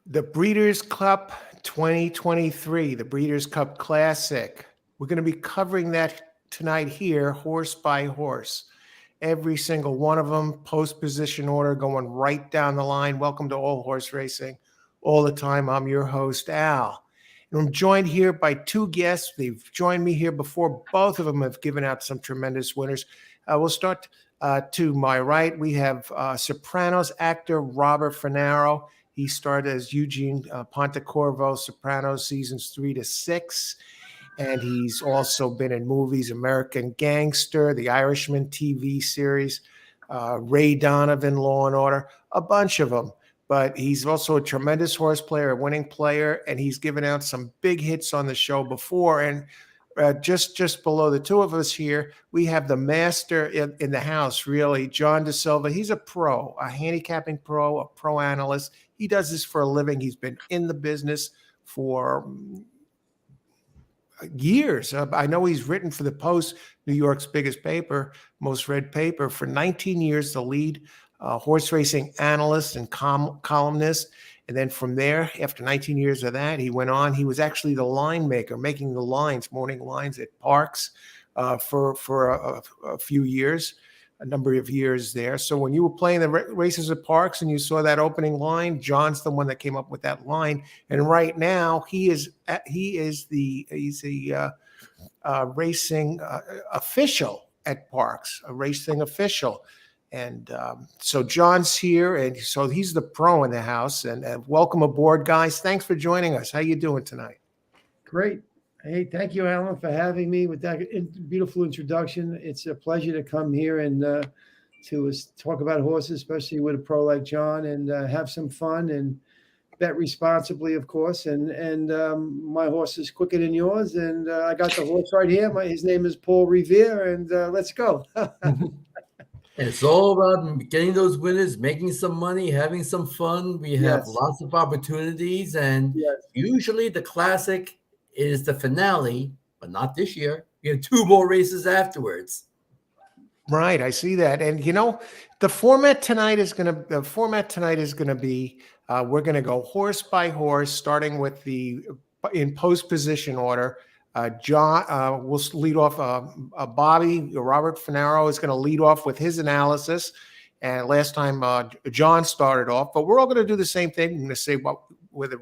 The Breeders' Cup 2023, the Breeders' Cup Classic. We're going to be covering that tonight here, horse by horse. Every single one of them, post position order, going right down the line. Welcome to All Horse Racing all the time. I'm your host, Al. And I'm joined here by two guests. They've joined me here before. Both of them have given out some tremendous winners. We'll start to my right. We have Sopranos actor Robert Funaro. He started as Eugene Pontecorvo, Sopranos seasons 3 to 6. And he's also been in movies, American Gangster, The Irishman TV series, Ray Donovan, Law and Order, a bunch of them. But he's also a tremendous horse player, a winning player, and he's given out some big hits on the show before. And just below the two of us here, we have the master in the house, really, John DaSilva. He's a pro, a handicapping pro, a pro analyst. He does this for a living. He's been in the business for years. I know he's written for the Post, New York's biggest paper, most read paper, for 19 years, the lead horse racing analyst and columnist. And then from there, after 19 years of that, he went on. He was actually the line maker, making the lines, morning lines at Parx for a few years, a number of years there. So when you were playing the races at Parx and you saw that opening line, John's the one that came up with that line. And right now, he's the racing official at Parx, a racing official. And so John's here, and so he's the pro in the house. And welcome aboard, guys. Thanks for joining us. How you doing tonight? Great. Hey, thank you, Alan, for having me with that beautiful introduction. It's a pleasure to come here and to talk about horses, especially with a pro like John, and have some fun and bet responsibly, of course. And my horse is quicker than yours, and I got the horse right here. His name is Paul Revere, and let's go. It's all about getting those winners, making some money, having some fun. We have lots of opportunities, and usually the classic is the finale, but not this year. We have 2 more races afterwards. Right, I see that. And you know, the format tonight is going to be we're going to go horse by horse, starting with in post position order. John will lead off. Robert Funaro is going to lead off with his analysis. And last time John started off, but we're all going to do the same thing. We're going to say whether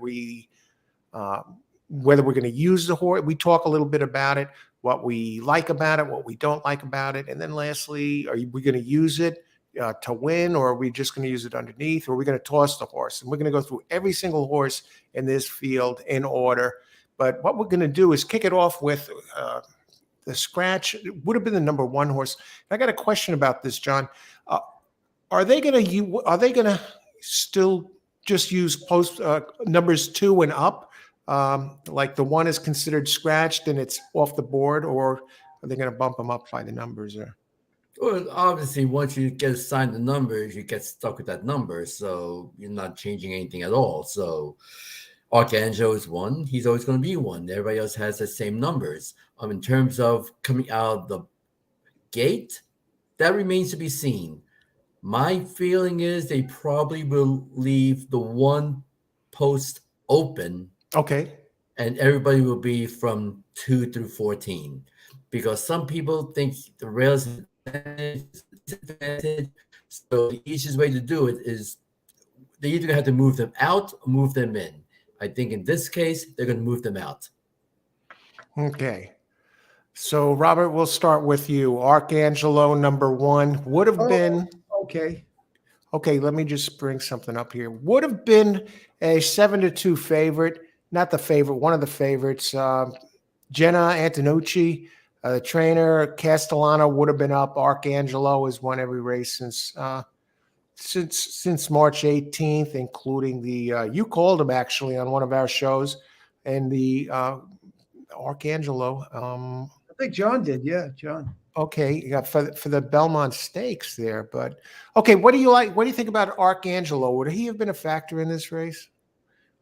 we're going to use the horse. We talk a little bit about it, what we like about it, what we don't like about it, and then lastly, are we going to use it to win, or are we just going to use it underneath, or are we going to toss the horse? And we're going to go through every single horse in this field in order. But what we're going to do is kick it off with the scratch. It would have been the number 1 horse. I got a question about this, John. Are they going to still just use post numbers 2 and up? Like the 1 is considered scratched and it's off the board, or are they going to bump them up by the numbers? Or well, obviously, once you get assigned the numbers, you get stuck with that number, so you're not changing anything at all. So Archangelo is 1. He's always going to be 1. Everybody else has the same numbers. In terms of coming out of the gate, that remains to be seen. My feeling is they probably will leave the 1 post open. Okay. And everybody will be from 2 through 14. Because some people think the rails is disadvantage. So the easiest way to do it is they either have to move them out or move them in. I think in this case, they're going to move them out. Okay. So, Robert, we'll start with you. Archangelo, number 1, would have been... Okay. Okay, let me just bring something up here. Would have been a 7-2 favorite. Not the favorite, one of the favorites. Jenna Antonucci, the trainer. Castellano would have been up. Archangelo has won every race since March 18th, including you called him actually on one of our shows, and the Archangelo. I think John did. Yeah, John. Okay, yeah, for the Belmont Stakes there, but okay. What do you like? What do you think about Archangelo? Would he have been a factor in this race?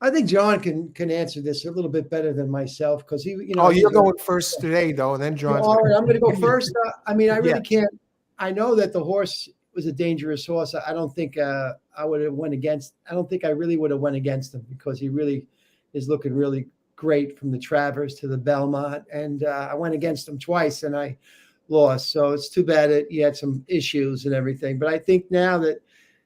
I think John can answer this a little bit better than myself because he. You're going first today, though, and then John. All right, I'm going to go first. I mean, I really can't. I know that the horse was a dangerous horse. I don't think I would have went against. I don't think I really would have went against him because he really is looking really great from the Travers to the Belmont. And I went against him twice and I lost. So it's too bad that he had some issues and everything. But I think now that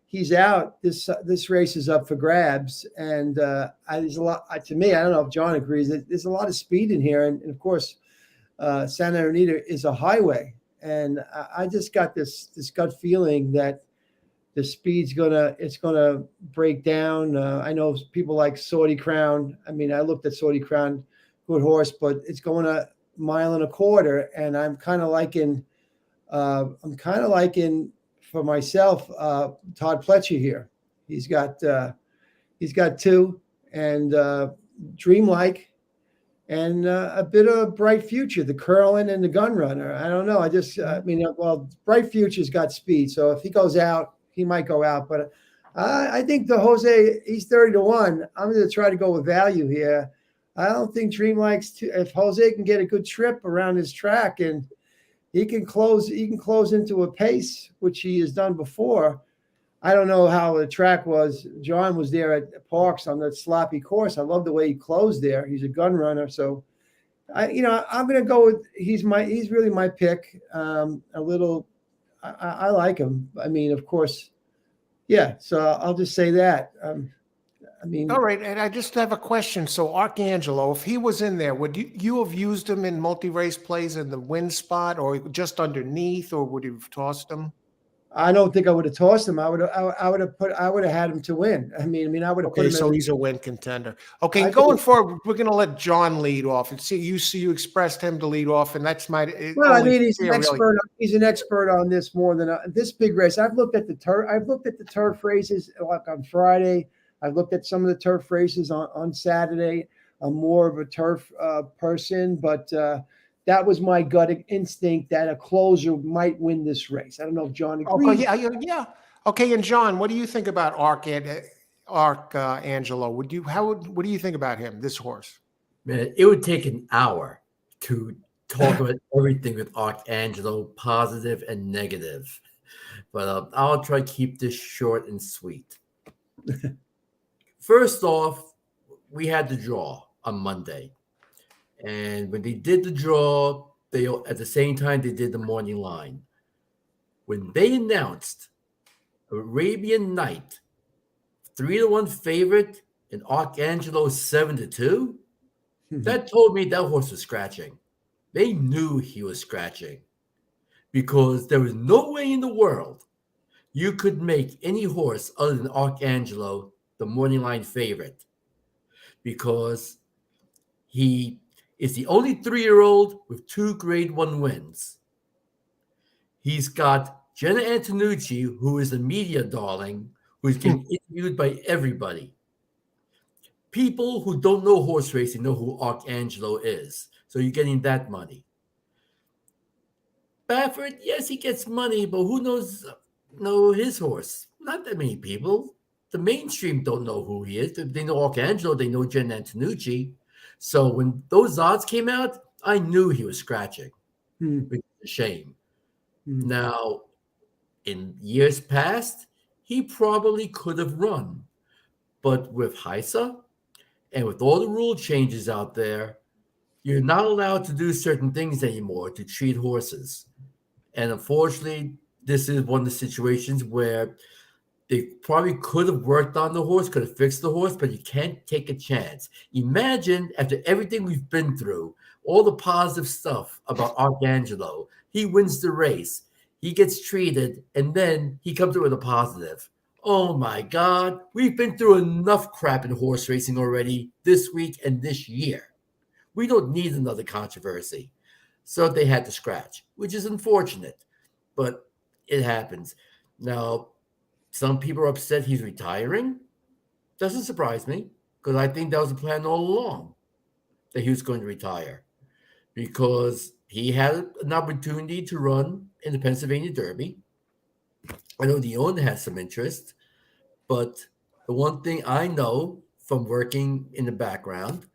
he's out, this race is up for grabs. And there's a lot to me. I don't know if John agrees. There's a lot of speed in here, and of course, Santa Anita is a highway. And I just got this gut feeling that the speed's gonna break down. I know people like Saudi Crown. I mean, I looked at Saudi Crown, good horse, but it's going a mile and a quarter, and I'm kind of liking for myself Todd Pletcher here. He's got two, and Dreamlike, and a bit of a Bright Future, the Curlin and the Gun Runner. I don't know. Bright Future's got speed, so if he goes out, he might go out. But I think the Jose, he's 30-1. I'm going to try to go with value here. I don't think Dreamlike's if Jose can get a good trip around his track and he can close into a pace, which he has done before. I don't know how the track was. John was there at Parks on that sloppy course. I love the way he closed there. He's a gun runner. So I'm going to go with, he's really my pick. I like him. I mean, of course, yeah. So I'll just say that. All right, and I just have a question. So Archangelo, if he was in there, would you have used him in multi-race plays in the win spot, or just underneath, or would you have tossed him? I don't think I would have tossed him. I would have had him to win. I mean, I would have put him. So he's a win contender. Okay, going forward, we're going to let John lead off. And you expressed him to lead off, and that's my. Well, I mean, he's an expert. He's an expert on this more than this big race. I've looked at the turf races like on Friday. I've looked at some of the turf races on Saturday. I'm more of a turf person, but. That was my gut instinct that a closer might win this race. I don't know if John agrees. Okay, yeah. Okay, and John, what do you think about Archangelo? What do you think about him, this horse? Man, it would take an hour to talk about everything with Archangelo, positive and negative. But I'll try to keep this short and sweet. First off, we had the draw on Monday. And when they did the draw, they at the same time they did the morning line. When they announced Arabian Knight 3-1 favorite and Archangelo 7-2, that told me that horse was scratching. They knew he was scratching because there was no way in the world you could make any horse other than Archangelo the morning line favorite, because he is the only 3-year-old with 2 Grade 1 wins. He's got Jenna Antonucci, who is a media darling, who's getting interviewed by everybody. People who don't know horse racing know who Archangelo is. So you're getting that money. Baffert, yes, he gets money, but who knows his horse? Not that many people. The mainstream don't know who he is. They know Archangelo, they know Jenna Antonucci. So when those odds came out, I knew he was scratching, which is a shame. Now, in years past, he probably could have run. But with HISA and with all the rule changes out there, you're not allowed to do certain things anymore to treat horses. And unfortunately, this is one of the situations where they probably could have worked on the horse, could have fixed the horse, but you can't take a chance. Imagine after everything we've been through, all the positive stuff about Archangelo, he wins the race, he gets treated, and then he comes up with a positive. Oh my God, we've been through enough crap in horse racing already this week and this year. We don't need another controversy. So they had to scratch, which is unfortunate, but it happens. Now, some people are upset he's retiring. Doesn't surprise me, because I think that was the plan all along, that he was going to retire, because he had an opportunity to run in the Pennsylvania Derby. I know the owner has some interest, but the one thing I know from working in the background,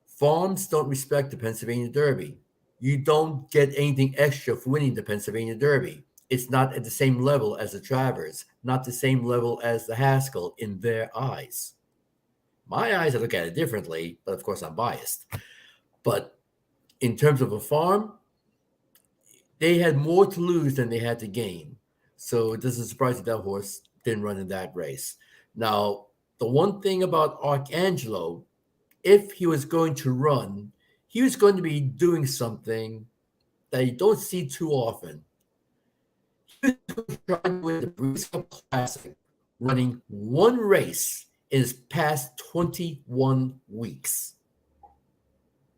farms don't respect the Pennsylvania Derby. You don't get anything extra for winning the Pennsylvania Derby. it's not at the same level as the Travers, not the same level as the Haskell in their eyes. My eyes, I look at it differently, but of course I'm biased. But in terms of a farm, they had more to lose than they had to gain. So it doesn't surprise that horse didn't run in that race. Now, the one thing about Archangelo, if he was going to run, he was going to be doing something that you don't see too often. He was trying to win the Breeders' Cup Classic, running one race in his past 21 weeks.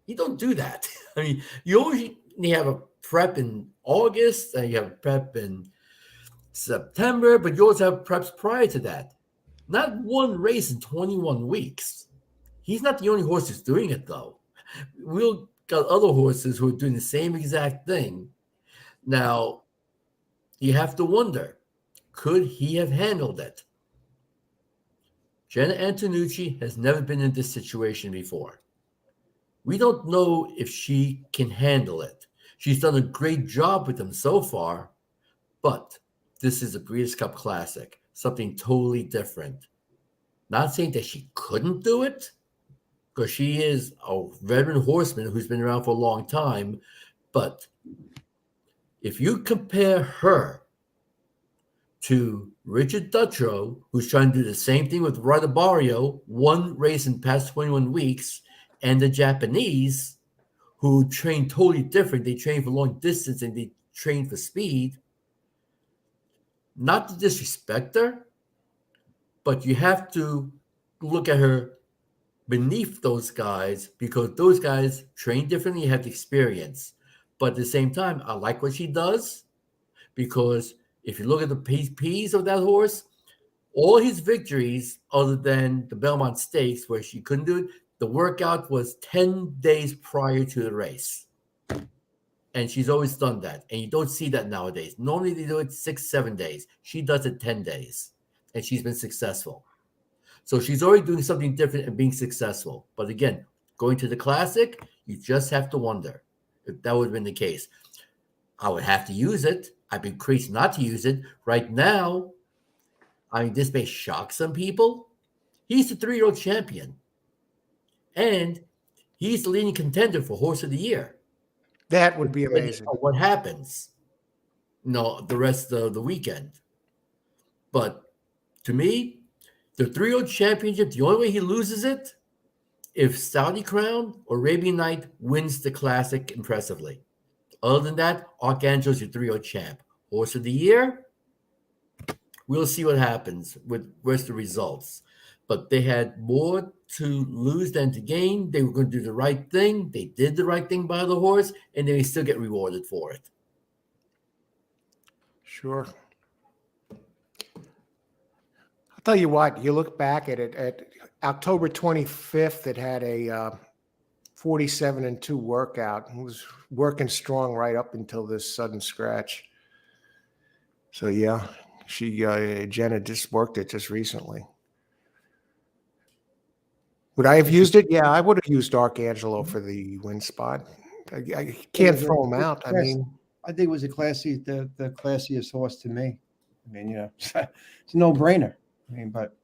You don't do that. I mean, you always have a prep in August, and you have a prep in September, but you also have preps prior to that. Not one race in 21 weeks. He's not the only horse who's doing it, though. We've got other horses who are doing the same exact thing. Now, you have to wonder, could he have handled it? Jenna Antonucci has never been in this situation before. We don't know if she can handle it. She's done a great job with them so far, but this is a Breeders' Cup Classic, something totally different. Not saying that she couldn't do it, because she is a veteran horseman who's been around for a long time, but if you compare her to Richard Dutrow, who's trying to do the same thing with Abarrio, one race in past 21 weeks, and the Japanese, who train totally different. They train for long distance and they train for speed. Not to disrespect her, but you have to look at her beneath those guys, because those guys train differently, have the experience. But at the same time, I like what she does, because if you look at the PPs of that horse, all his victories, other than the Belmont Stakes, where she couldn't do it, the workout was 10 days prior to the race. And she's always done that. And you don't see that nowadays. Normally they do it 6-7 days. She does it 10 days. And she's been successful. So she's already doing something different and being successful. But again, going to the Classic, you just have to wonder if that would have been the case. I would have to use it. I'd be crazy not to use it. Right now, I mean, this may shock some people. He's the 3-year-old champion. And he's the leading contender for Horse of the Year. That would be amazing. What happens? The rest of the weekend. But to me, the 3-year-old championship, the only way he loses it, if Saudi Crown or Arabian Knight wins the Classic impressively. Other than that, Archangelo's your 3-year-old champ. Horse of the Year, we'll see what happens with rest of the results. But they had more to lose than to gain. They were going to do the right thing. They did the right thing by the horse, and they still get rewarded for it. Sure. I'll tell you what, you look back at it, at October 25th, it had a 47-2 workout. It was working strong right up until this sudden scratch. So, yeah, Jenna just worked it just recently. Would I have used it? Yeah, I would have used Archangelo for the win spot. I can't throw him out. I mean, I think it was the classiest horse to me. I mean, it's a no-brainer. I mean, but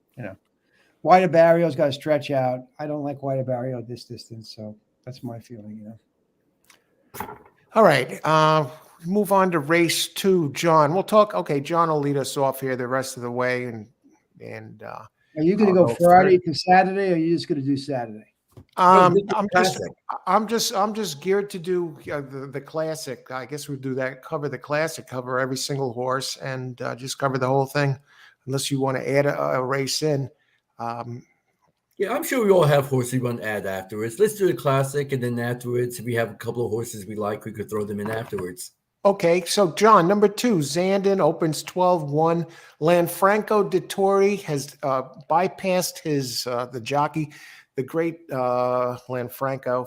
White Abarrio's got to stretch out. I don't like White Abarrio at this distance, so that's my feeling. All right, move on to race 2, John. We'll talk. Okay, John will lead us off here the rest of the way, and. Are you going to go Friday to Saturday, or are you just going to do Saturday? I'm just geared to do the Classic. I guess we'll do that. Cover the Classic. Cover every single horse, and just cover the whole thing. Unless you want to add a race in. Yeah, I'm sure we all have horses we want to add afterwards. Let's do the Classic, and then afterwards, if we have a couple of horses we like, we could throw them in afterwards. Okay, so John, number 2, Xanden opens 12-1. Lanfranco Dettori has bypassed his the jockey, the great Franco,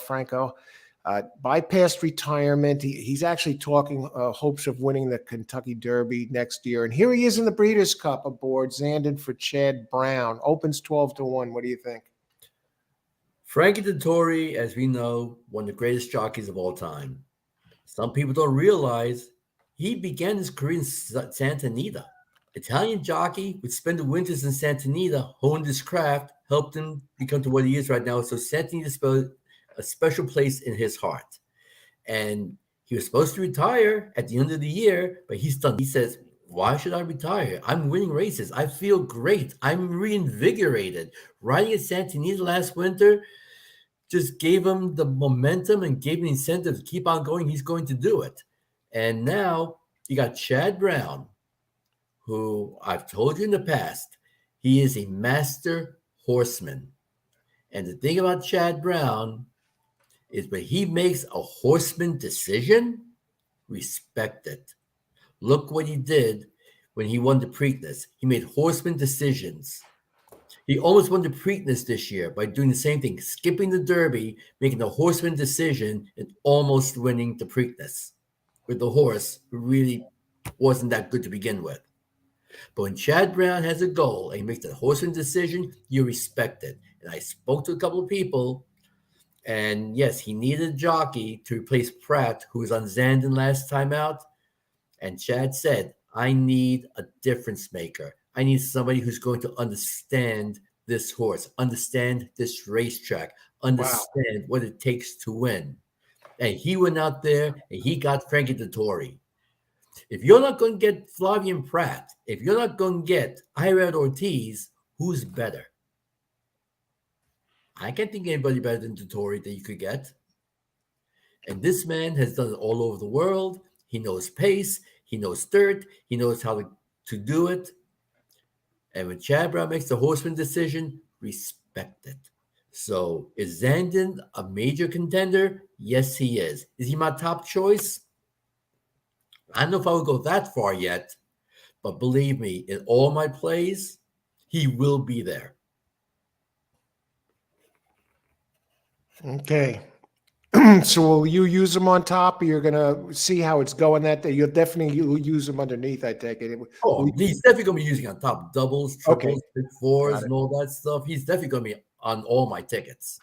bypassed retirement. He's actually talking hopes of winning the Kentucky Derby next year. And here he is in the Breeders' Cup aboard Xanden for Chad Brown. Opens 12-1. What do you think? Frankie Dettori, as we know, one of the greatest jockeys of all time. Some people don't realize He began his career in Santa Anita. Italian jockey, would spend the winters in Santa Anita, honed his craft, helped him become to what he is right now. So Santa Anita spelled a special place in his heart. And he was supposed to retire at the end of the year, but he's done. He says, why should I retire? I'm winning races. I feel great. I'm reinvigorated. Riding at Santa Anita last winter just gave him the momentum and gave him the incentive to keep on going. He's going to do it. And now you got Chad Brown, who I've told you in the past, he is a master horseman. And the thing about Chad Brown is when he makes a horseman decision, respect it. Look what he did when he won the Preakness. He made horseman decisions. He almost won the Preakness this year by doing the same thing, skipping the Derby, making a horseman decision, and almost winning the Preakness with the horse who really wasn't that good to begin with. But when Chad Brown has a goal and he makes a horseman decision, you respect it. And I spoke to a couple of people, and yes, he needed a jockey to replace Pratt, who was on Xanden last time out. And Chad said, I need a difference maker. I need somebody who's going to understand this horse, understand this racetrack, understand what it takes to win. And he went out there and he got Frankie Dettori. If you're not going to get Flavian Pratt, if you're not going to get Irad Ortiz, who's better? I can't think of anybody better than Dettori that you could get. And this man has done it all over the world. He knows pace. He knows dirt. He knows how to do it. And when Chad Brown makes the horseman decision, respect it. So is Xanden a major contender? Yes, he is. Is he my top choice? I don't know if I would go that far yet, but believe me, in all my plays, he will be there. Okay. So will you use them on top, or you're going to see how it's going that day? You'll definitely use them underneath, I take it. He's definitely going to be using on top doubles, triples, big fours, Got it. and all that stuff. He's definitely going to be on all my tickets.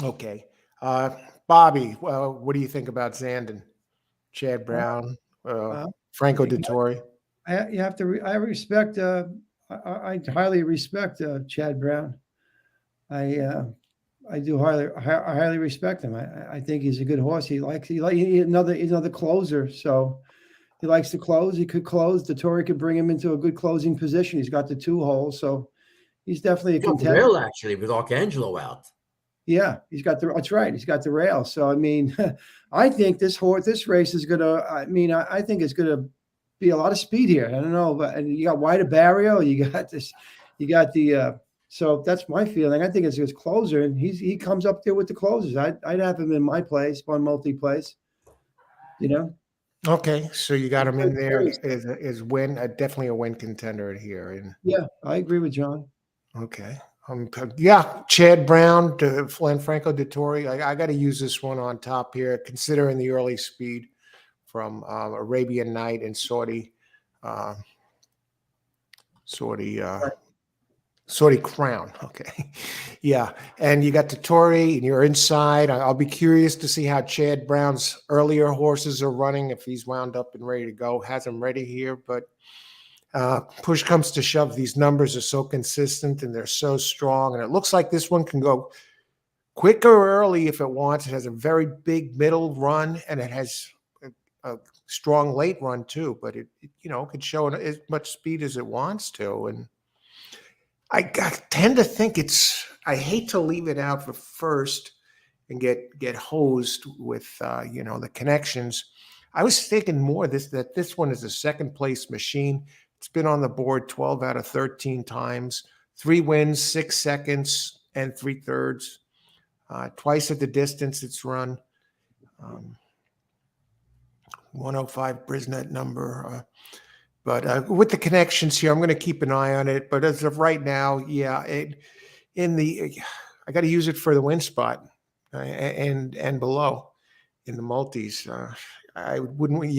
Okay. Bobby, well, what do you think about Xanden? Chad Brown, Franco Dettori? I respect. I highly respect Chad Brown. I do highly respect him. I think he's a good horse. He's another closer. So he likes to close. He could close. Dettori could bring him into a good closing position. He's got the 2 holes, so he's definitely a contender. Rail actually with Archangelo out. Yeah, that's right. He's got the rail. So I mean, I think this race is gonna. I think it's gonna be a lot of speed here. I don't know, but and you got White Abarrio. You got the. So that's my feeling. I think it's his closer, and he comes up there with the closers. I'd have him in my place, on multi-place. You know. Okay, so you got him in there as win, definitely a win contender here. And yeah, I agree with John. Okay. Yeah, Chad Brown, Franco Dettori. I got to use this one on top here, considering the early speed from Arabian Knight and Saudi Crown. Okay. Yeah. And you got Dettori and you're inside. I'll be curious to see how Chad Brown's earlier horses are running, if he's wound up and ready to go. Has him ready here, but push comes to shove, these numbers are so consistent and they're so strong. And it looks like this one can go quicker or early if it wants. It has a very big middle run and it has a strong late run too, but it could show as much speed as it wants to. And I tend to think I hate to leave it out for first and get hosed with, the connections. I was thinking more that this one is a second place machine. It's been on the board 12 out of 13 times, 3 wins, 6 seconds, and 3/3. Twice at the distance it's run. 105 Brisnet number. But with the connections here, I'm going to keep an eye on it. But as of right now, yeah, I got to use it for the win spot and below in the multis. You're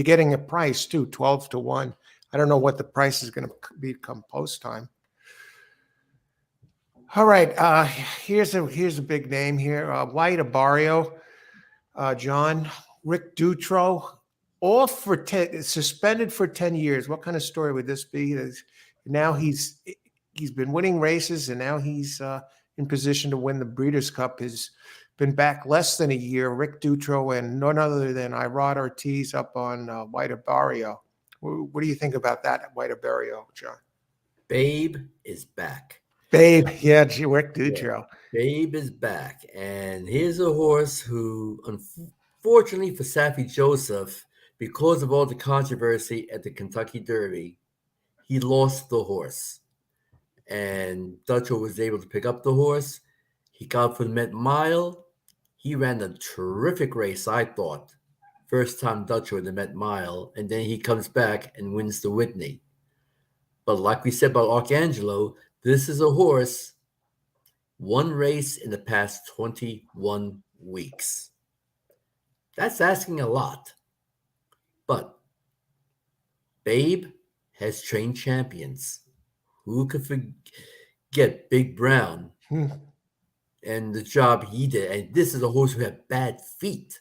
getting a price too, 12 to 1. I don't know what the price is going to be come post time. All right, here's a big name here, White Abarrio. John, Rick Dutro, off for suspended for 10 years. What kind of story would this be? Now he's been winning races, and now he's in position to win the Breeders' Cup. Has been back less than a year. Rick Dutro and none other than Irad Ortiz up on White Abarrio. What do you think about that at White Abarrio, John? Babe is back. Babe, yeah, Rick Dutro. Babe is back, and here's a horse who, unfortunately for Saffie Joseph, because of all the controversy at the Kentucky Derby, he lost the horse. And Dutro was able to pick up the horse. He got for the Met Mile. He ran a terrific race, I thought. First time Dutro in the Met Mile, and then he comes back and wins the Whitney. But like we said about Archangelo, this is a horse, one race in the past 21 weeks. That's asking a lot. But Babe has trained champions. Who could forget Big Brown and the job he did? And this is a horse who had bad feet,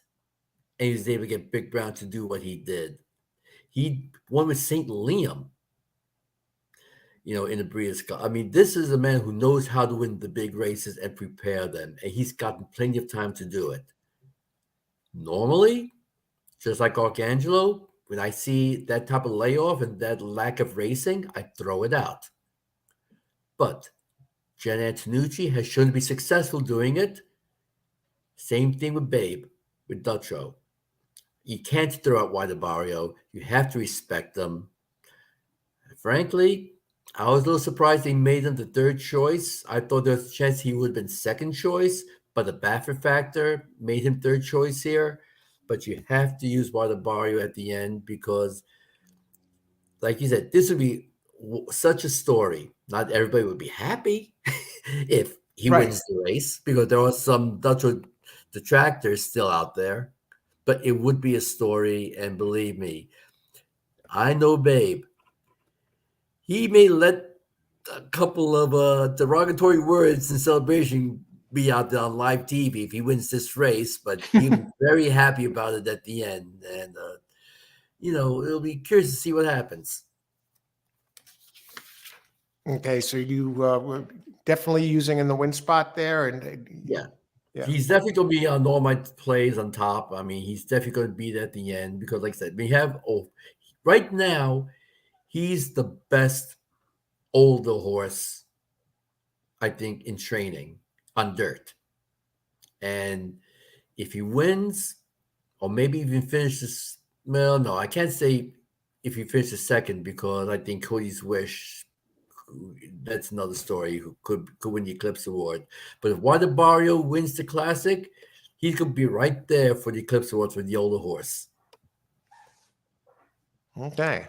and he was able to get Big Brown to do what he did. He won with St. Liam, in the Breeders' Cup. I mean, this is a man who knows how to win the big races and prepare them, and he's gotten plenty of time to do it. Normally, just like Archangelo, when I see that type of layoff and that lack of racing, I throw it out. But Jen Antonucci has shown to be successful doing it. Same thing with Babe, with Dutro. You can't throw out White Abarrio. You have to respect them. Frankly, I was a little surprised they made him the third choice. I thought there was a chance he would have been second choice, but the Baffert factor made him third choice here. But you have to use White Abarrio at the end because, like you said, this would be such a story. Not everybody would be happy if he wins the race because there are some Dutro detractors still out there. But it would be a story, and believe me, I know Babe. He may let a couple of derogatory words in celebration be out there on live TV if he wins this race, but he'll be very happy about it at the end. And, it'll be curious to see what happens. Okay, so you were definitely using in the win spot there, and yeah, he's definitely going to be on all my plays on top. I mean, he's definitely going to be there at the end because, like I said, we have right now he's the best older horse, I think, in training on dirt. And if he wins, or maybe even finishes, well, no, I can't say if he finishes second because I think Cody's Wish, that's another story, who could win the Eclipse Award. But if White Abarrio wins the Classic, he's going to be right there for the Eclipse Award for the older horse. Okay.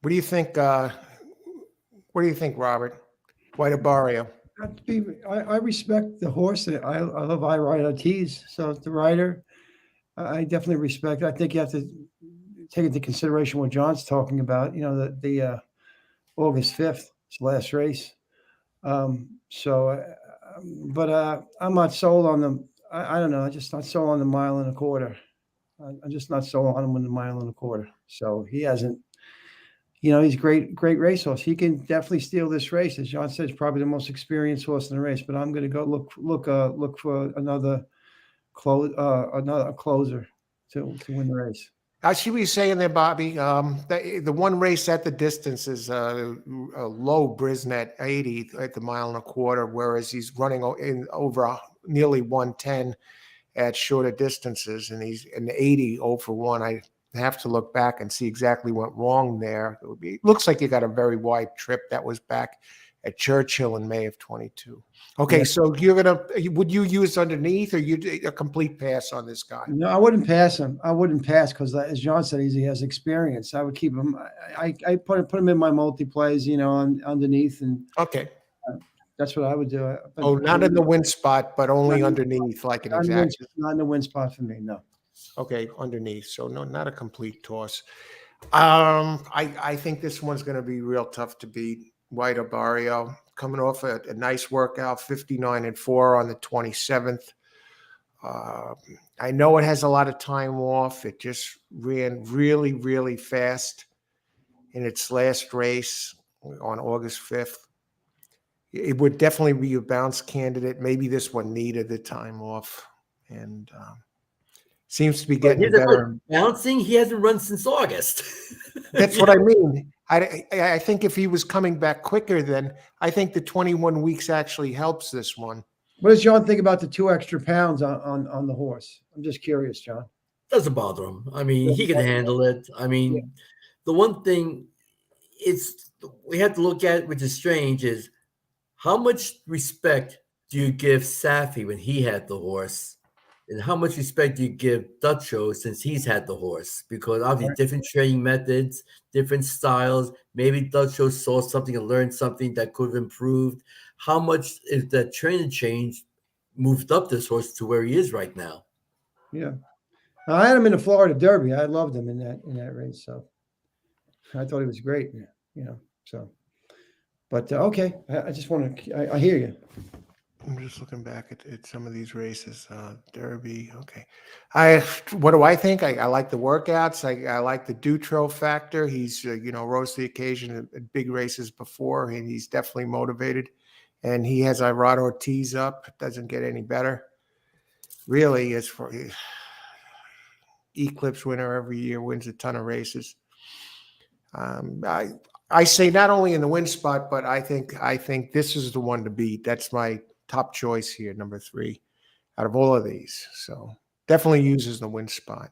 What do you think? What do you think, Robert? White Abarrio. I respect the horse. I love Irad Ortiz. So the rider, I definitely respect. I think you have to take into consideration what John's talking about. The August 5th, it's last race. But I'm not sold on them. I don't know. I'm just not sold on the mile and a quarter. I'm just not sold on him in the mile and a quarter. So he hasn't. He's great racehorse. He can definitely steal this race. As John said, he's probably the most experienced horse in the race. But I'm going to go look for another closer to win the race. I see what you're saying there, Bobby. The one race at the distance is a low Brisnet 80 at the mile and a quarter, whereas he's running in over nearly 110 at shorter distances, and he's an 80 over 1. I have to look back and see exactly what wrong there. It looks like you got a very wide trip. That was back at Churchill in May of 22. Okay, yeah. So would you use underneath, or you a complete pass on this guy? No, I wouldn't pass him. I wouldn't pass because, as John said, he has experience. I would keep him. I put him in my multi-plays, underneath, and okay. That's what I would do. Not in the win spot, but only underneath, like an exact. Not in the win spot for me, no. Okay, underneath. So no, not a complete toss. I think this one's going to be real tough to beat. White Abarrio coming off a nice workout, 59-4 on the 27th. I know it has a lot of time off. It just ran really, really fast in its last race on August 5th. It would definitely be a bounce candidate. Maybe this one needed the time off, and seems to be getting better. Bouncing, he hasn't run since August. That's what I mean. I think if he was coming back quicker, then I think the 21 weeks actually helps this one. What does John think about the 2 extra pounds on the horse? I'm just curious, John. Doesn't bother him. I mean, he can handle it. I mean, the one thing we have to look at, which is strange, is how much respect do you give Safi when he had the horse? And how much respect do you give Dutcho since he's had the horse? Because obviously different training methods, different styles. Maybe Dutcho saw something and learned something that could have improved. How much is that training change moved up this horse to where he is right now? Yeah. I had him in the Florida Derby. I loved him in that race. So I thought he was great. So. But okay, I just want to. I hear you. I'm just looking back at some of these races. Derby, okay. What do I think? I like the workouts. I like the Dutro factor. He's rose to the occasion at big races before, and he's definitely motivated. And he has Irad Ortiz up. It doesn't get any better. Really, as for Eclipse winner every year, wins a ton of races. I say not only in the win spot, but I think this is the one to beat. That's my top choice here, number 3, out of all of these. So definitely uses the win spot.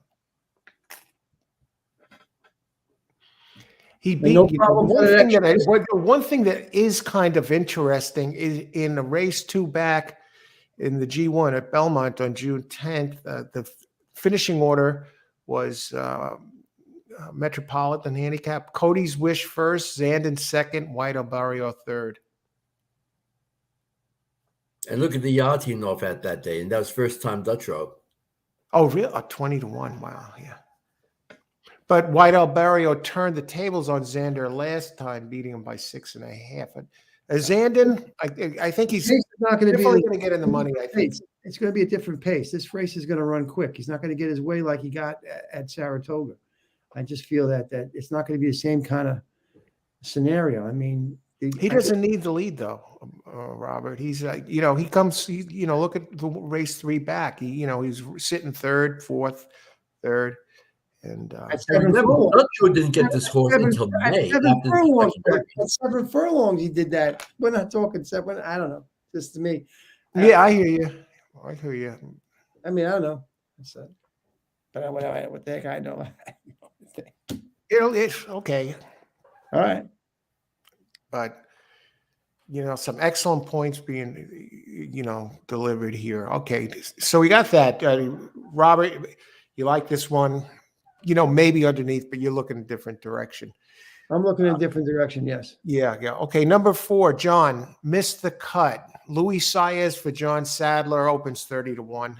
He beat the one thing that is kind of interesting is in the race 2 back in the G1 at Belmont on June 10th. The finishing order was Metropolitan handicap. Cody's Wish first, Xanden second, White Abarrio third. And look at the yacht he off at that day, and that was first time Dutch rope. Oh, really? 20-1. Wow, yeah. But White Abarrio turned the tables on Xander last time, beating him by 6.5. Xanden, I think he's not going to definitely going to get in the money. I think it's going to be a different pace. This race is going to run quick. He's not going to get his way like he got at Saratoga. I just feel that it's not going to be the same kind of scenario. I mean, he doesn't need the lead though, Robert. He's he comes. Look at the race 3 back. He's sitting 3rd, 4th, 3rd, and Dutcho didn't get this horse until May. At 7 furlongs, he did that. We're not talking 7. I don't know. Just to me. Yeah, I hear you. I mean, I don't know. But what the heck I know. It's okay. All right. But some excellent points being delivered here. Okay, so we got that. Robert, you like this one? Maybe underneath, but you're looking a different direction. I'm looking in a different direction. Yes. Yeah. Okay. Number 4, John missed the cut. Luis Saez for John Sadler opens 30-1.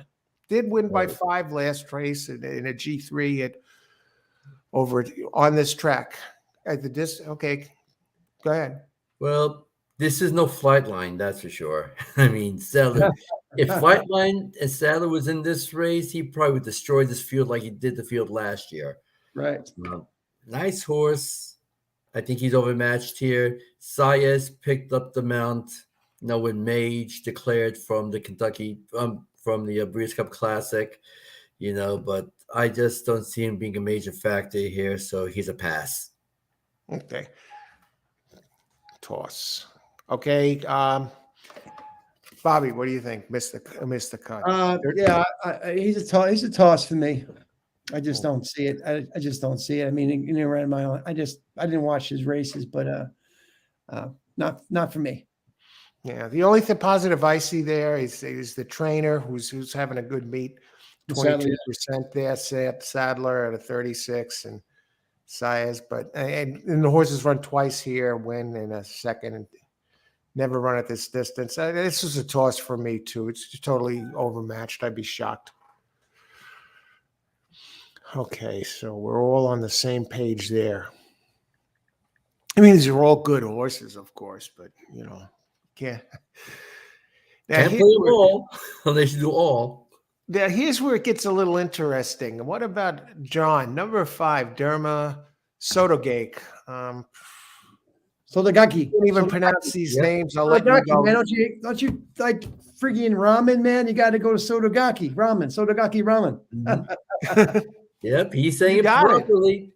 Did win by 5 last race in a G3 over on this track. Okay, go ahead. Well, this is no flight line, that's for sure. I mean, Sadler. If Flightline and Sadler was in this race, he probably would destroy this field like he did the field last year. Right. Nice horse. I think he's overmatched here. Saez picked up the mount. When Mage declared from the Kentucky from the Breeders' Cup Classic, but I just don't see him being a major factor here, so he's a pass. Okay. Toss. Okay. Bobby, what do you think? Missed the cut. Yeah, he's a toss for me. I just don't see it. I just don't see it. I mean, around my own, I didn't watch his races, but not for me. Yeah, the only positive I see there is the trainer who's having a good meet, 22% there. Sadler at a 36 and Saez, but and the horses run twice here, win in a second, and never run at this distance. This is a toss for me too. It's totally overmatched. I'd be shocked. Okay, so we're all on the same page there. I mean, these are all good horses, of course, but can't play them all unless you do all. Now, here's where it gets a little interesting. What about John, number 5, Derma Sotogake? Sotogake. Can't even Sotogake. pronounce these Yep. names. I'll let you Sotogake, man. go. Don't you like friggin' ramen, man? You got to go to Sotogake ramen. Sotogake ramen. Mhm. Yep, he's saying You it got it. properly.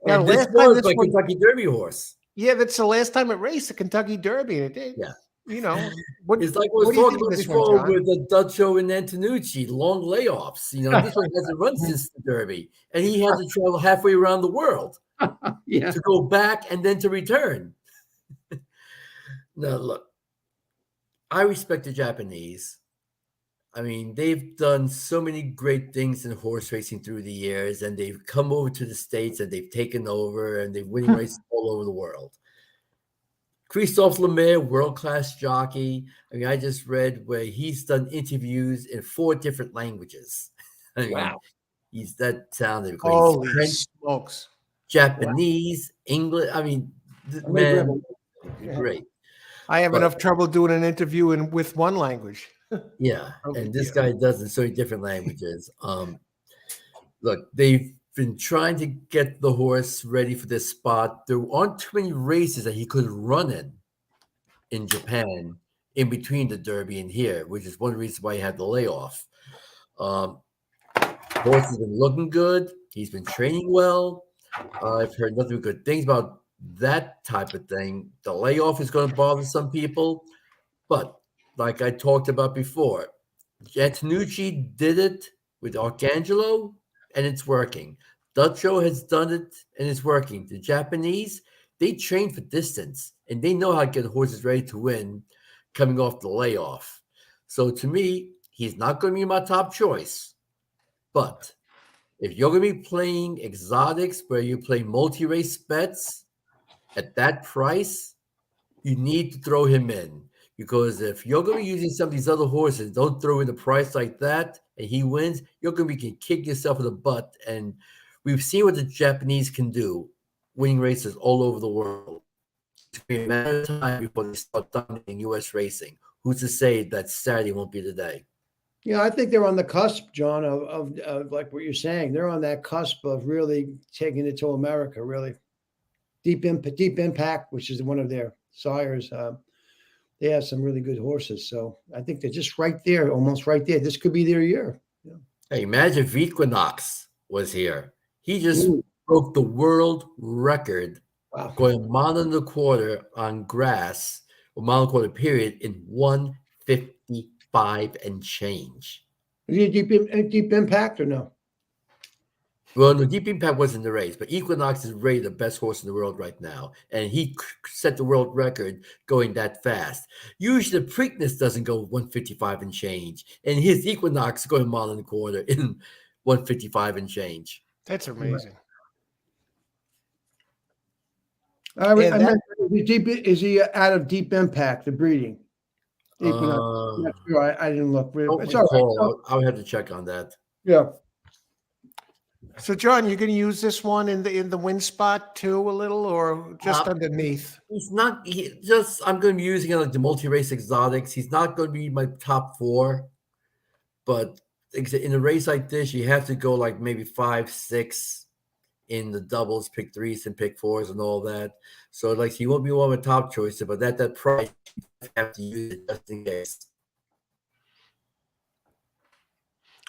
Now, And this last time was this my one- Kentucky Derby horse. Yeah, that's the last time it raced the Kentucky Derby. And it did. Yeah. You know, what, It's like I what was do you talking think of about this one, before John? with the Duccio and Antonucci, long layoffs. This one hasn't run since the Derby, and he had to travel halfway around the world Yeah. to go back and then to return. Now, look, I respect the Japanese. I mean, they've done so many great things in horse racing through the years, and they've come over to the States and they've taken over and they're winning races all over the world. Christophe Lemaire, world-class jockey. I mean, I just read where he's done interviews in 4 different languages. I mean, Wow. he's that talented. Holy French, smokes. Japanese, English. I mean, man, great. I have But- enough trouble doing an interview with one language. Yeah, Okay, and this yeah. guy does in so many different languages. Look, they've been trying to get the horse ready for this spot. There aren't too many races that he could run in Japan in between the Derby and here, which is one reason why he had the layoff. Horse has been looking good. He's been training well. I've heard nothing but good things about that type of thing. The layoff is going to bother some people, but like I talked about before, Antonucci did it with Archangelo, and it's working. Duccio has done it, and it's working. The Japanese, they train for distance, and they know how to get horses ready to win coming off the layoff. So to me, he's not going to be my top choice. But if you're going to be playing exotics where you play multi-race bets at that price, you need to throw him in. Because if you're going to be using some of these other horses, don't throw in a price like that and he wins, you're going to be kick yourself in the butt. And we've seen what the Japanese can do, winning races all over the world. It's going to be a matter of time before they start dominating U.S. racing. Who's to say that Saturday won't be the day? Yeah, I think they're on the cusp, John, of like what you're saying. They're on that cusp of really taking it to America, really. Deep Impact, which is one of their sires. They have some really good horses. So I think they're just right there, almost right there. This could be their year. Yeah. Hey, imagine if Equinox was here. He just broke the world record going a mile and a quarter on grass, a mile and a quarter period in 1:55 and change. Is he a deep Impact or no? Well, no, Deep Impact wasn't the race, but Equinox is really the best horse in the world right now. And he set the world record going that fast. Usually the Preakness doesn't go 155 and change. And his Equinox going a mile and a quarter in 155 and change. That's amazing. I meant, is he out of Deep Impact, the breeding? Equinox. Not sure. I didn't look. It's all right. I would have to check on that. Yeah. So, John, you're going to use this one in the win spot too, a little, or just underneath? He's not. I'm going to be using it like the multi-race exotics. He's not going to be my top 4, but in a race like this, you have to go like maybe 5, 6 in the doubles, pick 3s and pick 4s and all that. So like he won't be one of my top choices, but at that price, you have to use it just in case.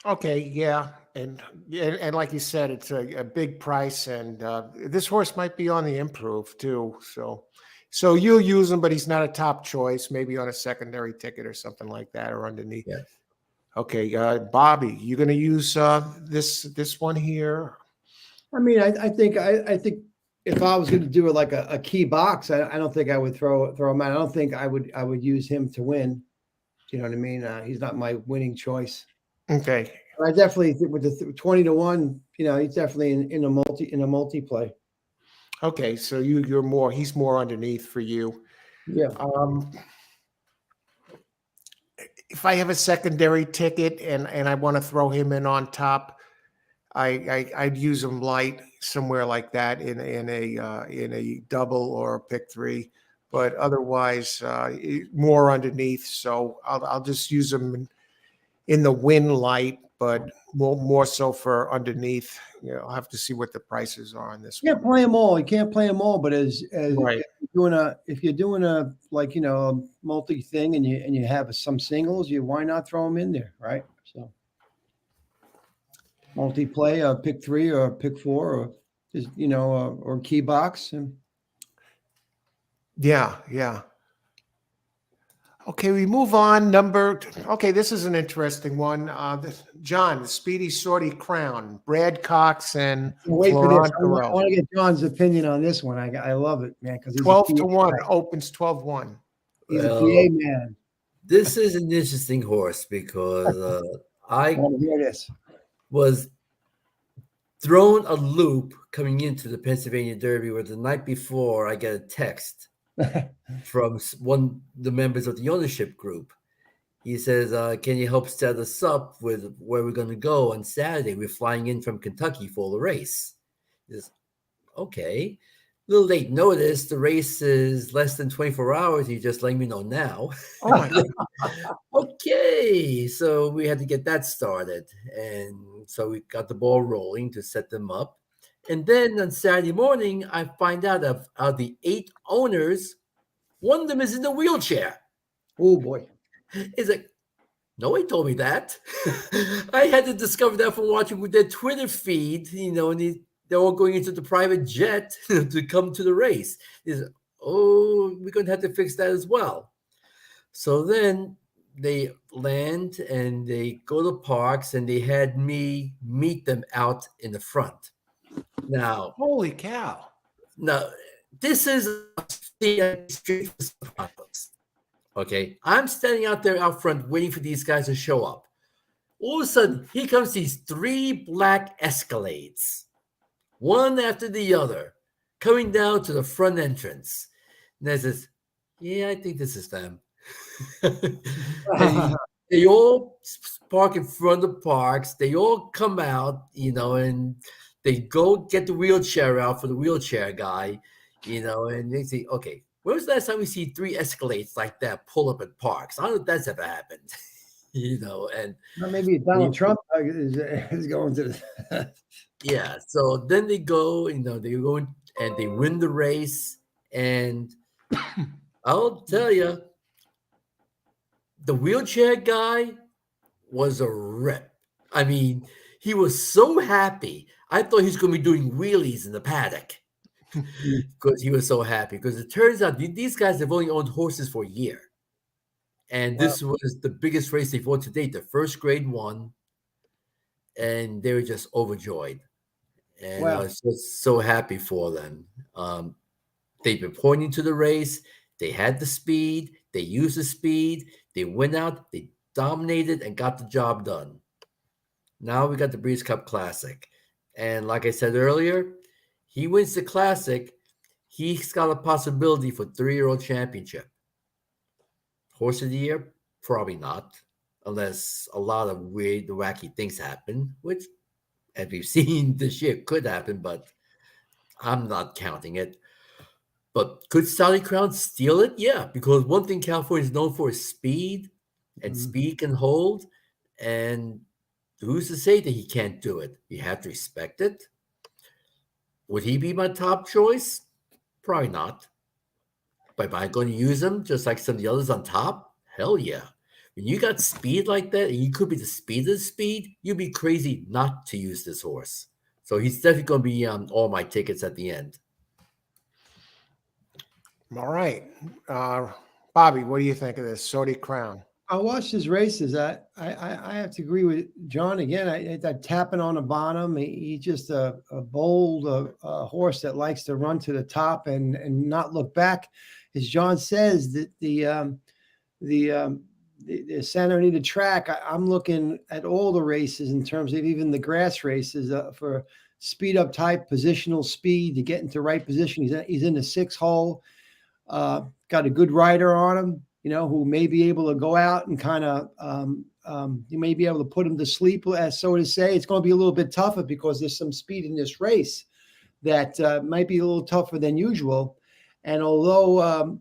Okay, yeah, and like you said, it's a big price, and this horse might be on the improve too. So you'll use him, but he's not a top choice. Maybe on a secondary ticket or something like that, or underneath. Yeah. Okay, Bobby, you're going to use this one here. I mean, I think if I was going to do it like a key box, I don't think I would throw him out. I don't think I would use him to win. You know what I mean? He's not my winning choice. Okay. I definitely think with the 20-1, he's definitely in a multi play. Okay, so he's more underneath for you. Yeah. If I have a secondary ticket and I want to throw him in on top, I'd use him light somewhere like that in a double or a pick 3, but otherwise more underneath. So I'll just use him in the win light, but more so for underneath. I'll have to see what the prices are on this You can't one. play them all. You can't play them all. But as Right. if you're doing a like a multi thing and you have some singles, why not throw them in there, right? So multi-play, pick 3 or pick 4, or just or key box. And Yeah. Okay, we move on. Okay, this is an interesting one. John, the Speedy Sortie Crown, Brad Cox and wait for Florent this. I Garreau. want to get John's opinion on this one. I love it, man, because he's 12-1, opens 12-1. He's a Well, PA man. This is an interesting horse because I want to hear this. Was thrown a loop coming into the Pennsylvania Derby where the night before I get a text from the members of the ownership group. He says, can you help set us up with where we're going to go on Saturday? We're flying in from Kentucky for the race. He says, okay. A little late notice. The race is less than 24 hours. You just let me know now. Oh my God. Okay. So we had to get that started. And so we got the ball rolling to set them up. And then on Saturday morning, I find out of the 8 owners, one of them is in a wheelchair. Oh, boy. He's like, nobody told me that. I had to discover that from watching with their Twitter feed, and they're all going into the private jet to come to the race. He's like, oh, we're going to have to fix that as well. So then they land and they go to Parx, and they had me meet them out in the front. Now, holy cow. Now, this is the street for Sopranos. Okay, I'm standing out there out front waiting for these guys to show up. All of a sudden, here comes these 3 black Escalades, one after the other, coming down to the front entrance. And I says, yeah, I think this is them. They all park in front of Parx. They all come out, and they go get the wheelchair out for the wheelchair guy, and they say, okay, when was the last time we see 3 Escalades like that pull up at Parx? I don't know if that's ever happened, and maybe Donald Trump is going to the yeah. So then they go, they go in, and they win the race. And I'll tell you, the wheelchair guy was a rip. I mean, he was so happy. I thought he was going to be doing wheelies in the paddock because he was so happy. Because it turns out these guys have only owned horses for a year. And this was the biggest race they've won to date, the first grade one. And they were just overjoyed. And I was just so happy for them. They've been pointing to the race. They had the speed. They used the speed. They went out. They dominated and got the job done. Now we got the Breeders' Cup Classic. And like I said earlier, he wins the Classic. He's got a possibility for 3-year-old championship. Horse of the Year? Probably not. Unless a lot of weird, wacky things happen, which, as we've seen this year, could happen, but I'm not counting it. But could Sally Crown steal it? Yeah, because one thing California is known for is speed, and speed can hold. And who's to say that he can't do it? You have to respect it. Would he be my top choice? Probably not. But am I going to use him just like some of the others on top? Hell yeah. When you got speed like that, and you could be the speed of the speed, you'd be crazy not to use this horse. So he's definitely going to be on all my tickets at the end. All right. Bobby, what do you think of this? Sortie Crown. I watched his races. I have to agree with John again. That tapping on the bottom, he's just a bold horse that likes to run to the top and not look back. As John says, that the Santa Anita track, I'm looking at all the races in terms of even the grass races for speed up type, positional speed to get into right position. He's in the 6 hole. Got a good rider on him, who may be able to go out and kind of, you may be able to put him to sleep, as so to say. It's going to be a little bit tougher because there's some speed in this race that might be a little tougher than usual. And although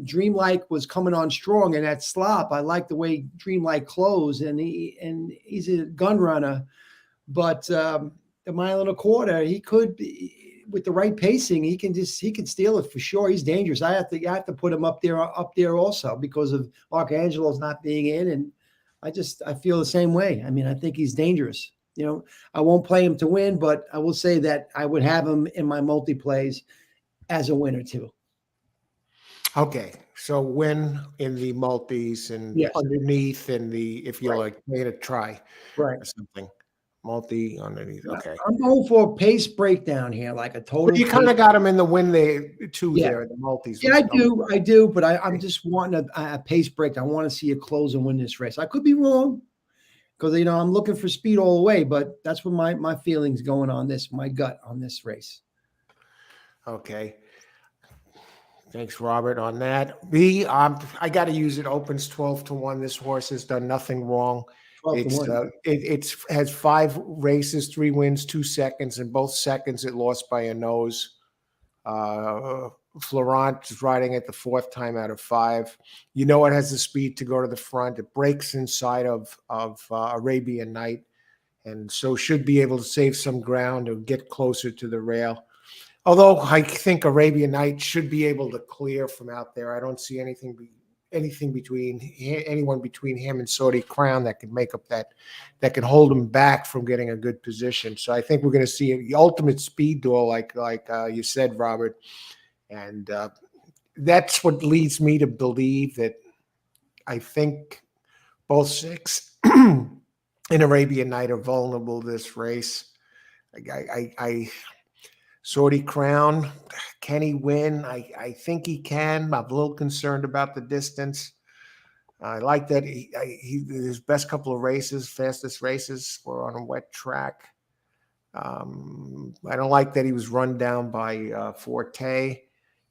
Dreamlike was coming on strong in that slop. I like the way Dreamlike closed, and he's a gun runner. But the mile and a quarter, he could be, with the right pacing, he can steal it for sure. He's dangerous. I have to put him up there also because of Archangelo's not being in, and I feel the same way. I mean, I think he's dangerous. I won't play him to win, but I will say that I would have him in my multi-plays as a winner too. Okay, so win in the multis and Yes. underneath in the, if you like, made a try Right. or something. Multi underneath. Okay. I'm going for a pace breakdown here, like a total. Well, you kind of got them in the win there too. Yeah. There, the multis. Yeah, I do, but I'm just wanting a pace break. I want to see it close and win this race. I could be wrong because I'm looking for speed all the way, but that's what my feelings going on this, my gut on this race. Okay. Thanks, Robert, on that. I got to use it. Opens 12-1. This horse has done nothing wrong. It has 5 races, 3 wins, 2 seconds. In both seconds, it lost by a nose. Florent is riding it the 4th time out of 5. It has the speed to go to the front. It breaks inside of Arabian Knight, and so should be able to save some ground or get closer to the rail. Although I think Arabian Knight should be able to clear from out there. I don't see anything between anyone between him and Saudi Crown that could make up that could hold him back from getting a good position. So I think we're going to see the ultimate speed duel, like you said, Robert, and that's what leads me to believe that I think both 6 and Arabian Knight are vulnerable to this race. Saudi Crown, can he win? I think he can. I'm a little concerned about the distance. I like that his best couple of races, fastest races, were on a wet track. I don't like that he was run down by Forte,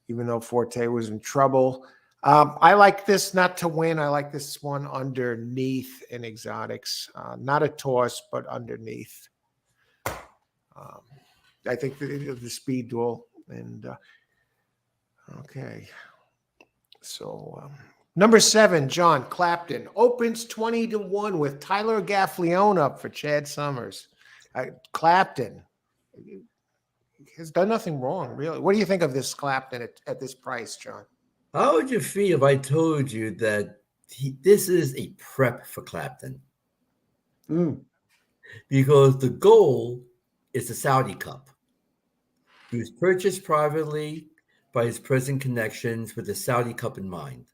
even though Forte was in trouble. I like this not to win. I like this one underneath in exotics. Not a toss, but underneath. I think the speed duel. And okay. So number 7, John Clapton, opens 20-1 with Tyler Gaffleone up for Chad Summers. Clapton has done nothing wrong, really. What do you think of this Clapton at this price, John? How would you feel if I told you that this is a prep for Clapton? Because the goal is the Saudi Cup. He was purchased privately by his present connections with the Saudi Cup in mind.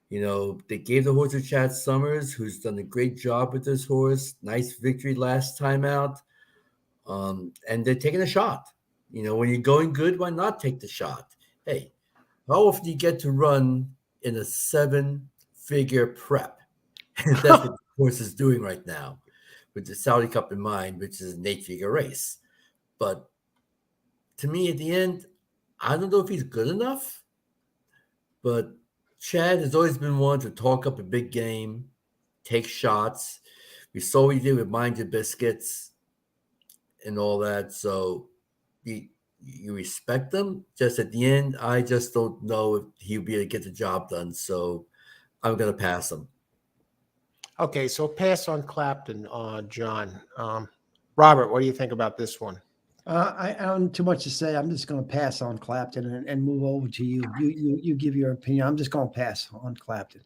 They gave the horse to Chad Summers, who's done a great job with this horse. Nice victory last time out. And they're taking a shot. When you're going good, why not take the shot? Hey, how often do you get to run in a 7-figure prep? And that's what the horse is doing right now with the Saudi Cup in mind, which is an 8-figure race. But to me, at the end, I don't know if he's good enough, but Chad has always been one to talk up a big game, take shots. We saw what he did with Mind Your Biscuits and all that. So you respect them. Just at the end, I just don't know if he'll be able to get the job done. So I'm going to pass him. Okay, so pass on Clapton, John. Robert, what do you think about this one? I don't too much to say. I'm just going to pass on Clapton and move over to you. You give your opinion. I'm just going to pass on Clapton.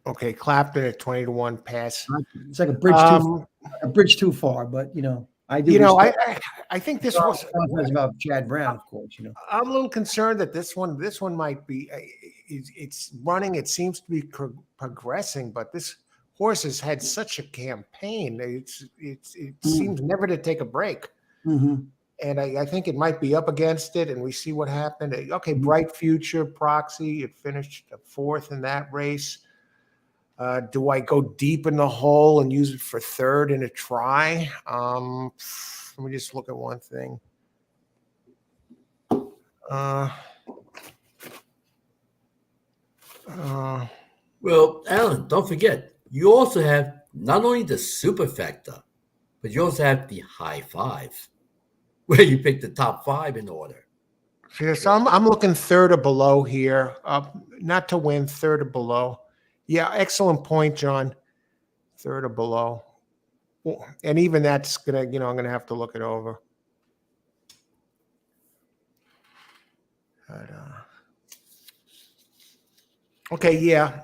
Okay, Clapton at 20-1 pass. It's like a bridge too far, but I do. I think this was about Chad Brown, of course. I'm a little concerned that this one might be. It's running. It seems to be progressing, but this horse has had such a campaign. It seems never to take a break. Mm-hmm. And I think it might be up against it, and we see what happened. Okay, Bright Future, Proxy, it finished 4th in that race. Do I go deep in the hole and use it for 3rd in a try? Let me just look at one thing. Well, Alan, don't forget, you also have not only the superfecta, but you also have the high 5, where you pick the top 5 in order. Yeah, so I'm looking third or below here. Not to win, third or below. Yeah, excellent point, John. Third or below. Well, and even that's gonna, I'm gonna have to look it over. But, okay, yeah,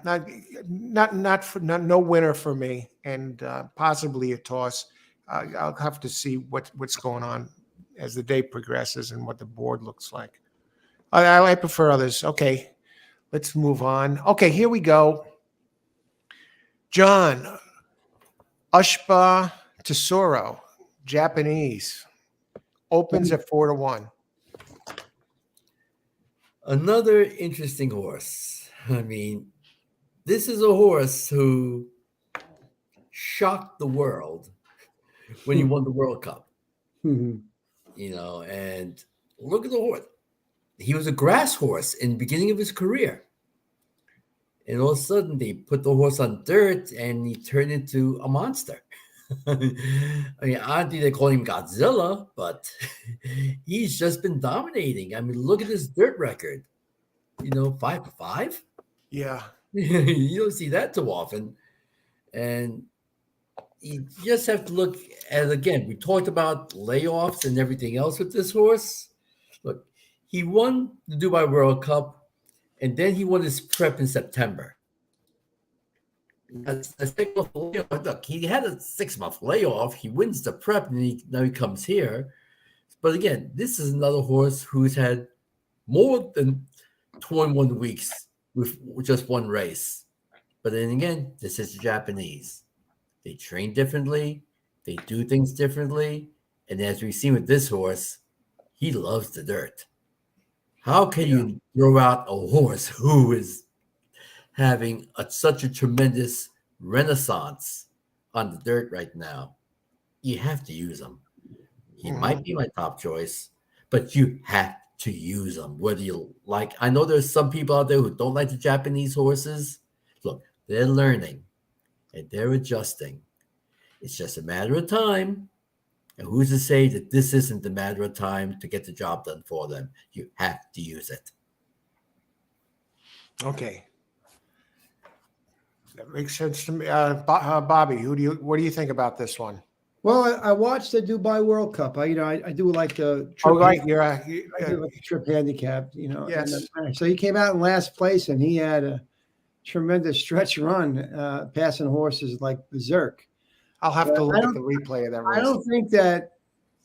no winner for me, and possibly a toss. I'll have to see what's going on as the day progresses and what the board looks like. I prefer others. Okay, let's move on. Okay, here we go. John, Ushba Tesoro, Japanese, opens at 4-1. Another interesting horse. I mean, this is a horse who shocked the world when he won the World Cup. Mhm. And look at the horse. He was a grass horse in the beginning of his career. And all of a sudden, they put the horse on dirt and he turned into a monster. I mean, I don't think they call him Godzilla, but he's just been dominating. I mean, look at his dirt record. 5 for 5. Yeah. You don't see that too often. And you just have to look at, again, we talked about layoffs and everything else with this horse. Look, he won the Dubai World Cup, and then he won his prep in September. Look, he had a 6-month layoff. He wins the prep, and now he comes here. But again, this is another horse who's had more than 21 weeks with just one race. But then again, this is Japanese. They train differently. They do things differently. And as we've seen with this horse, he loves the dirt. How can you throw out a horse who is having such a tremendous renaissance on the dirt right now? You have to use him. He might be my top choice, but you have to use him. Whether you like, I know there's some people out there who don't like the Japanese horses. Look, they're learning and they're adjusting. It's just a matter of time. And who's to say that this isn't a matter of time to get the job done for them? You have to use it. Okay. That makes sense to me. Bobby, what do you think about this one? Well, I watched the Dubai World Cup. I do like the trip. Oh, right. I do like the trip handicap, Yes. And, so he came out in last place, and he had a tremendous stretch run, passing horses like berserk. I'll have to look at the replay of that race. I don't think that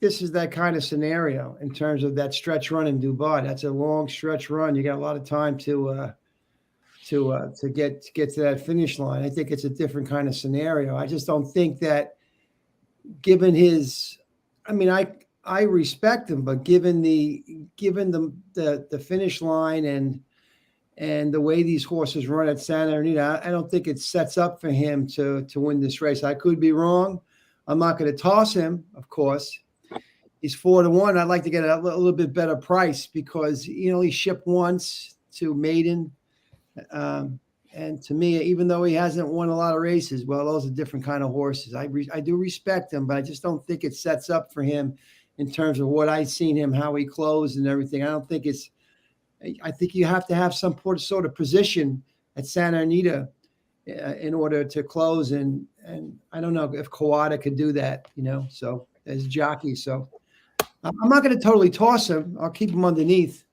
this is that kind of scenario in terms of that stretch run in Dubai. That's a long stretch run. You got a lot of time to get to that finish line. I think it's a different kind of scenario. I just don't think that, given his, I mean, I respect him, but given the finish line and the way these horses run at Santa Anita, I don't think it sets up for him to win this race. I could be wrong. I'm not going to toss him, of course. He's 4-1. I'd like to get a little bit better price because, he shipped once to Maiden. And to me, even though he hasn't won a lot of races, well, those are different kind of horses. I do respect him, but I just don't think it sets up for him in terms of what I've seen him, how he closed and everything. I think you have to have some sort of position at Santa Anita in order to close. And I don't know if Kawada could do that, so as jockey. So I'm not going to totally toss him. I'll keep him underneath,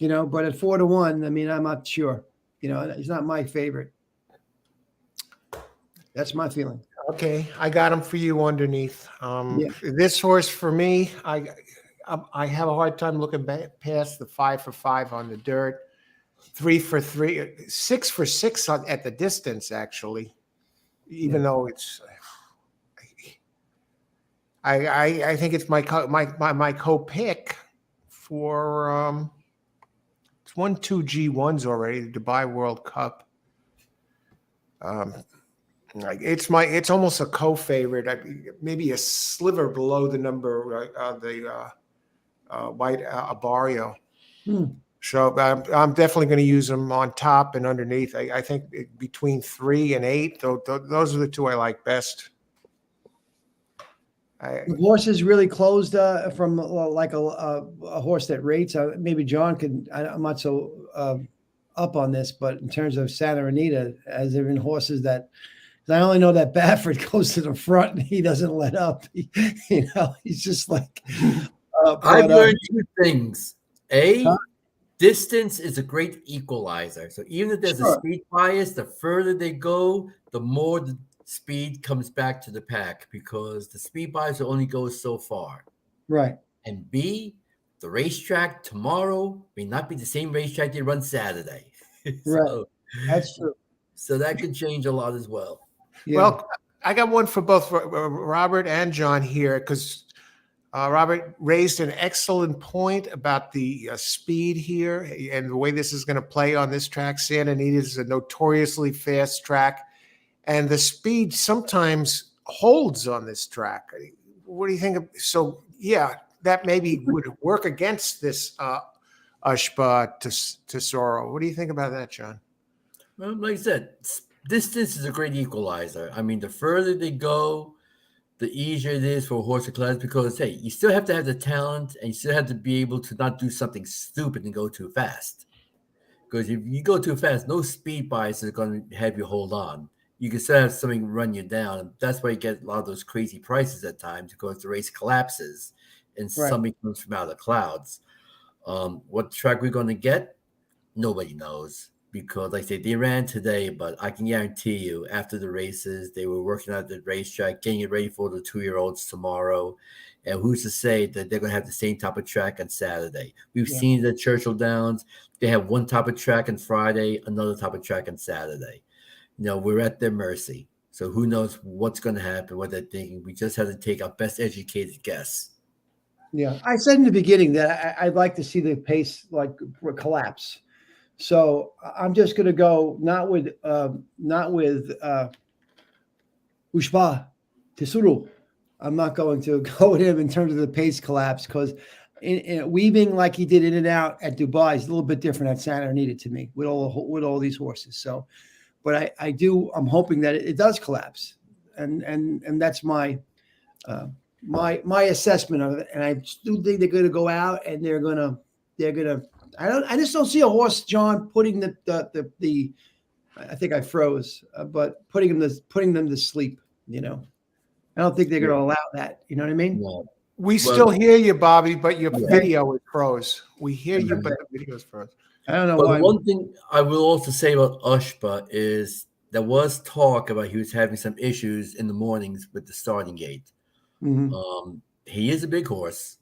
but at 4-1, I mean, I'm not sure. He's not my favorite. That's my feeling. Okay, I got him for you underneath. This horse for me, I have a hard time looking past the 5 for 5 on the dirt, 3 for 3, 6 for 6 at the distance. Actually, even though it's, I think it's my co-pick for. It's won 2 G1s already, the Dubai World Cup. It's almost a co-favorite, maybe a sliver below the number the white Abarrio. So I'm definitely going to use them on top and underneath. I think between 3 and 8, those are the two I like best. The horses really closed from like a horse that rates. Maybe John could. I'm not so up on this, but in terms of Santa Anita, has there been horses that? I only know that Baffert goes to the front and he doesn't let up. He's just like. I've learned two things. Distance is a great equalizer. So even if there's a speed bias, the further they go, the more the speed comes back to the pack because the speed bias will only go so far. Right. And B, the racetrack tomorrow may not be the same racetrack they run Saturday. Right. That's true. So that could change a lot as well. Yeah. Well, I got one for both Robert and John here because Robert raised an excellent point about the speed here and the way this is going to play on this track. Santa Anita is a notoriously fast track, and the speed sometimes holds on this track. What do you think? So, yeah, that maybe would work against this Ushba Tesoro. What do you think about that, John? Well, like I said, distance is a great equalizer. I mean, the further they go, the easier it is for a horse to class because, hey, you still have to have the talent and you still have to be able to not do something stupid and go too fast. Because if you go too fast, no speed bias is going to have you hold on. You can still have something run you down. That's why you get a lot of those crazy prices at times because the race collapses and something comes from out of the clouds. What track we're going to get, nobody knows. Because, like I say, they ran today, but I can guarantee you after the races, they were working at the racetrack, getting it ready for the 2-year-olds tomorrow. And who's to say that they're going to have the same type of track on Saturday? We've seen the Churchill Downs. They have one type of track on Friday, another type of track on Saturday. We're at their mercy. So who knows what's going to happen, what they're thinking. We just have to take our best educated guess. Yeah. I said in the beginning that I'd like to see the pace collapse. So I'm just going to go not with Ushba Tesoro. I'm not going to go with him in terms of the pace collapse because weaving like he did in and out at Dubai is a little bit different at Santa Anita to me with all these horses. So, but I'm hoping that it does collapse, and that's my assessment of it. And I do think they're going to go out and they're gonna. I just don't see a horse, John, putting the I think I froze, but putting them to sleep. I don't think they're going to allow that. You know what I mean? No. We still hear you, Bobby, but your video is froze. We hear you, but the video is froze. I don't know but why. One thing I will also say about Ushba is there was talk about he was having some issues in the mornings with the starting gate. Mm-hmm. He is a big horse.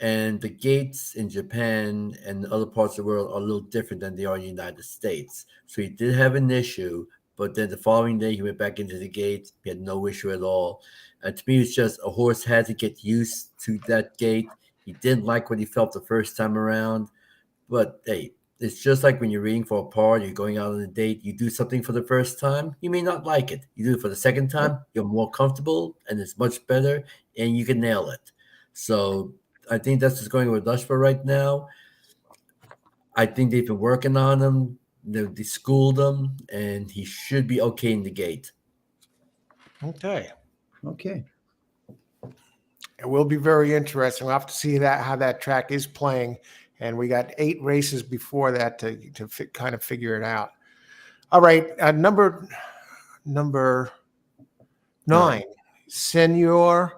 And the gates in Japan and other parts of the world are a little different than they are in the United States. So he did have an issue, but then the following day he went back into the gate. He had no issue at all. And to me, it's just a horse had to get used to that gate. He didn't like what he felt the first time around. But, hey, it's just like when you're reading for a part, you're going out on a date, you do something for the first time, you may not like it. You do it for the second time, you're more comfortable, and it's much better, and you can nail it. So I think that's what's going with Ushba right now. I think they've been working on him. They schooled him, and he should be okay in the gate. Okay. It will be very interesting. We'll have to see how that track is playing, and we got 8 races before that to kind of figure it out. All right, number 9, Senor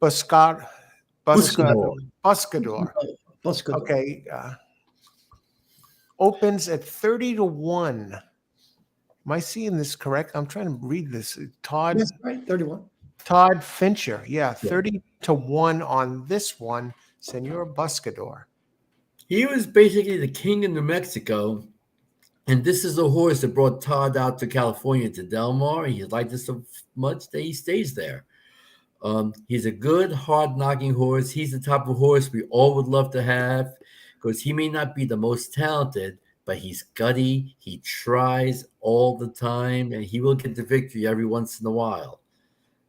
Buscador. Okay. Opens at 30-1. Am I seeing this correct? I'm trying to read this. Todd. That's right, 31. Todd Fincher. Yeah, 30-1 on this one. Senor Buscador. He was basically the king in New Mexico. And this is the horse that brought Todd out to California to Del Mar. He liked it so much that he stays there. He's a good, hard-knocking horse. He's the type of horse we all would love to have because he may not be the most talented, but he's gutty. He tries all the time, and he will get the victory every once in a while.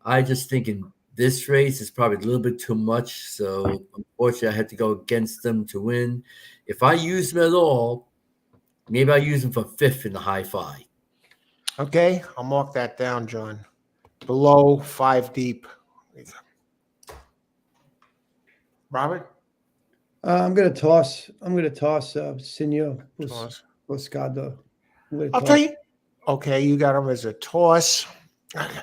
I just think in this race is probably a little bit too much, so unfortunately I had to go against him to win. If I use him at all, maybe I use him for 5th in the high 5. Okay, I'll mark that down, John. Below 5 deep. Robert? I'm gonna toss. Senor Toss. Buscador. I'm gonna I'll toss. tell you. Okay, you got him as a toss.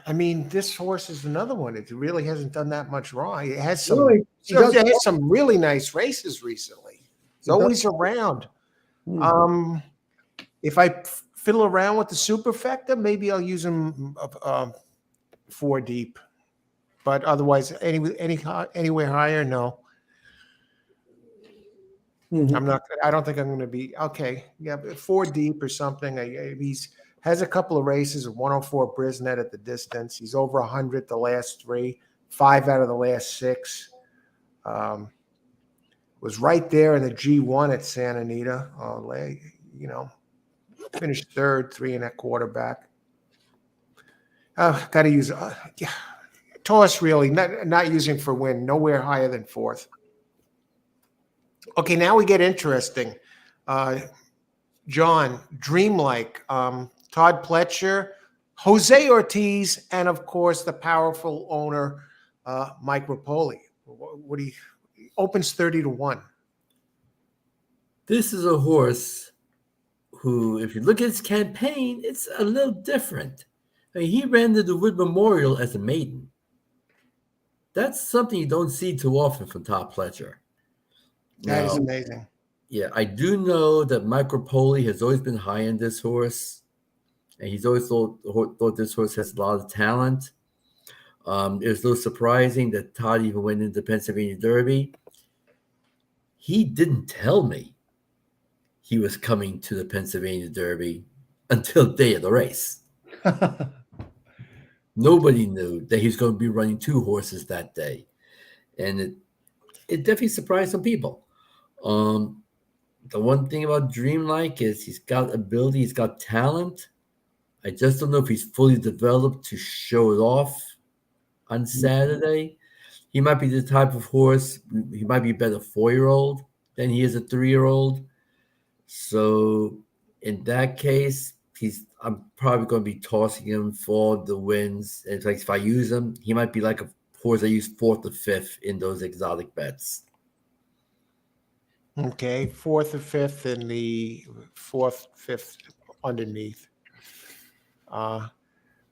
I mean, this horse is another one. It really hasn't done that much wrong. It has some. Really, he does. It has some really nice races recently. It's He does. always around. Hmm. If I fiddle around with the superfecta, maybe I'll use him 4 deep. But otherwise, anywhere higher, no. Mhm. I'm not. I don't think I'm going to be okay. Yeah, but 4 deep or something. He's has a couple of races of 104 Brisnet at the distance. He's over 100 the last 3, 5 out of the last 6. Was right there in the G1 at Santa Anita. Finished 3rd, 3 and a quarter back. Got to use toss really. Not using for win. Nowhere higher than 4th. Okay, now we get interesting. John, Dreamlike, Todd Pletcher, Jose Ortiz, and of course the powerful owner, Mike Rapoli. What do you opens 30-1? This is a horse who, if you look at his campaign, it's a little different. I mean, he ran the Wood Memorial as a maiden. That's something you don't see too often from Todd Pletcher. That is amazing. Yeah, I do know that Mike Rapoli has always been high on this horse, and he's always thought this horse has a lot of talent. It was a little surprising that Todd even went into the Pennsylvania Derby. He didn't tell me he was coming to the Pennsylvania Derby until the day of the race. Nobody knew that he was going to be running 2 horses that day, and it definitely surprised some people. The one thing about Dreamlike is he's got ability, he's got talent. I just don't know if he's fully developed to show it off on Saturday. He might be the type of horse, he might be a better 4-year-old than he is a 3-year-old. So in that case, I'm probably going to be tossing him for the wins. In fact, if I use him, he might be like a horse I use 4th or 5th in those exotic bets. Okay, 4th or 5th in the 4th, 5th underneath.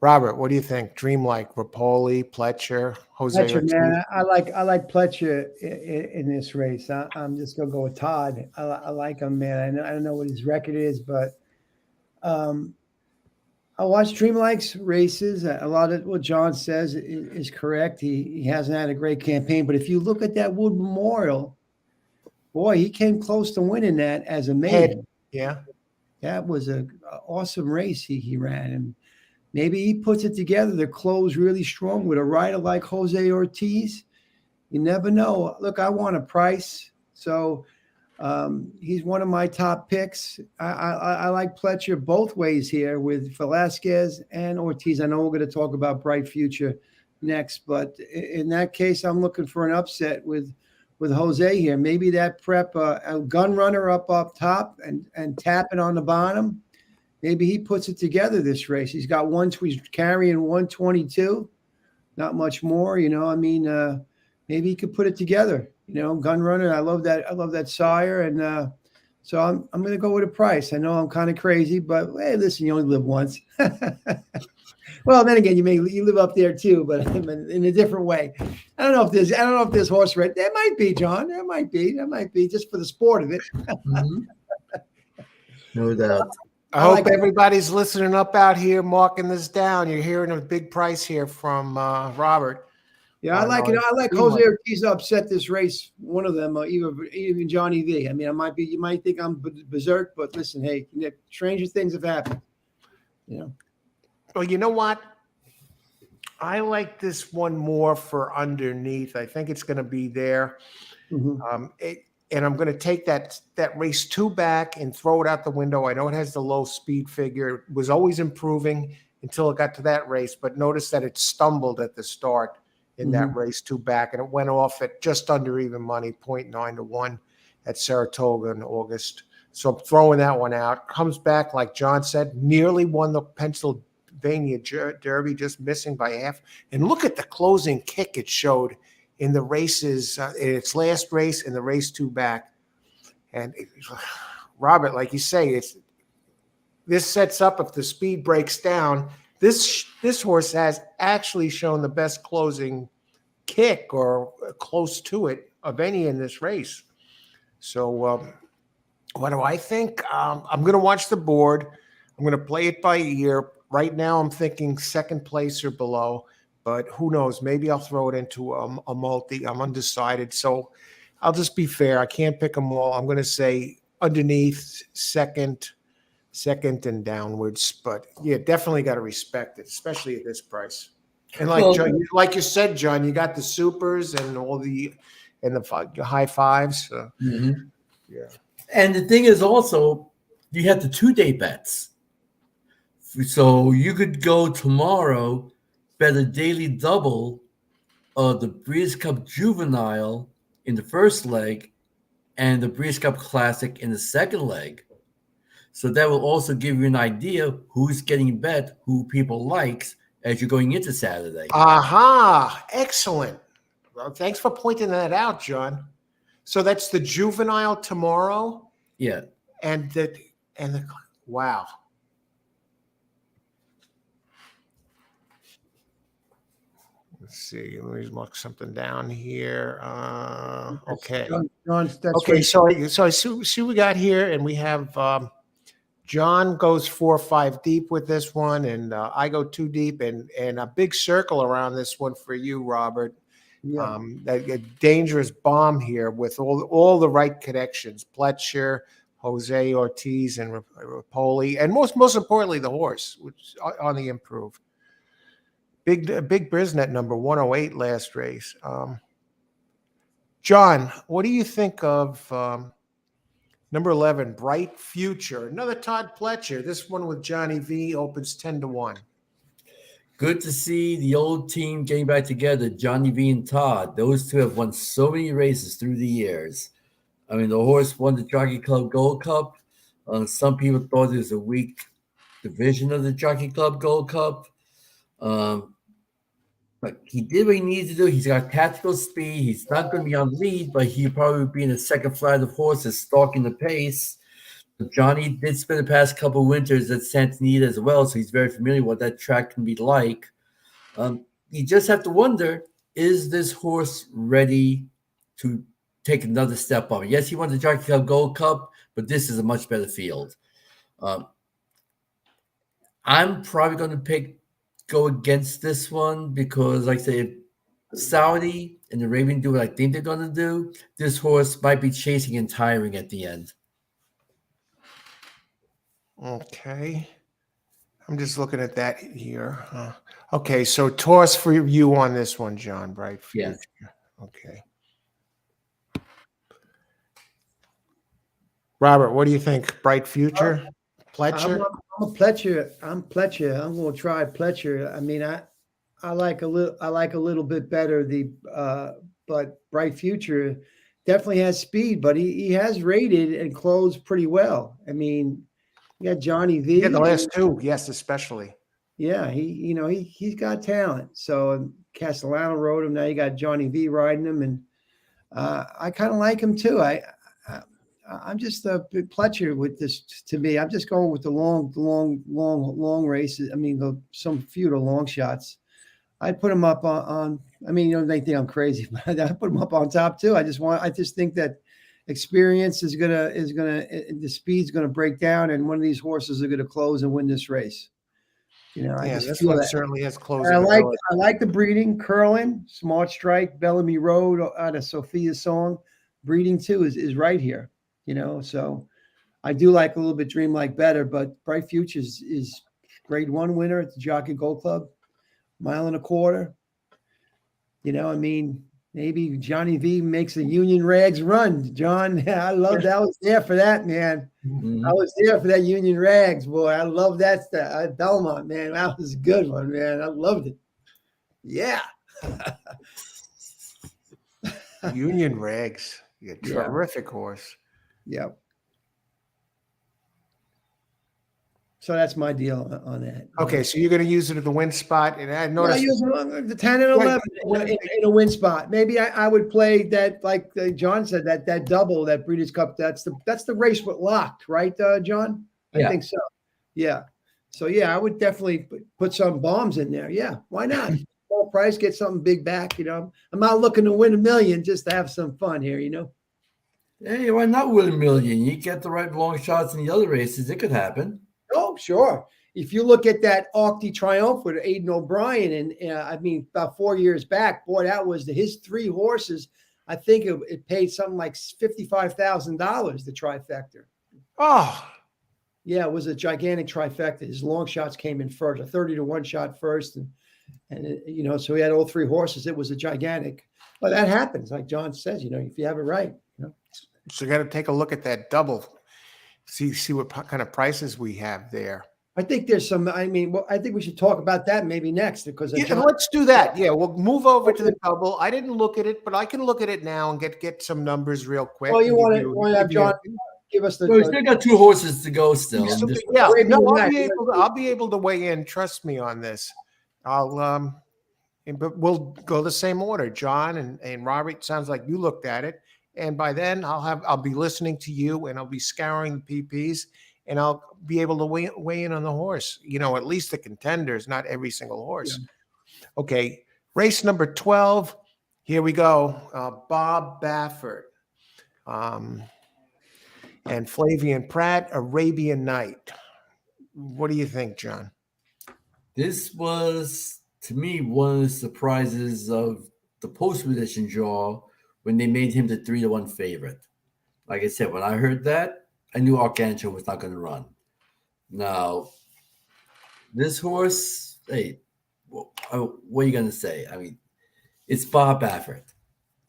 Robert, what do you think? Dreamlike, Rapoli, Pletcher, Jose Pletcher, Ortiz? man, I like Pletcher in this race. I'm just gonna go with Todd. I like him, man. I don't know what his record is, but I watched Dreamlike's races. A lot of what John says is correct. He hasn't had a great campaign, but if you look at that Wood Memorial, boy, he came close to winning that as a maiden. Yeah. That was an awesome race he ran, and maybe he puts it together to close really strong with a rider like Jose Ortiz. You never know. Look, I want a price, so he's one of my top picks. I like Pletcher both ways here with Velasquez and Ortiz. I know we're going to talk about Bright Future next, but in that case, I'm looking for an upset with Jose here. Maybe that prep a gun runner up top and tapping on the bottom. Maybe he puts it together this race. He's got he's carrying 122, not much more. I mean, maybe he could put it together. Gun runner. I love that sire, and so I'm going to go with a price. I know I'm kind of crazy, but hey, listen, you only live once. Well, then again, you live up there too, but in a different way. I don't know if there's horse race. There might be, John. There might be just for the sport of it. Mm-hmm. No doubt. I hope everybody's listening up out here, marking this down. You're hearing a big price here from Robert. Yeah, I like it. I like Jose Ortiz to upset this race. One of them, even Johnny V. I mean, you might think I'm berserk, but listen, hey, stranger things have happened. Well, you know what? I like this one more for underneath. I think it's going to be there. Mm-hmm. And I'm going to take that race 2 back and throw it out the window. I know it has the low speed figure. It was always improving until it got to that race, but notice that it stumbled at the start in that race 2 back, and it went off at just under even money, 0.9-1 at Saratoga in August. So I'm throwing that one out. Comes back, like John said, nearly won the Pennsylvania Derby, just missing by half. And look at the closing kick it showed in the races, in its last race and the race 2 back. And Robert, like you say, this sets up if the speed breaks down. This horse has actually shown the best closing kick or close to it of any in this race. So what do I think? I'm going to watch the board. I'm going to play it by ear. Right now, I'm thinking second place or below, but who knows? Maybe I'll throw it into a multi. I'm undecided. So I'll just be fair. I can't pick them all. I'm going to say underneath, second, and downwards. But yeah, definitely got to respect it, especially at this price. And like you said, John, you got the supers and the high fives. Yeah. And the thing is also, you have the 2-day bets. So you could go tomorrow, bet a daily double of the Breeders' Cup Juvenile in the first leg and the Breeders' Cup Classic in the second leg. So that will also give you an idea who's getting bet, who people likes as you're going into Saturday. Aha! Excellent. Well, thanks for pointing that out, John. So that's the Juvenile tomorrow. Yeah. And the wow. Let's see. Let me look something down here. Okay. Okay. So I see we got here, and we have John goes 4 or 5 deep with this one, and I go 2 deep, and a big circle around this one for you, Robert. Yeah. A dangerous bomb here with all the right connections: Pletcher, Jose Ortiz, and Rapoli, and most importantly, the horse, which is on the improve. Big Brisnet number 108 last race. John, what do you think of number 11, Bright Future? Another Todd Pletcher. This one with Johnny V opens 10-1. Good to see the old team getting back together, Johnny V and Todd. Those two have won so many races through the years. I mean, the horse won the Jockey Club Gold Cup. Some people thought it was a weak division of the Jockey Club Gold Cup. But he did what he needed to do. He's got tactical speed. He's not going to be on lead, but he'll probably be in the second flight of horses, stalking the pace. Johnny did spend the past couple of winters at Santa Anita as well, so he's very familiar with what that track can be like. You just have to wonder, is this horse ready to take another step up? Yes, he won the Jockey Club Gold Cup, but this is a much better field. I'm probably going to go against this one because, like I say, if Saudi and the Arabian do what I think they're going to do, this horse might be chasing and tiring at the end. Okay. I'm just looking at that here. Okay, so toss for you on this one, John. Bright Future. Yeah. Okay. Robert, what do you think? Bright Future? Pletcher? I'm a Pletcher. I'm Pletcher. I'm going to try Pletcher. I mean, I like a little bit better but Bright Future definitely has speed, but he has rated and closed pretty well. I mean, you got Johnny V. Yeah, the last 2, yes, especially. Yeah, he's got talent. So Castellano rode him. Now you got Johnny V riding him, and I kind of like him too. I'm just a big Pletcher with this. To me, I'm just going with the long races. I mean, some few of the long shots. I'd put him up on. I mean, they think I'm crazy, but I put him up on top too. I just think that experience is gonna the speed's gonna break down, and one of these horses are gonna close and win this race. I just this feel one that. certainly has closing. I like the breeding, Curlin, Smart Strike, Bellamy Road out of Sophia's Song. Breeding too is right here. So I do like a little bit Dreamlike better, but Bright Future is grade 1 winner at the Jockey Gold Club, 1.25 miles. I mean, maybe Johnny V makes a Union Rags run. John, I love that. I was there for that, man. Mm-hmm. I was there for that Union Rags, boy. I love that stuff. Belmont, man. That was a good one, man. I loved it. Yeah. Union Rags. Yeah, terrific horse. Yep. So that's my deal on that. Okay, so you're going to use it at the win spot, and I Yeah, I noticed. use the 10 and 11 in a win spot. Maybe I would play that, like John said, that double, that Breeders' Cup. That's the race with locked, right, John? I Yeah. think so. Yeah. So yeah, I would definitely put some bombs in there. Yeah, why not? Small price, get something big back. I'm not looking to win $1 million, just to have some fun here. Hey, why not win $1 million? You get the right long shots in the other races, it could happen. Oh, sure. If you look at that Arc de Triomphe with Aidan O'Brien, and I mean, about 4 years back, boy, that was his 3 horses. I think it paid something like $55,000, the trifecta. Oh, Yeah, it was a gigantic trifecta. His long shots came in first, a 30-1 shot first. And so he had all 3 horses. It was a gigantic. But that happens, like John says, if you have it right. so you got to take a look at that double. See what kind of prices we have there. I think there's some. I think we should talk about that maybe next because Yeah, let's do that. Yeah, we'll move over to the double. I didn't look at it, but I can look at it now and get some numbers real quick. Well, you want to have John give us the. So we still got 2 horses to go still. Yeah, Arabian no, Knight. I'll be able to weigh in. Trust me on this. But we'll go the same order. John and Robert, sounds like you looked at it. And by then I'll be listening to you, and I'll be scouring the PPs, and I'll be able to weigh in on the horse. At least the contenders, not every single horse. Yeah. Okay, race number 12. Here we go. Bob Baffert, and Flavian Pratt, Arabian Knight. What do you think, John? This was, to me, one of the surprises of the post-edition draw when they made him the 3-1 favorite. Like I said, when I heard that, I knew Archangelo was not going to run. Now, this horse, hey, what are you going to say? I mean, it's Bob Baffert.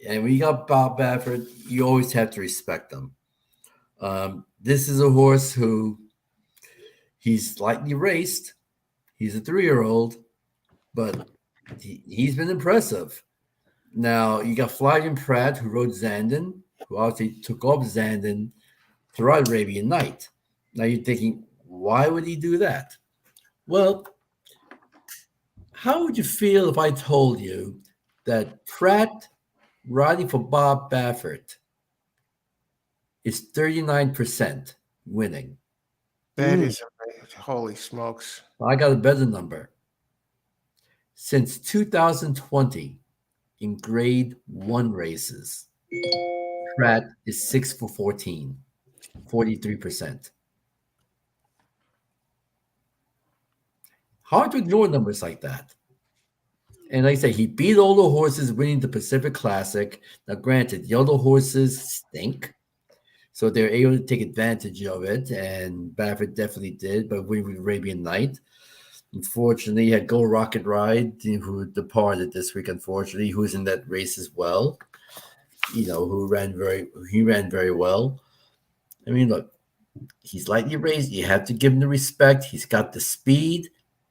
And when you got Bob Baffert, you always have to respect him. This is a horse who he's slightly raced. He's a 3-year-old, but he's been impressive. Now, you got Flavian Pratt, who rode Xanden, who obviously took off Xanden to ride Arabian Knight. Now, you're thinking, why would he do that? Well, how would you feel if I told you that Pratt riding for Bob Baffert is 39% winning? That is holy smokes. I got a better number. Since 2020, in grade 1 races, Pratt is 6 for 14, 43%. Hard to ignore numbers like that. And like I say, he beat all the horses winning the Pacific Classic. Now, granted, the other horses stink, so they're able to take advantage of it, and Baffert definitely did, but winning with Arabian Knight. Unfortunately, he had Go Rocket Ride, who departed this week, unfortunately, who's in that race as well, who ran very well. I mean, look, he's lightly raised. You have to give him the respect. He's got the speed.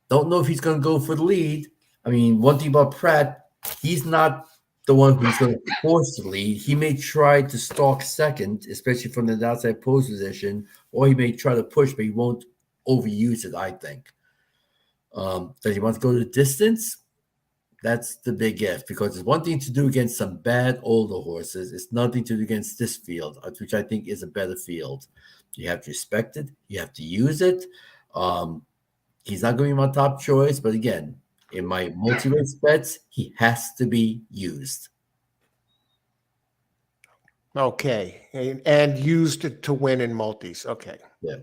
Don't know if he's going to go for the lead. I mean, one thing about Pratt, he's not the one who's going to force the lead. He may try to stalk second, especially from the outside post position, or he may try to push, but he won't overuse it, I think. Does he want to go to the distance? That's the big if, because it's one thing to do against some bad older horses. It's nothing to do against this field, which I think is a better field. You have to respect it. You have to use it. He's not going to be my top choice, but again, in my multi-race bets, he has to be used. Okay, and used to win in multis. Okay. Yeah.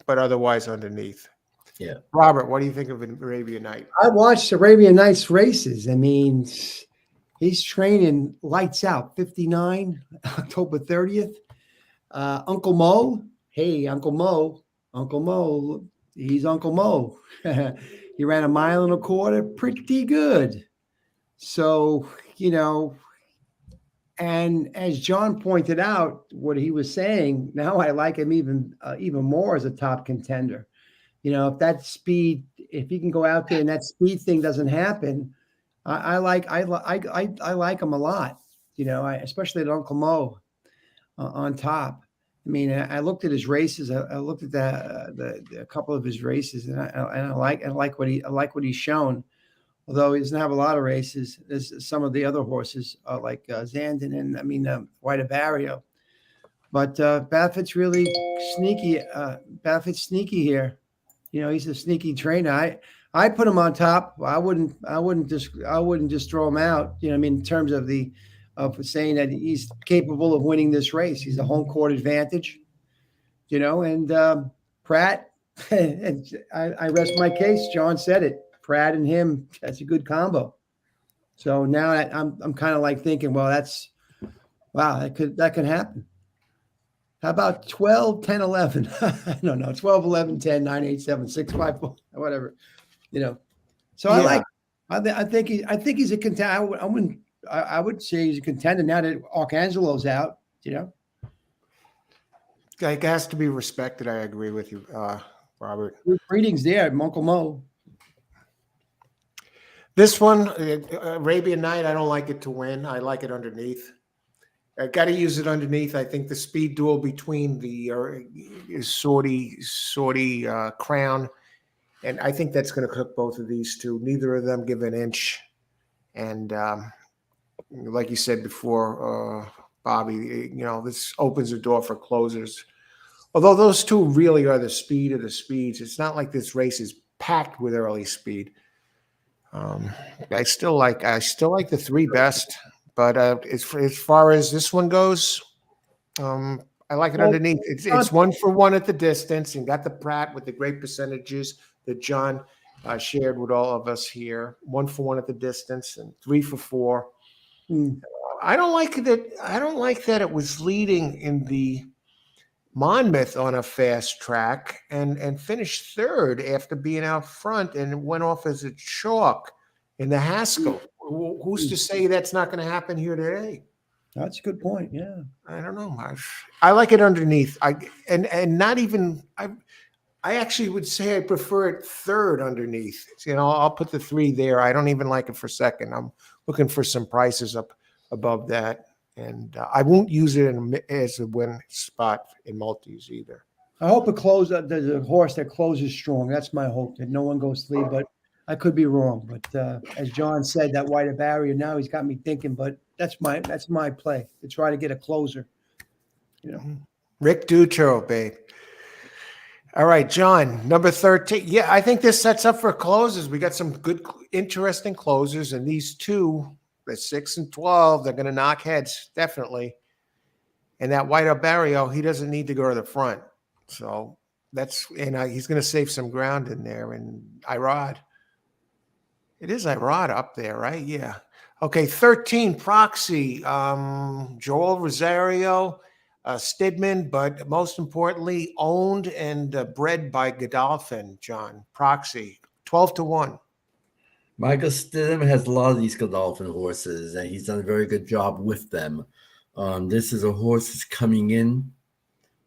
But otherwise underneath. Yeah. Robert, what do you think of Arabian Knight? I watched Arabian Knight's races. I mean, he's training lights out. 59, October 30th. Uncle Mo. Hey, Uncle Mo. Uncle Mo. He's Uncle Mo. He ran 1.25 miles, pretty good. So, and as John pointed out, what he was saying, now I like him even more as a top contender. If that speed, if he can go out there and that speed thing doesn't happen, I like him a lot. Especially at Uncle Mo on top. I mean, I looked at his races. I looked at a couple of his races, and I like what he's shown. Although he doesn't have a lot of races, there's some of the other horses like Xanden and White Abarrio. But Baffert's really sneaky. Baffert's sneaky here. He's a sneaky trainer. I put him on top. I wouldn't just throw him out. In terms of saying that he's capable of winning this race. He's a home court advantage. And Pratt. And I rest my case. John said it. Pratt and him. That's a good combo. So now I'm kind of like thinking, well, that could happen. How about 12, 10, 11? I don't know. 12, 11, 10, 9, 8, 7, 6, 5, 4, whatever. So yeah. I think he's a contender. I would say he's a contender now that Archangelo's out, It has to be respected. I agree with you, Robert. Breeding's there, Uncle Mo. This one, Arabian Knight, I don't like it to win. I like it underneath. I got to use it underneath. I think the speed duel between the Sorty Crown, and I think that's going to cook both of these two. Neither of them give an inch. And like you said before, Bobby, this opens the door for closers. Although those two really are the speed of the speeds. It's not like this race is packed with early speed. I still like the three best. But as far as this one goes, I like it underneath. It's 1-for-1 at the distance, and got the Pratt with the great percentages that John shared with all of us here. 1-for-1 at the distance, and 3-for-4. I don't like that it was leading in the Monmouth on a fast track and finished third after being out front, and it went off as a chalk in the Haskell. Who's to say that's not going to happen here today? That's a good point. Yeah, I don't know. I like it underneath. I actually would say I prefer it third underneath. I'll put the 3 there. I don't even like it for second. I'm looking for some prices up above that, and I won't use it as a win spot in multis either. I hope there's a horse that closes strong. That's my hope, that no one goes 3, but I could be wrong. But as John said, that White Abarrio, now he's got me thinking, but that's my play to try to get a closer. Rick Dutro, babe. All right, John, number 13. Yeah, I think this sets up for closers. We got some good, interesting closers, and these two, the 6 and 12, they're going to knock heads, definitely. And that White Abarrio, he doesn't need to go to the front. So he's going to save some ground in there. And Irod. It is Irod up there, right? Yeah. Okay, 13, Proxy, Joel Rosario, Stidman, but most importantly, owned and bred by Godolphin, John. Proxy, 12-1. Michael Stidham has a lot of these Godolphin horses, and he's done a very good job with them. This is a horse that's coming in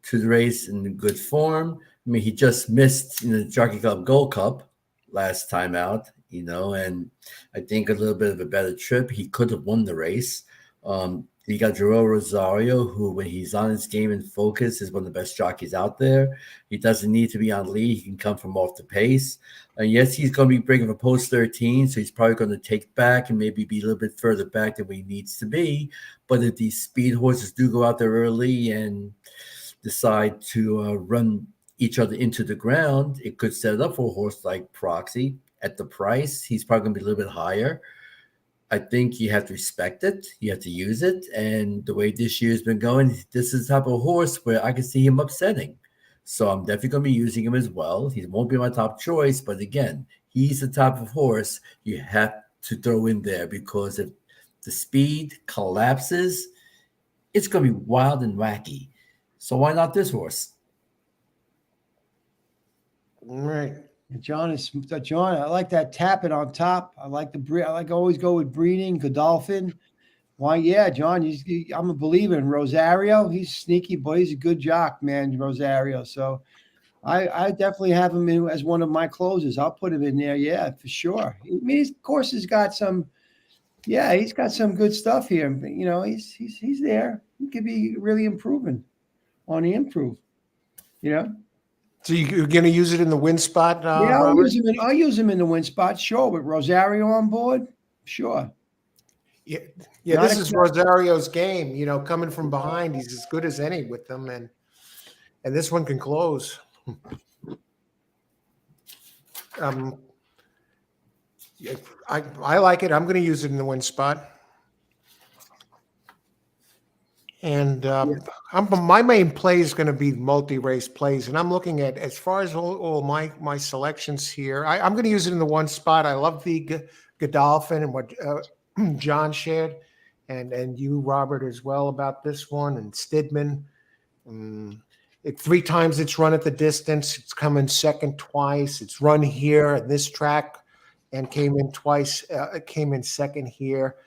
to the race in good form. I mean, he just missed in the Jockey Club Gold Cup last time out, and I think a little bit of a better trip. He could have won the race. You got Joel Rosario, who, when he's on his game and focus, is one of the best jockeys out there. He doesn't need to be on lead. He can come from off the pace. And yes, he's going to be bringing a post 13, so he's probably going to take back and maybe be a little bit further back than where he needs to be. But if these speed horses do go out there early and decide to run each other into the ground, it could set it up for a horse like Proxy. At the price, he's probably going to be a little bit higher. I think you have to respect it. You have to use it. And the way this year's been going, this is the type of horse where I can see him upsetting. So I'm definitely going to be using him as well. He won't be my top choice. But again, he's the type of horse you have to throw in there, because if the speed collapses, it's going to be wild and wacky. So why not this horse? All right. John, I like that tapping on top. I like always go with breeding, Godolphin. Why, yeah, John, I'm a believer in Rosario. He's sneaky, but he's a good jock, man, Rosario. So I definitely have him in as one of my closers. I'll put him in there, yeah, for sure. I mean, of course, he's got some good stuff here. He's there. He could be really improving. on the improve. You know. So you're going to use it in the win spot, Yeah, Robert? I'll use him in the win spot. Sure, with Rosario on board. Sure. Yeah, Not this is Rosario's game. You know, coming from behind, he's as good as any with them, and this one can close. Yeah, I like it. I'm going to use it in the win spot, and my main play is going to be multi-race plays, and I'm looking at as far as all my selections here. I'm going to use it in the one spot. I love the Godolphin and what John shared, and you, Robert, as well about this one, and Stidman. 3 times it's run at the distance. It's come in second twice. It's run here at this track and came in twice. It came in second here.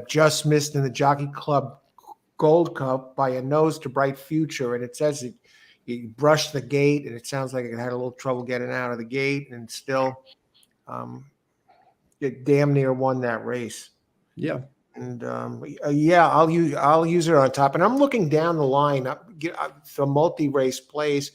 Just missed in the Jockey Club Gold Cup by a nose to Bright Future, and it says it brushed the gate, and it sounds like it had a little trouble getting out of the gate, and still it damn near won that race. Yeah. And I'll use it on top. And I'm looking down the line. The multi-race plays.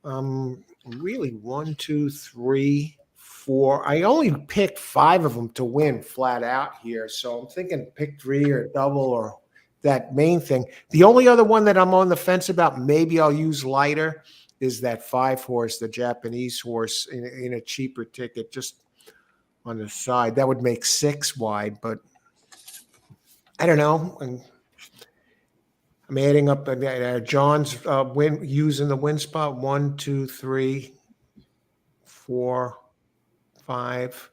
Really 1, 2, 3, 4. I only picked 5 of them to win flat out here. So I'm thinking pick 3 or double or that main thing. The only other one that I'm on the fence about, maybe I'll use lighter, is that 5 horse, the Japanese horse in a cheaper ticket, just on the side. That would make 6 wide, but I don't know. I'm adding up John's using the win spot. 1, 2, 3, 4, 5,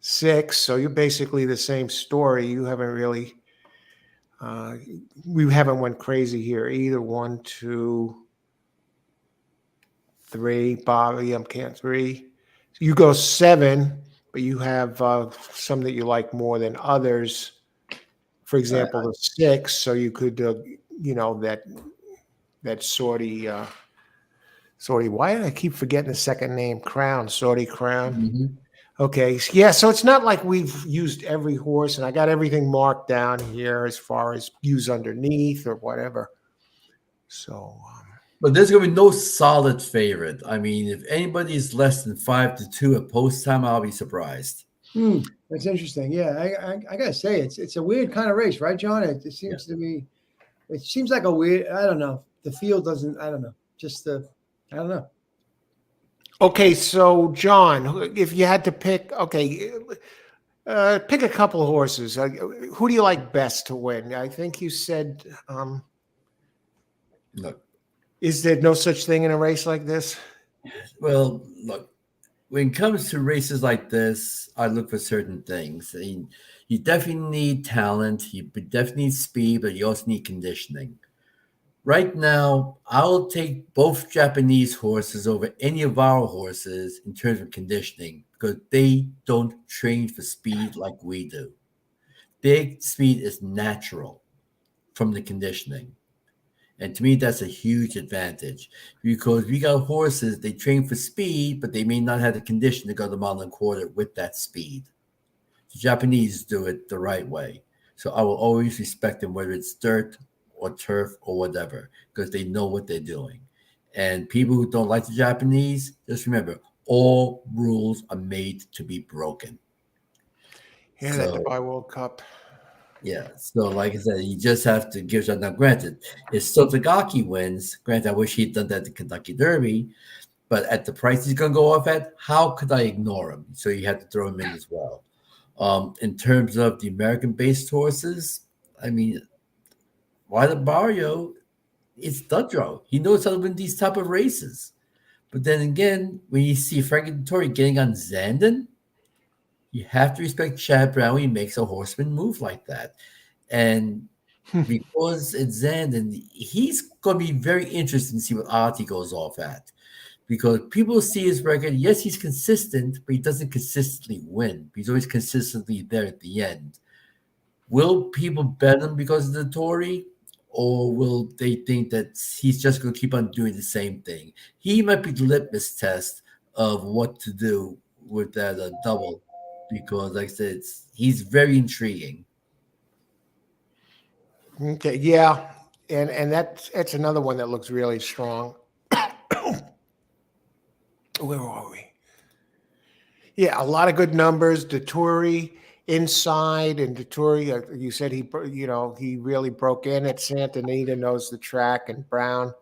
6. So you're basically the same story. You haven't really, we haven't went crazy here either. 1, 2, 3. Bobby, I'm can't 3. You go 7, but you have some that you like more than others. For example, the 6, so you could, that Sorty, why did I keep forgetting the second name? Crown, Sorty Crown. Mm-hmm. Okay, yeah, so it's not like we've used every horse, and I got everything marked down here as far as use underneath or whatever. So, but there's going to be no solid favorite. I mean, if anybody is less than 5-2 at post time, I'll be surprised. That's interesting. Yeah, I gotta say it's a weird kind of race, right, John? It seems to me, it seems like a weird. I don't know. The field doesn't. I don't know. I don't know. Okay, so John, if you had to pick, pick a couple of horses. Who do you like best to win? I think you said. Look, is there no such thing in a race like this? Well, look. When it comes to races like this, I look for certain things. I mean, you definitely need talent, you definitely need speed, but you also need conditioning. Right now, I'll take both Japanese horses over any of our horses in terms of conditioning because they don't train for speed like we do. Their speed is natural from the conditioning. And to me, that's a huge advantage because we got horses, they train for speed, but they may not have the condition to go the mile and a quarter with that speed. The Japanese do it the right way. So I will always respect them, whether it's dirt or turf or whatever, because they know what they're doing. And people who don't like the Japanese, just remember, all rules are made to be broken. Yeah, that Dubai World Cup. Yeah, so like I said, you just have to give that. Now, granted, if Sotogake wins, granted, I wish he'd done that at the Kentucky Derby, but at the price he's going to go off at, how could I ignore him? So you have to throw him in as well. In terms of the American-based horses, I mean, why the Abarrio? It's Dudrow. He knows how to win these type of races. But then again, when you see Frankie Dettori getting on Xanden, you have to respect Chad Brown when he makes a horseman move like that. And because it's Xanden, he's going to be very interesting to see what odds he goes off at. Because people see his record. Yes, he's consistent, but he doesn't consistently win. He's always consistently there at the end. Will people bet him because of the Tory? Or will they think that he's just going to keep on doing the same thing? He might be the litmus test of what to do with that double. Because, like I said, he's very intriguing. Okay, yeah. and that's another one that looks really strong. Where are we? Yeah, a lot of good numbers. Dettori inside, and Dettori, you said he really broke in at Santa Anita, knows the track, and Brown.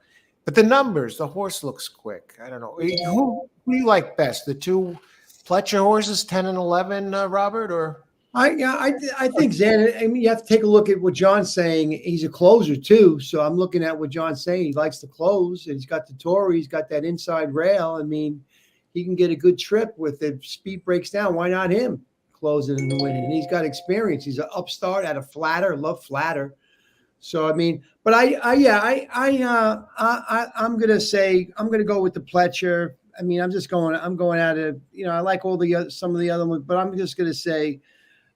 But the numbers, the horse looks quick. I don't know. Who do you like best? The two Pletcher horses, 10 and 11, Robert, or? I think Xanden. I mean, you have to take a look at what John's saying. He's a closer too, so I'm looking at what John's saying. He likes to close, and he's got the Tory. He's got that inside rail. I mean, he can get a good trip with it. Speed breaks down. Why not him closing and winning? And he's got experience. He's an upstart at a flatter. Love flatter. So I mean, but I'm gonna say I'm gonna go with the Pletcher. I mean, I'm going at it. I like some of the other ones, but I'm just gonna say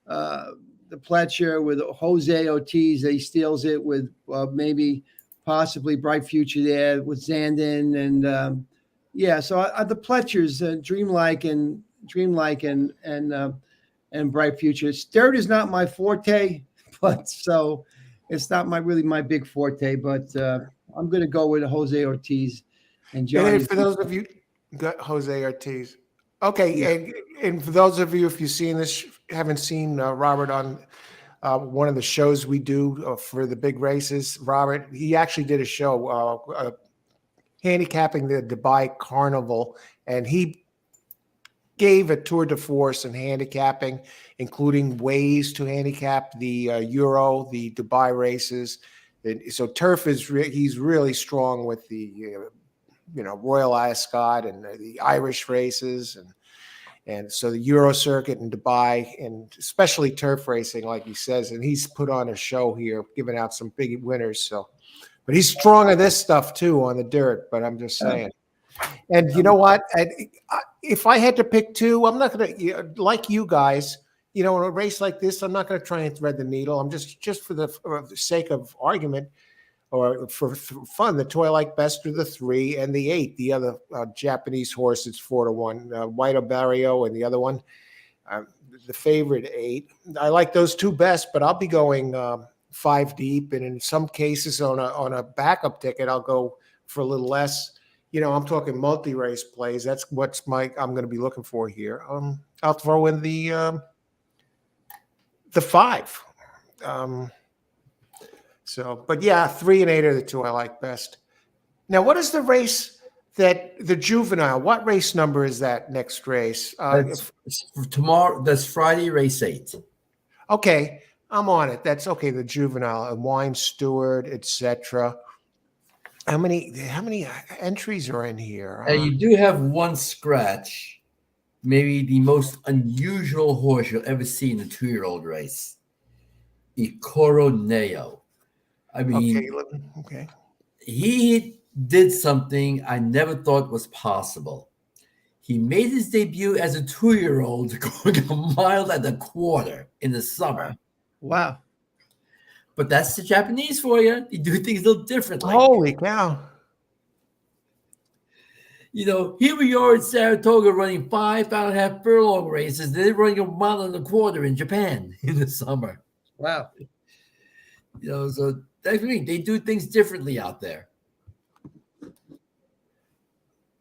the Pletcher with Jose Ortiz. He steals it with maybe possibly Bright Future there with Xanden and So the Pletchers, Dreamlike and Bright Future. Dirt is not my forte, but so. It's not my big forte, but I'm going to go with Jose Ortiz and Johnny. And for those of you, got Jose Ortiz. Okay, yeah. And for those of you, if you've seen this, haven't seen Robert on one of the shows we do for the big races, Robert, he actually did a show handicapping the Dubai Carnival, and he gave a tour de force in handicapping, including ways to handicap the Euro, the Dubai races. And so turf he's really strong with the Royal Ascot and the Irish races, and so the Euro circuit in Dubai, and especially turf racing, like he says. And he's put on a show here, giving out some big winners. So, but he's strong on this stuff too on the dirt. But I'm just saying. And you know what? If I had to pick two, I'm not going to, like you guys, in a race like this, I'm not going to try and thread the needle. I'm just for the sake of argument or for fun, the two I like best are the 3 and the 8. The other Japanese horse is 4-1, White Abarrio, and the other one, the favorite 8. I like those two best, but I'll be going 5 deep. And in some cases on a backup ticket, I'll go for a little less. I'm talking multi-race plays. That's I'm going to be looking for here. I'll throw in the 5. But yeah, 3 and 8 are the two I like best. Now, what is the race the Juvenile? What race number is that next race? Tomorrow. That's Friday, race 8. Okay, I'm on it. That's okay. The Juvenile and Wine Steward, etc. How many entries are in here? And you do have one scratch, maybe the most unusual horse you'll ever see in a 2-year-old race. Ikoro Neo. I mean, okay. He did something I never thought was possible. He made his debut as a 2-year-old going 1.25 miles in the summer. Wow. But that's the Japanese for you. You do things a little differently. Holy cow. Here we are in Saratoga running 5.5 furlong races. They're running 1.25 miles in Japan in the summer. Wow. So that's mean they do things differently out there.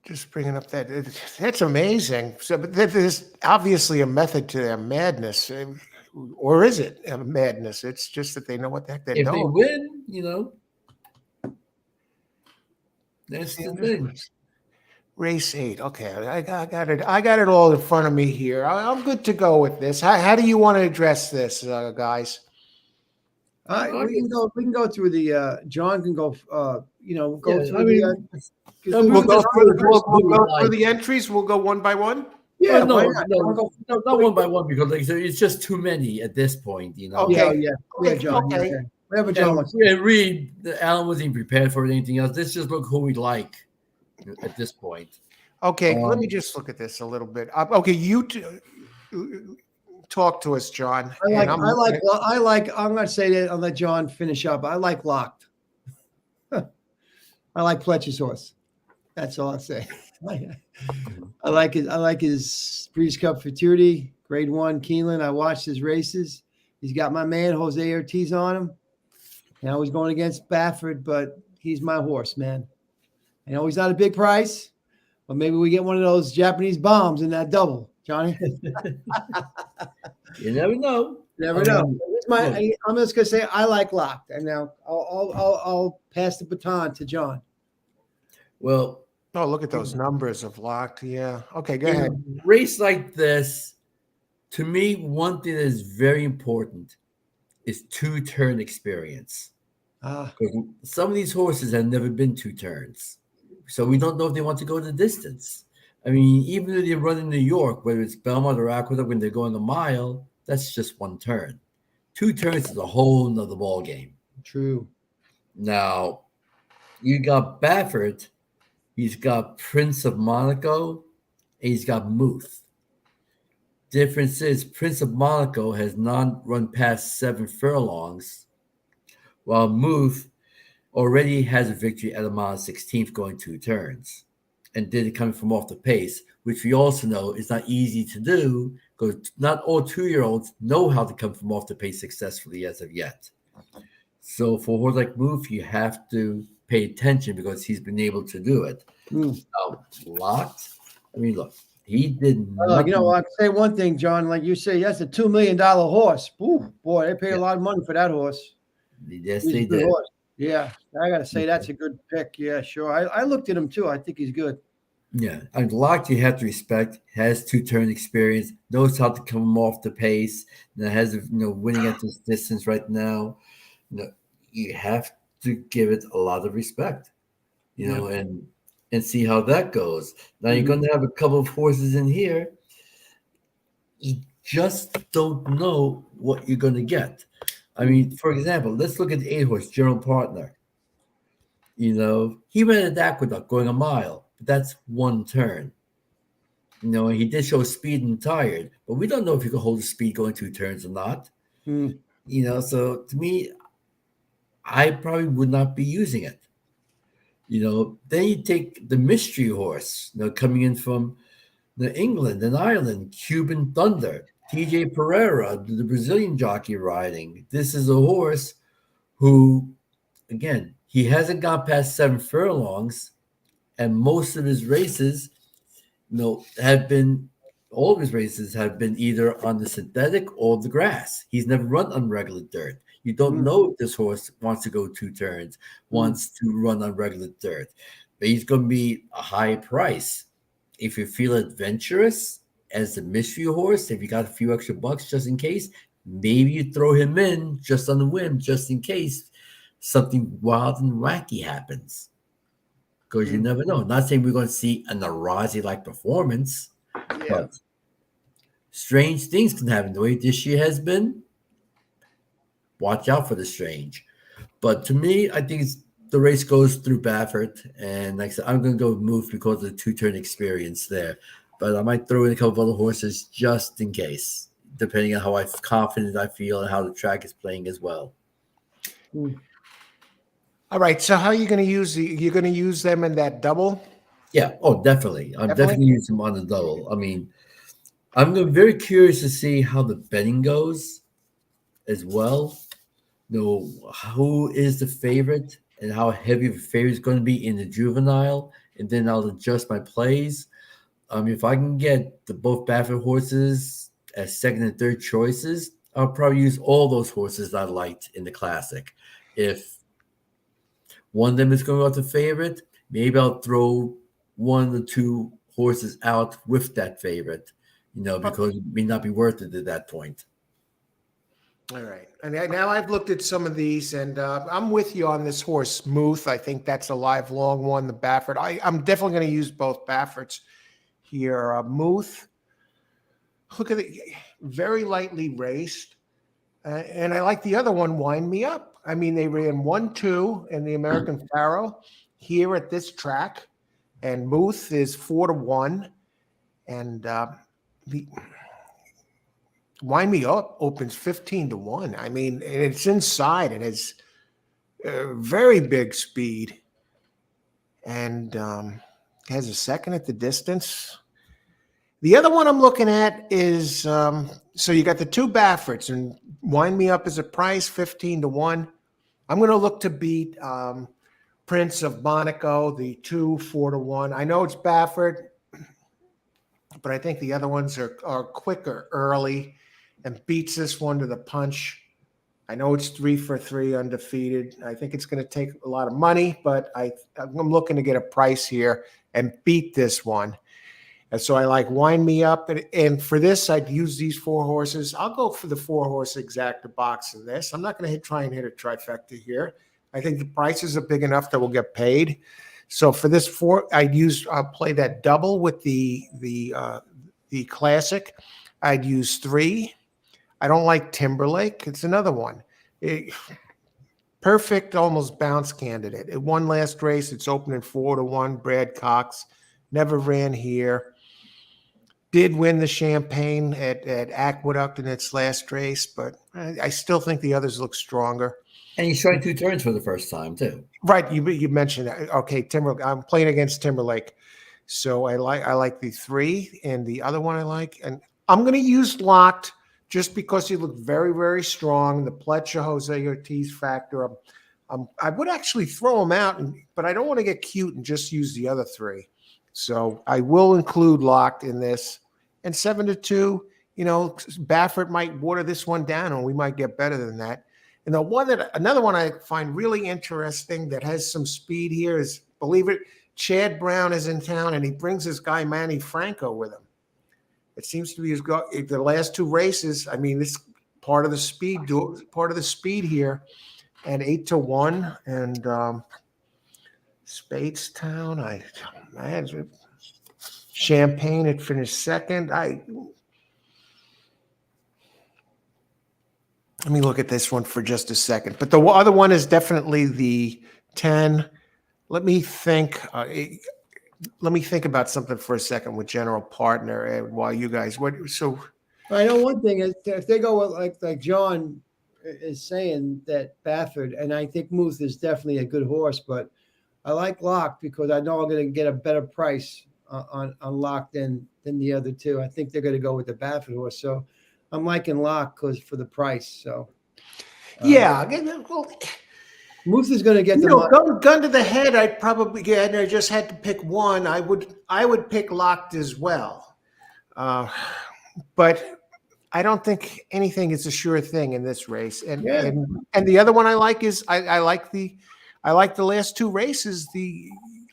Just bringing up that's amazing. So, but there's obviously a method to their madness. Or is it a madness? It's just that they know what the heck they're doing. If they win, that's the thing. Race 8. Okay, I got it. I got it all in front of me here. I'm good to go with this. How do you want to address this, guys? We can go through the. John can go. Go through we'll go through the entries. We'll go one by one. Yeah, not one by one, because like I said, it's just too many at this point. Okay, yeah, John. Okay. Whatever John wants. Reed, Alan wasn't prepared for anything else. Let's just look who we like at this point. Okay, let me just look at this a little bit. Okay, you talk to us, John. I'm going to say that. I'll let John finish up. I like Locked. I like Pletcher's horse. That's all I'll say. I like his Breeders' Cup Futurity, Grade 1 Keeneland. I watched his races. He's got my man Jose Ortiz on him. Now he's going against Baffert, but he's my horse, man. I know he's not a big price, but maybe we get one of those Japanese bombs in that double, Johnny. You never know. Never I know. mean, I'm just gonna say I like Locked, and now I'll pass the baton to John. well, Oh, look at those numbers of locked. Yeah. Okay, go in ahead. a race like this, to me, one thing that is very important is two-turn experience. Ah, Because some of these horses have never been two turns. So we don't know if they want to go the distance. I mean, even if they run in New York, whether it's Belmont or Aqueduct, when they're going a mile, that's just one turn. Two turns is a whole nother ball game. true. Now, you got Baffert, he's got Prince of Monaco, and he's got Muth. Difference is Prince of Monaco has not run past 7 furlongs, while Muth already has a victory at a mile 16th going 2 turns and did it coming from off the pace, which we also know is not easy to do because not all 2-year-olds know how to come from off the pace successfully as of yet. So for a horse like Muth, you have to pay attention because he's been able to do it. Now, Locked, I mean, look, he did nothing. I can say one thing, John. Like you say, that's a $2 million horse. Ooh, boy, they pay a lot of money for that horse. Yes, He's they a good did. horse. Yeah, I got to say that's a good pick. Yeah, sure. I looked at him too. I think he's good. Yeah, and Locked you have to respect. Has 2-turn experience, knows how to come off the pace. That has winning at this distance right now. You have to give it a lot of respect. And see how that goes. Now you're going to have a couple of horses in here. You just don't know what you're going to get. I mean, for example, let's look at the 8-horse General Partner. He ran at Aqueduct going a mile, but that's 1 turn. And he did show speed and tired, but we don't know if he could hold the speed going 2 turns or not. So to me, I probably would not be using it. Then you take the mystery horse, coming in from England and Ireland, Cuban Thunder, TJ Pereira, the Brazilian jockey riding. This is a horse who, again, he hasn't got past 7 furlongs, and most of his races, all of his races have been either on the synthetic or the grass. He's never run on regular dirt. You don't know if this horse wants to go 2 turns, wants to run on regular dirt. But he's going to be a high price. If you feel adventurous as a mystery horse, if you got a few extra bucks just in case, maybe you throw him in just on the whim, just in case something wild and wacky happens. Because you never know. Not saying we're going to see an Arazi-like performance, but strange things can happen. The way this year has been, watch out for the strange. But to me, I think the race goes through Baffert. And like I said, I'm going to go with Muth because of the 2-turn experience there. But I might throw in a couple of other horses just in case, depending on how confident I feel and how the track is playing as well. All right. So how are you going to use you're going to use them in that double? Yeah. Oh, definitely. I'm definitely using them on the double. I mean, I'm very curious to see how the betting goes as well. Who is the favorite and how heavy of a favorite is going to be in the Juvenile, and then I'll adjust my plays. If I can get both Baffert horses as second and third choices, I'll probably use all those horses I liked in the Classic. If one of them is going out the favorite, maybe I'll throw one of the 2 horses out with that favorite, because it may not be worth it at that point. All right. And now I've looked at some of these, and I'm with you on this horse, Muth. I think that's a live long one, the Baffert. I'm definitely going to use both Bafferts here. Muth, look at it, very lightly raced. And I like the other one, Wind Me Up. I mean, they ran 1-2 in the American Pharaoh here at this track, and Muth is 4-1. And the Wind Me Up opens 15-1. I mean, and it's inside. It has very big speed, and has a second at the distance. The other one I'm looking at is so you got the 2 Bafferts, and Wind Me Up is a price 15-1. I'm going to look to beat Prince of Monaco, the 2 4-1. I know it's Baffert, but I think the other ones are quicker early and beats this one to the punch. I know it's 3 for 3 undefeated. I think it's going to take a lot of money, but I'm looking to get a price here and beat this one. And so I like Wind Me Up. And for this, I'd use these 4 horses. I'll go for the 4-horse exacta box in this. I'm not going to try and hit a trifecta here. I think the prices are big enough that we'll get paid. So for this 4, I'll play that double with the classic. I'd use 3. I don't like Timberlake. It's another one. Perfect, almost bounce candidate. It won last race. It's opening 4-1. Brad Cox never ran here. Did win the Champagne at Aqueduct in its last race, but I still think the others look stronger. And he's trying 2 turns for the first time too. Right, you mentioned that. Okay, Timberlake. I'm playing against Timberlake, so I like the 3, and the other one I like, and I'm going to use Locked just because he looked very, very strong. The Pletcher Jose Ortiz factor. I would actually throw him out, but I don't want to get cute and just use the other 3. So I will include Locked in this. And 7-2, Baffert might water this one down, and we might get better than that. And another one I find really interesting that has some speed here is, believe it, Chad Brown is in town, and he brings this guy Manny Franco with him. It seems to be the last 2 races. I mean, this part of the speed here, and 8-1, and Spadestown. Champagne had finished second. Let me look at this one for just a second. But the other one is definitely the 10. Let me think. Let me think about something for a second with General Partner. And while you guys, I know one thing is if they go with like John is saying that Baffert, and I think Muth is definitely a good horse, but I like Lock because I know I'm going to get a better price on Lock than the other 2. I think they're going to go with the Baffert horse, so I'm liking Lock for the price. So yeah, well, Muth is going to get the money. Gun to the head. I'd probably get, and I just had to pick one. I would pick Locked as well, but I don't think anything is a sure thing in this race. And the other one I like is I like the last 2 races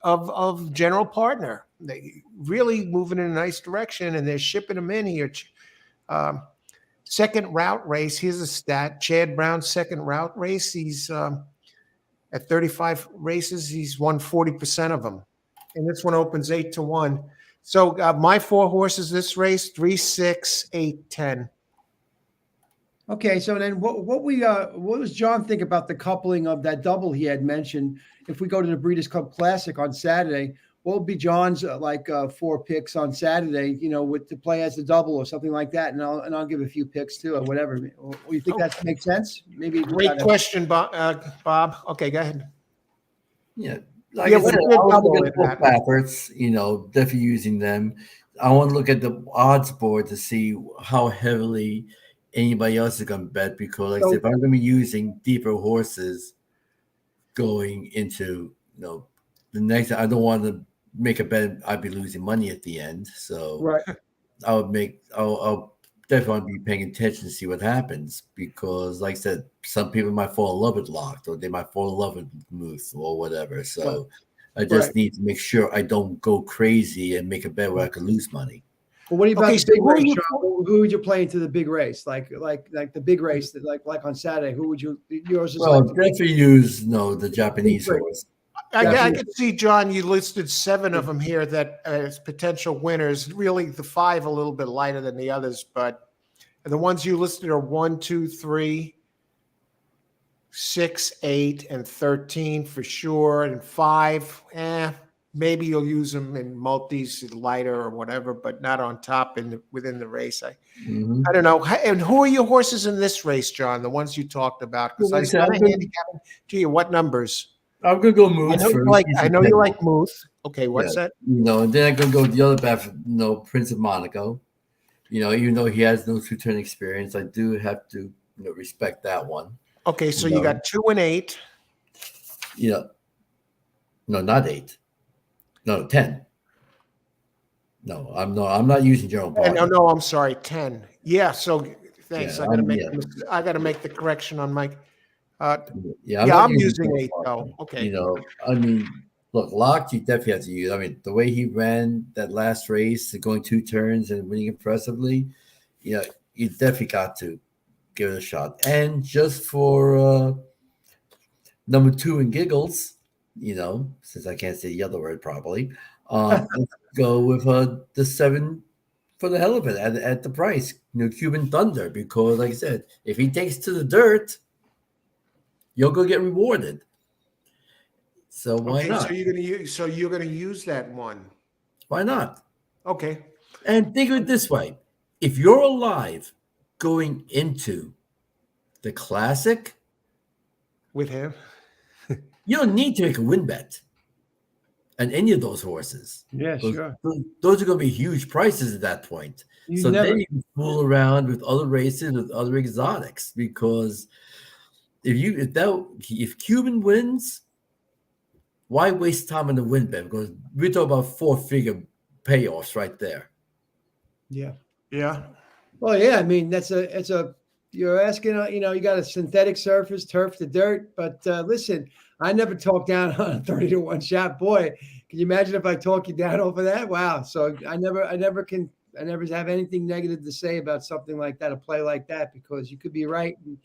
of General Partner. They really moving in a nice direction, and they're shipping them in here. Second route race. Here's a stat: Chad Brown's second route race. He's at 35 races. He's won 40% of them, and this one opens 8-1. So my 4 horses this race: 3, 6, 8, 10. Okay, so then what does John think about the coupling of that double he had mentioned? If we go to the Breeders' Cup Classic on Saturday, what would be John's 4 picks on Saturday? With to play as a double or something like that, and I'll give a few picks too or whatever. You think that makes sense? Maybe Great question, Bob. Okay, go ahead. Yeah, like I said, I would look at both Bafferts. Definitely using them. I want to look at the odds board to see how heavily anybody else is going to bet, because like I said, if I'm going to be using deeper horses going into the next, I don't want to make a bet I'd be losing money at the end. So right. I'll definitely want to be paying attention to see what happens, because like I said, some people might fall in love with Locked, or they might fall in love with Muth or whatever. So I just need to make sure I don't go crazy and make a bet where I could lose money. Well, what do you about the big race, Sean? Who would you play into the big race? Like the big race that like on Saturday, who would you yours is definitely use the Japanese horse. I could see, John, you listed 7 of them here that as potential winners. Really, the 5 a little bit lighter than the others, but the ones you listed are 1, 2, 3, 6, 8, and 13 for sure, and 5. Maybe you'll use them in multis, lighter or whatever, but not on top within the race. I don't know. And who are your horses in this race, John? The ones you talked about? Because I started handicapping to you. What numbers? I'm gonna go Muth first. I know you like Muth. Okay, what's that? And then I'm gonna go the other path. Prince of Monaco. Even though he has no 2-turn experience, I do have to respect that one. Okay, so You you know? got 2 and 8. No, not 8. No, 10. No, I'm not using general And party. no, I'm sorry, 10. Yeah, so thanks. Yeah, I got to make the correction on my. Uh, yeah, I'm yeah, not I'm using using general 8 though. party. Okay. I mean, look, locked, you definitely have to use. I mean, the way he ran that last race, going 2 turns and winning impressively, you definitely got to give it a shot. And just for number 2 in giggles, since I can't say the other word properly, let's go with the 7 for the hell of it at the price, Cuban Thunder, because like I said, if he takes to the dirt, you'll go get rewarded. So why Okay, not? so you're gonna use that one. Why not? Okay. And think of it this way: if you're alive going into the Classic, With him. you don't need to make a win bet on any of those horses. Yeah, sure. Those are going to be huge prices at that point. You So never- then you can fool around with other races with other exotics, because if Cuban wins, why waste time on the win bet? Because we're talking about 4-figure payoffs right there. Yeah. Yeah. Well, yeah. I mean, you're asking, you got a synthetic surface, turf to dirt. But listen, I never talk down on a 30-1 shot. Boy, can you imagine if I talk you down over that? Wow. So I never have anything negative to say about something like that, a play like that, because you could be right. And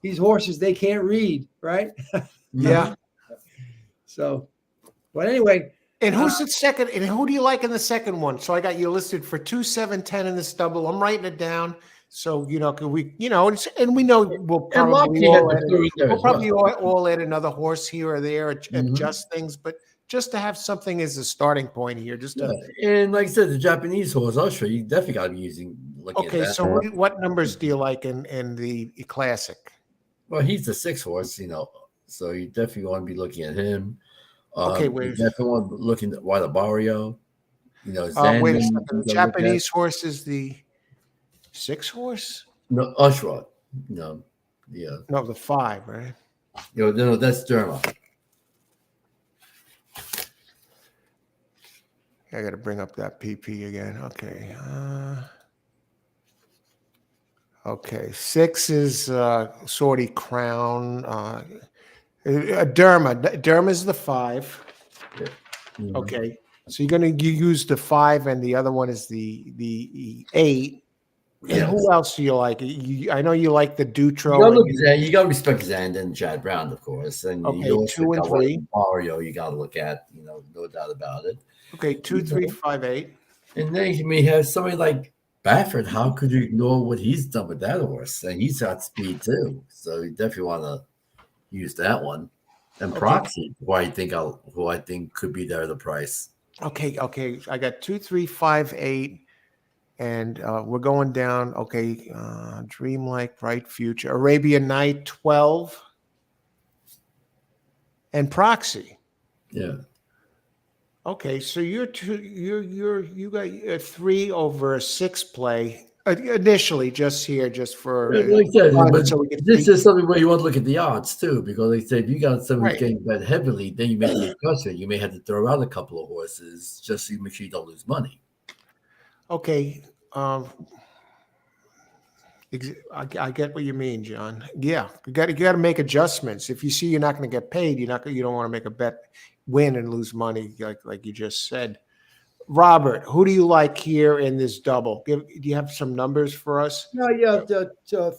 these horses, they can't read, right? Yeah. So, but anyway. And who's the second? And who do you like in the second one? So I got you listed for 2, 7, 10 in this double. I'm writing it down. So can we, and we know we'll probably all add another horse here or there, adjust things, but just to have something as a starting point here, and like I said, the Japanese horse, Ushba, you definitely got to be looking at that. So what numbers do you like in the Classic? Well, he's the 6 horse, so you definitely want to be looking at him. Okay, you wait. definitely want to be looking at Abarrio. Wait a second. The Japanese horse is the 6 horse? No, Ushba. No, yeah. No, the 5, right? No, that's Derma. I got to bring up that PP again. Okay. Okay. 6 is Sorty Crown. Derma is the 5. Yeah. Mm-hmm. Okay. So you use the 5, and the other one is the 8. And who else do you like? I know you like the Dutro. You got to respect Xanden and Chad Brown, of course. And okay, 2 and 3. Mario, you got to look at, no doubt about it. Okay, 2, 3, 5, 8. And then you may have somebody like Baffert. How could you ignore what he's done with that horse? And he's got speed too. So you definitely want to use that one. And Proxy, who I think could be there at the price. Okay. I got 2, 3, 5, 8. And we're going down. Okay. Dreamlike, Bright Future, Arabian Knight, 12. And Proxy. Yeah. Okay, so you got a 3 over a 6 play initially, just for like I said, but this is something where you want to look at the odds too, because they say if you got somebody who's getting bet heavily, then you make the adjustment. You may have to throw out a couple of horses just so you make sure you don't lose money. Okay, I get what you mean, John. Yeah, you got to make adjustments. If you see you're not going to get paid, you don't want to make a bet, win and lose money, like you just said. Robert, who do you like here in this double? Do you have some numbers for us? No, yeah.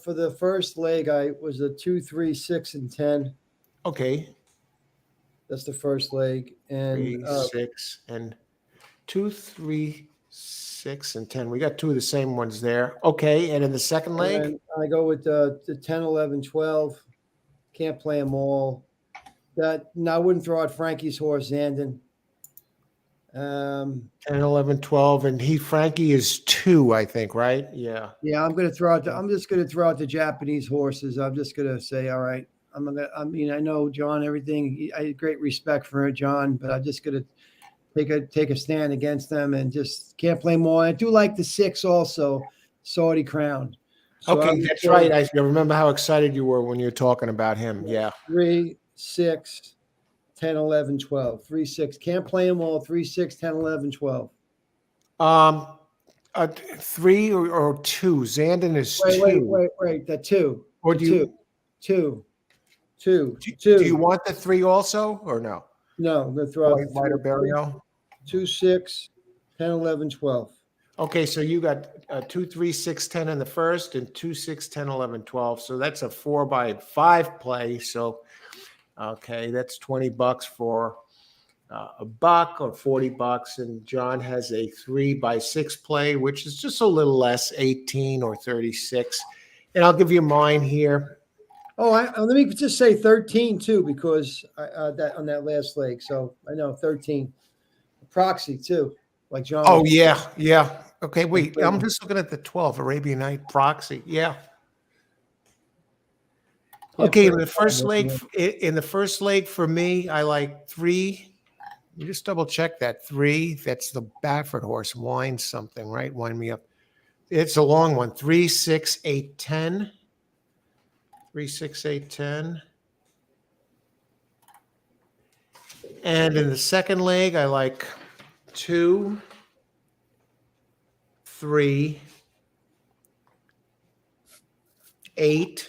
For the first leg, I was a 2, 3, 6, and 10. Okay, that's the first leg, and 3, 6, and 2, 3, 6, and 10. We got 2 of the same ones there. Okay, and in the second leg, I go with the 10, 11, 12. Can't play them all. I wouldn't throw out Frankie's horse, Xanden. 10, 11, 12, and Frankie is 2, I think, right? Yeah. Yeah, I'm just going to throw out the Japanese horses. I'm just going to say, all right. I know John, everything. I had great respect for John, but I'm just going to take a stand against them and just can't play more. I do like the 6 also, Saudi Crown. So Okay, I would that's say right. I remember how excited you were when you were talking about him. Yeah. 3, 6, 10, 11, 12. 3, 6. Can't play them all. 3, 6, 10, 11, 12. Um, 3 or 2. Xanden is Wait. 2. The 2. Or The do 2. you 2. 2. do you 2. want the 3 also or no? No, I'm going to throw out White Abarrio. 2, 6, 10, 11, 12. Okay, so you got 2, 3, 6, 10 in the first, and 2, 6, 10, 11, 12. So that's a 4x5 play. So okay, that's $20 for a buck or $40, and John has a 3x6 play, which is just a little less, 18 or 36. And I'll give you mine here. Oh, let me just say 13 too, because that on that last leg. So I know 13. Proxy too, like John. Oh yeah. Okay, wait. I'm just looking at the 12 Arabian Knight Proxy. Yeah. Okay, in the first leg for me, I like 3. You just double check that 3. That's the Baffert horse. Wind something, right? Wind me up. It's a long one. 3, 6, 8, 10. 3, 6, 8, 10. And in the second leg, I like 2, 3, 8.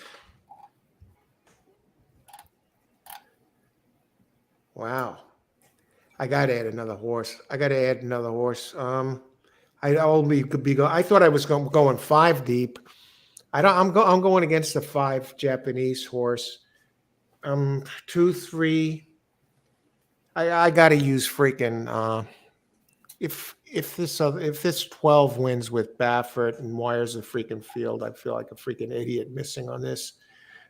Wow. I got to add another horse. I only could be I thought I was going 5 deep. I'm going against the 5 Japanese horse. 2, 3. I got to use freaking if this 12 wins with Baffert and wires the freaking field, I feel like a freaking idiot missing on this.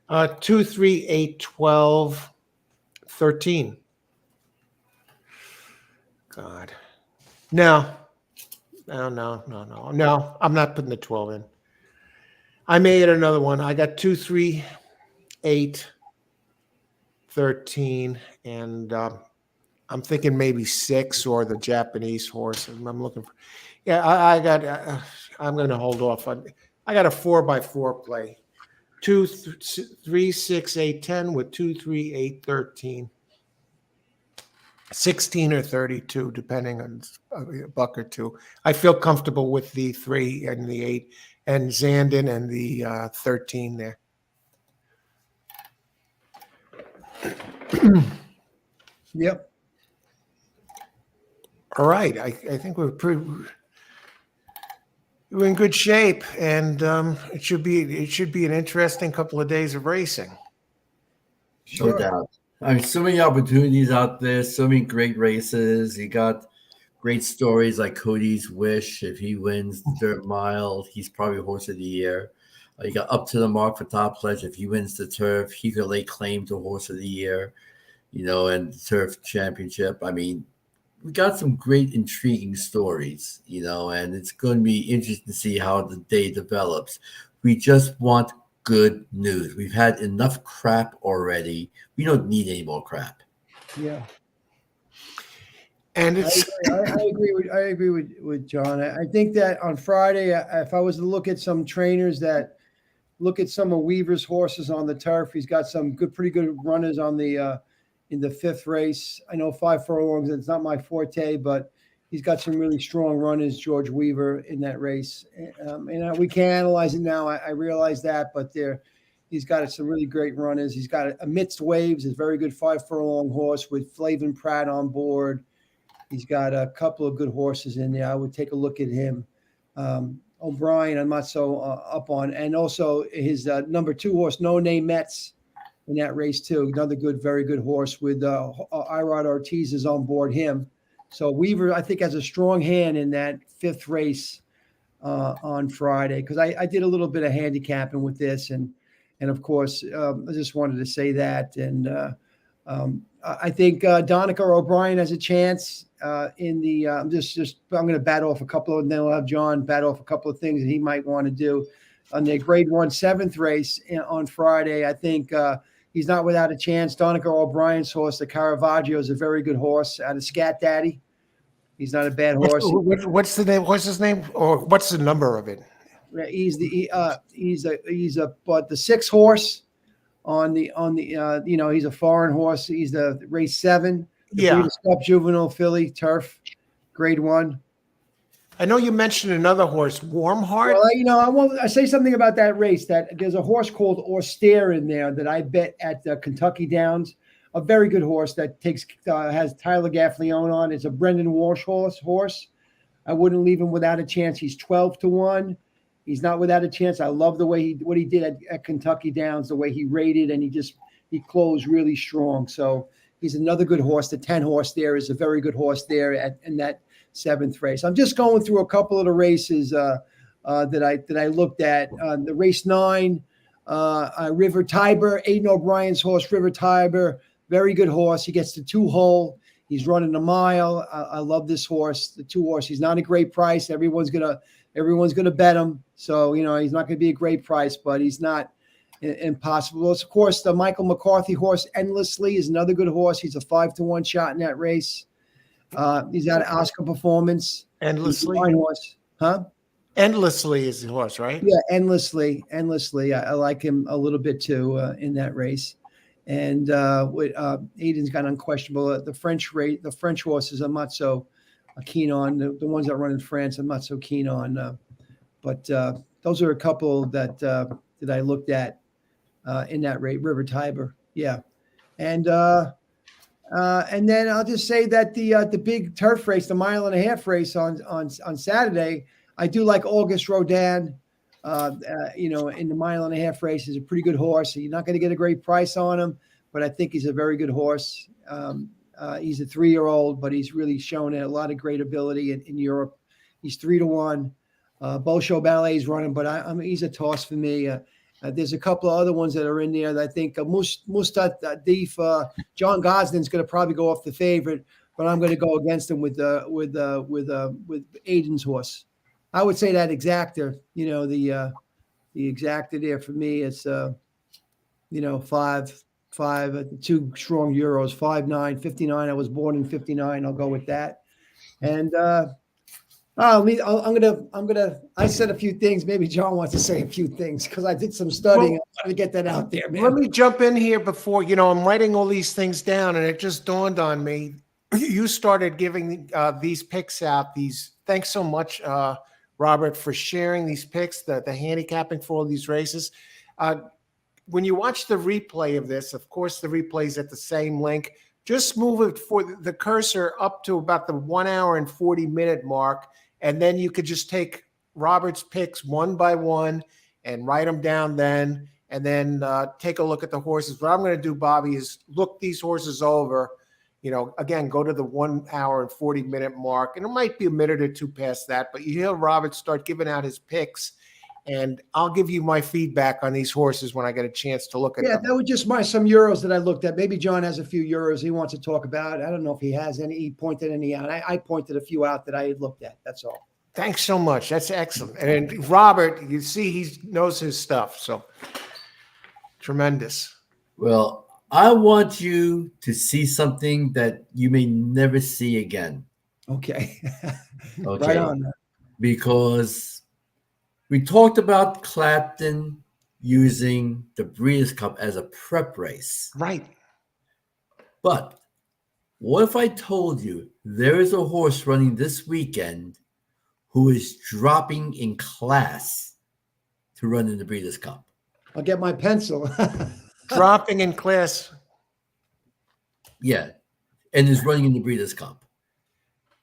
2, 3, 8, 12, 13. God. No, I'm not putting the 12 in. I may add another one. I got 2, 3, 8, 13, and I'm thinking maybe 6 or the Japanese horse. I'm looking for. Yeah, I'm going to hold off on. I got a 4x4 play. 2, 3, 6, 8, 10 with 2, 3, 8, 13. 16 or 32, depending on a buck or two. I feel comfortable with the 3 and the 8 and Xanden and the 13 there. Yep. All right. I think we're in good shape, and it should be an interesting couple of days of racing. No doubt. I mean, so many opportunities out there, so many great races. You got great stories like Cody's Wish. If he wins the Dirt Mile, he's probably Horse of the Year. You got Up to the Mark for Top Pledge. If he wins the Turf, he could lay claim to Horse of the Year, and the Turf Championship. I mean, we got some great, intriguing stories, and it's going to be interesting to see how the day develops. We just want good news. We've had enough crap already. We don't need any more crap. Yeah. And it's I agree with John. I think that on Friday, if I was to look at some trainers that look at some of Weaver's horses on the turf, he's got some pretty good runners on the in the 5th race. I know 5 furlongs, it's not my forte, but he's got some really strong runners, George Weaver, in that race. And we can analyze it now. I realize that, but he's got some really great runners. He's got Amidst Waves, a very good 5 furlong horse with Flavin Pratt on board. He's got a couple of good horses in there. I would take a look at him. O'Brien, I'm not so up on. And also his number 2 horse, No Name Mets, in that race too. Another very good horse with Irod Ortiz is on board him. So Weaver, I think, has a strong hand in that 5th race on Friday, because I did a little bit of handicapping with this, and of course I just wanted to say that. And I think Donica O'Brien has a chance in the. I'm going to bat off a couple of, and then we'll have John bat off a couple of things that he might want to do on the Grade 1 7th race on Friday. I think he's not without a chance. Donica O'Brien's horse, the Caravaggio, is a very good horse out of Scat Daddy. He's not a bad horse. What's the name? What's his name? Or what's the number of it? He's but the 6 horse on the he's a foreign horse. He's the race 7, the Yeah. Breeders' Cup Juvenile Filly Turf, Grade 1. I know you mentioned another horse, Warm Heart. Well, I say something about that race. That there's a horse called Austere in there that I bet at Kentucky Downs. A very good horse that has Tyler Gaffleone on. It's a Brendan Walsh horse. I wouldn't leave him without a chance. He's 12-1. He's not without a chance. I love the way what he did at Kentucky Downs, the way he rated, and he closed really strong. So he's another good horse. The 10 horse there is a very good horse there in that 7th race. I'm just going through a couple of the races that I looked at. The race 9, River Tiber, Aiden O'Brien's horse, River Tiber, very good horse. He gets the 2-hole. He's running a mile. I love this horse. The 2 horse. He's not a great price. Everyone's gonna bet him. So he's not gonna be a great price, but he's not impossible. Of course, the Michael McCarthy horse, Endlessly, is another good horse. He's a 5-1 shot in that race. He's got an Oscar Performance. Endlessly. Fine horse, huh? Endlessly is the horse, right? Yeah, Endlessly. I like him a little bit too in that race. And Aiden's got unquestionable. The French horses I'm not so keen on. The ones that run in France I'm not so keen on. But those are a couple that I looked at in that race. River Tiber, yeah. And then I'll just say that the big turf race, the 1.5-mile race on Saturday, I do like August Rodin. In the 1.5-mile race, is a pretty good horse. You're not going to get a great price on him, but I think he's a very good horse. He's a 3-year-old, but he's really shown a lot of great ability in Europe. He's 3-1. Bolsho Ballet's running, but he's a toss for me. There's a couple of other ones that are in there that I think Mustat Deef, John Gosden's going to probably go off the favorite, but I'm going to go against him with Aiden's horse. I would say that Exactor, the Exactor there for me is, 5, 2 strong Euros, 5'9", 59. I was born in 59. I'll go with that. And I said a few things. Maybe John wants to say a few things because I did some studying. I wanted to get that out there, man. Let me jump in here before, I'm writing all these things down and it just dawned on me. You started giving these picks out. Thanks so much, Robert, for sharing these picks, the handicapping for all these races. When you watch the replay of this, of course, the replay is at the same link. Just move it for the cursor up to about the 1 hour and 40-minute mark. And then you could just take Robert's picks one by one and write them down then. And then take a look at the horses. What I'm going to do, Bobby, is look these horses over. Again, go to the 1 hour and 40-minute mark. And it might be a minute or two past that. But you hear Robert start giving out his picks. And I'll give you my feedback on these horses when I get a chance to look at them. Yeah, that was just some Euros that I looked at. Maybe John has a few Euros he wants to talk about. I don't know if he has any. He pointed any out. I pointed a few out that I had looked at. That's all. Thanks so much. That's excellent. And Robert, you see, he knows his stuff. So tremendous. Well, I want you to see something that you may never see again. Okay. Okay. Right on. Because we talked about Clapton using the Breeders' Cup as a prep race. Right. But what if I told you there is a horse running this weekend who is dropping in class to run in the Breeders' Cup? I'll get my pencil. Dropping in class. Yeah. And is running in the Breeders' Cup.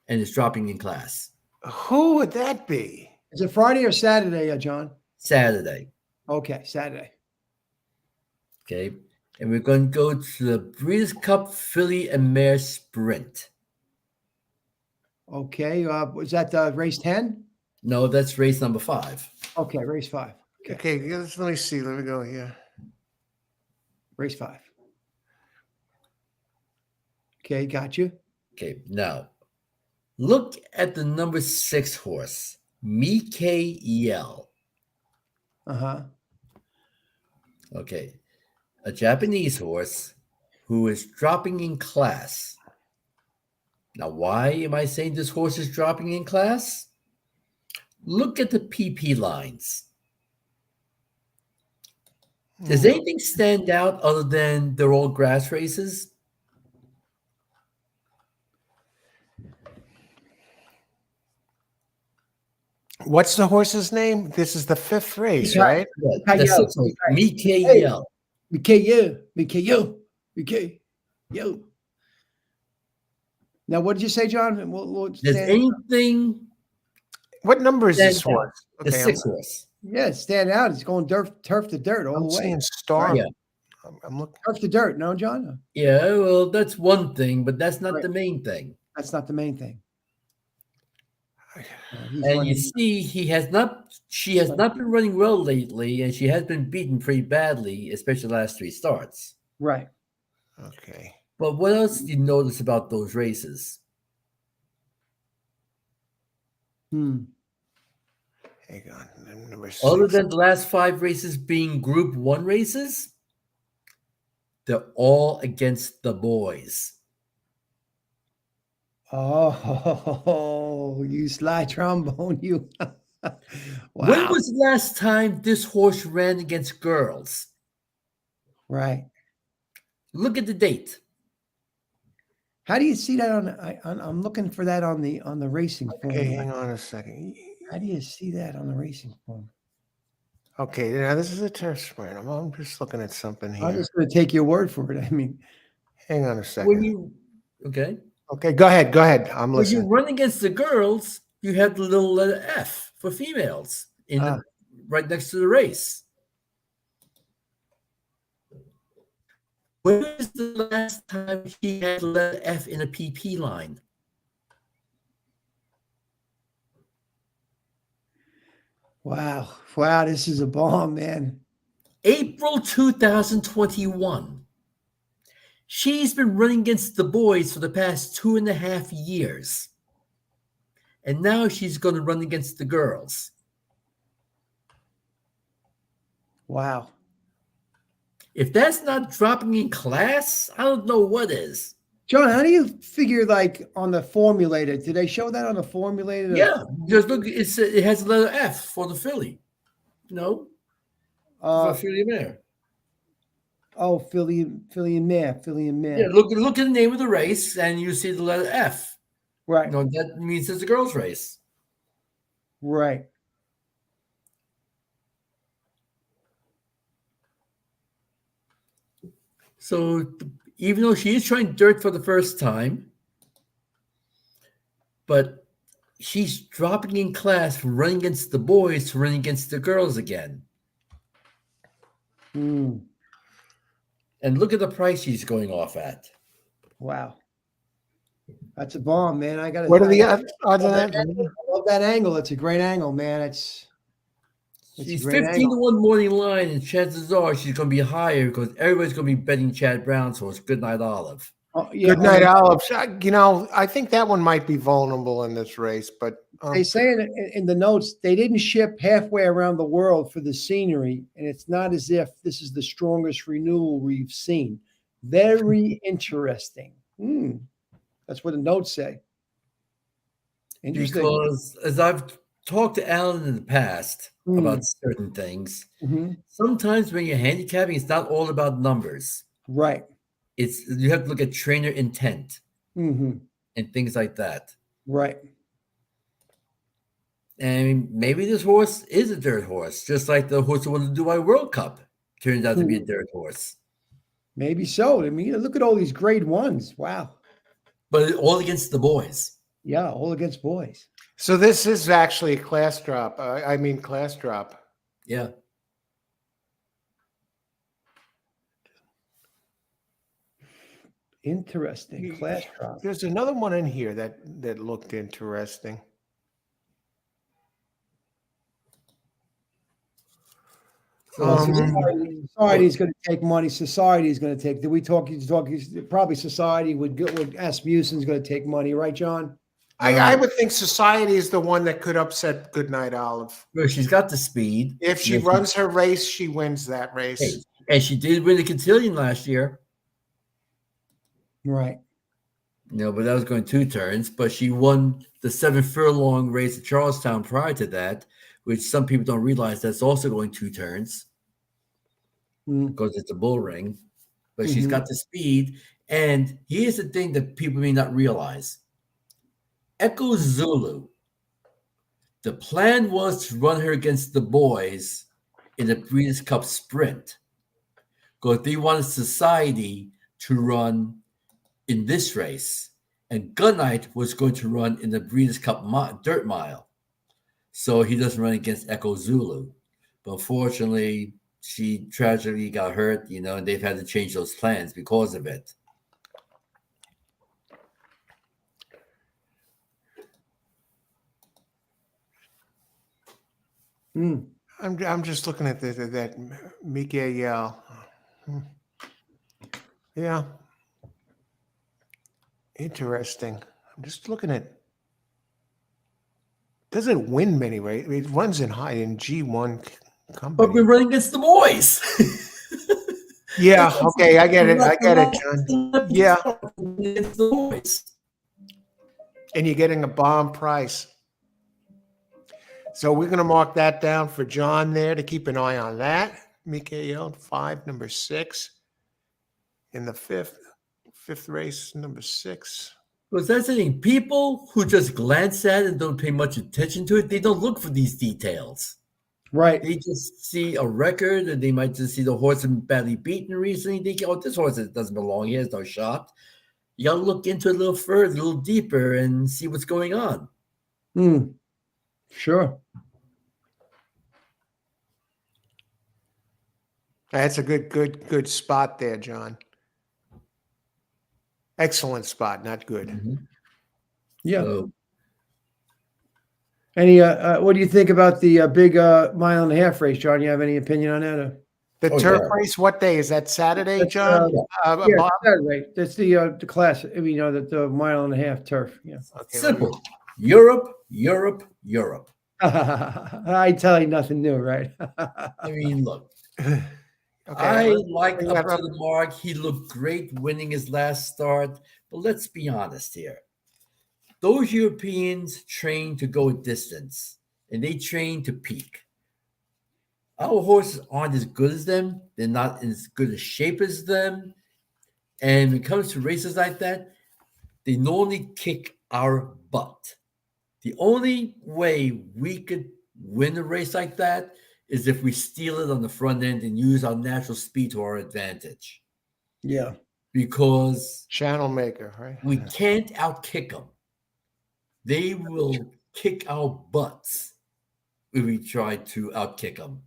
And is dropping in class. Who would that be? Is it Friday or Saturday, John? Saturday. Okay, Saturday. Okay. And we're going to go to the Breeders' Cup Filly and Mare Sprint. Okay. Was that race 10? No, that's race number 5. Okay, race 5. Okay, let me see. Let me go here. Race 5. Okay, got you. Okay, now look at the number 6 horse, Mikael. Uh-huh. Okay, a Japanese horse who is dropping in class. Now, why am I saying this horse is dropping in class? Look at the PP lines. Does anything stand out other than they're all grass races? What's the horse's name? This is the 5th race, right? Yeah, the 6th race. Mikael. Mikael. Now, what did you say, John? Does anything What number is this stand out? horse? The 6th horse. Yeah, stand out. It's going turf to dirt all I'm the way. seeing star. Yeah. I'm looking. Turf to dirt. No, John? Yeah, well, that's one thing, but that's not Right. the main thing. That's not the main thing. And you see, she has not been running well lately, and she has been beaten pretty badly, especially the last 3 starts. Right. Okay. But what else do you notice about those races? Hang on. Number 6. Other than the last 5 races being Group 1 races, they're all against the boys. Oh, you sly trombone, you. Wow. When was the last time this horse ran against girls? Right. Look at the date. How do you see that I'm looking for that on the racing form. Okay, hang on a second. How do you see that on the racing form? Okay, now this is a turf sprint. I'm just looking at something here. I'm just going to take your word for it. I mean, Hang on a second. Okay. Okay, go ahead. I'm When you listening. run against the girls, you have the little letter F for females right next to the race. When was the last time he had the letter F in a PP line? wow, this is a bomb, man. April 2021. She's been running against the boys for the past 2.5 years. And now she's going to run against the girls. Wow. If that's not dropping in class, I don't know what is. John, how do you figure like on the formulator? Did they show that on the formulator? Yeah, just look, it has the letter F for the filly. No, for filly mare. Oh, Philly and mare. Yeah, look at the name of the race, and you see the letter F. Right. You know, that means it's a girls' race. Right. So even though she is trying dirt for the first time, but she's dropping in class from running against the boys to running against the girls again. And look at the price she's going off at. Wow. That's a bomb, man. I got to. What are the odds on that? I love that angle. It's a great angle, man. She's 15-1 morning line, and chances are she's going to be higher because everybody's going to be betting Chad Brown's horse, Goodnight Olive. Oh, yeah, Good Night Olive. You know, I think that one might be vulnerable in this race, but they say in the notes they didn't ship halfway around the world for the scenery, and it's not as if this is the strongest renewal we've seen. Very interesting. That's what the notes say. Interesting. Because as I've talked to Alan in the past about certain things, sometimes when you're handicapping, it's not all about numbers. Right. You have to look at trainer intent and things like that. Right. And maybe this horse is a dirt horse, just like the horse who won the Dubai World Cup turned out to be a dirt horse. Maybe so. I mean, look at all these grade ones. Wow. But all against the boys. Yeah, all against boys. so this is actually a class drop. Class drop. Yeah. Interesting. Class drop. There's another one in here that looked interesting. Society is going to take money. Society is going to take. Did we talk? Probably society would ask Muson's going to take money, right, John? I would think Society is the one that could upset Goodnight Olive. Well, she's got the speed. If she runs her race, she wins that race. And she did win the cotillion last year. Right. No, but that was going 2 turns. But she won the 7 furlong race at Charlestown prior to that, which some people don't realize that's also going 2 turns because it's a bull ring. But she's got the speed. And here's the thing that people may not realize. Echo Zulu, the plan was to run her against the boys in the Breeders' Cup Sprint because they wanted Society to run in this race, and Gunite was going to run in the Breeders' Cup Dirt Mile. So he doesn't run against Echo Zulu. But unfortunately, she tragically got hurt, and they've had to change those plans because of it. I'm just looking at that Miguel. Yeah. Interesting. I'm just looking at. Doesn't win many races. It runs in G1 company. But we're running against the boys. Yeah. Okay. I get it, John. Yeah. It's the boys. And you're getting a bomb price. So we're going to mark that down for John there to keep an eye on that. Mikael 5, number 6. In the fifth race, number 6. Because that's the thing. People who just glance at it and don't pay much attention to it, they don't look for these details. Right. They just see a record, and they might just see the horse been badly beaten recently. They go, this horse doesn't belong here. There's no shot. You got to look into it a little further, a little deeper, and see what's going on. Sure. That's a good spot there, John. Excellent spot, not good. Mm-hmm. Yeah. So, Any? What do you think about the big 1.5 mile race, John? You have any opinion on that? The turf race, what day is that? Saturday, John? Yeah, Saturday. That's the class. I mean, the 1.5 mile turf. Yeah. Okay, simple. Europe. I tell you nothing new, right? I mean, look. Okay, I like up to the mark. He looked great winning his last start. But let's be honest here. Those Europeans train to go a distance, and they train to peak. Our horses aren't as good as them. They're not in as good a shape as them. And when it comes to races like that, they normally kick our butt. The only way we could win a race like that is if we steal it on the front end and use our natural speed to our advantage. Yeah. Because channel maker, right? We can't outkick them. They will kick our butts if we try to outkick them.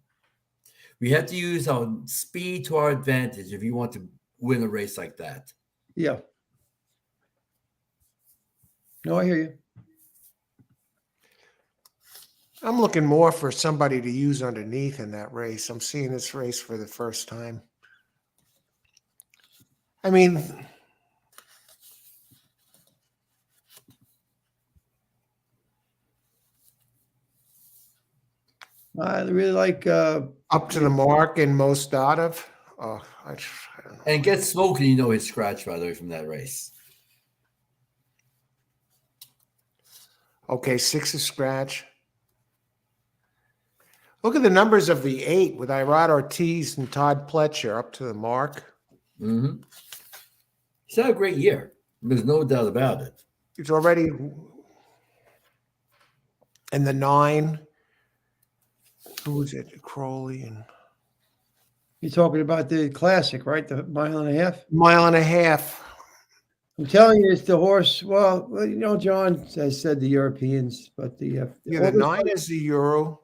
We have to use our speed to our advantage if you want to win a race like that. Yeah. No, I hear you. I'm looking more for somebody to use underneath in that race. I'm seeing this race for the first time. I mean, I really like up to the mark and most out of. Oh, I don't know. And get smoking, his scratch, by the way, from that race. Okay, 6 is scratch. Look at the numbers of the 8 with Irad Ortiz and Todd Pletcher up to the mark. Mm-hmm. He's had a great year. There's no doubt about it. He's already in the 9. Who was it? Crowley and you're talking about the classic, right? The 1.5 miles. 1.5 miles. I'm telling you, it's the horse. Well, John has said the Europeans, but the 9 is the Euro.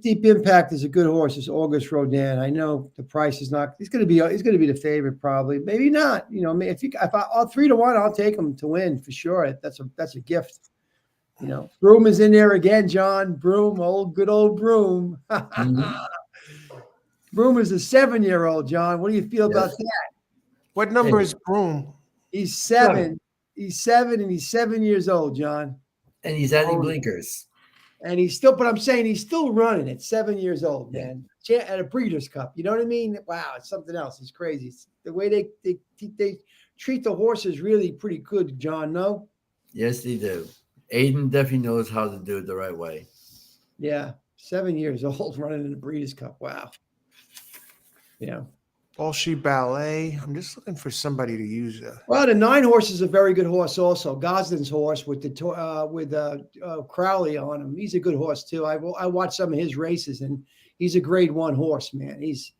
Deep Impact is a good horse. It's August Rodin. I know the price is not. He's going to be the favorite probably. Maybe not. If I'll 3 to 1, I'll take him to win for sure. That's a gift. Broom is in there again, John. Broom, good old Broom. Mm-hmm. Broom is a 7-year-old, John. What do you feel about that? What number is Broom? He's 7. He's 7, and he's 7 years old, John. And he's adding blinkers. And he's still, but I'm saying he's still running at 7 years old, man. At a Breeders' Cup. You know what I mean? Wow, it's something else. It's crazy. It's the way they treat the horses really pretty good, John. No? Yes, they do. Aiden definitely knows how to do it the right way. Yeah. 7 years old running in the Breeders' Cup. Wow. Yeah. Bolshoi Ballet. I'm just looking for somebody to use a. Well, the 9 horse is a very good horse also. Gosden's horse with Crowley on him. He's a good horse too. I watched some of his races, and he's a grade 1 horse, man. He's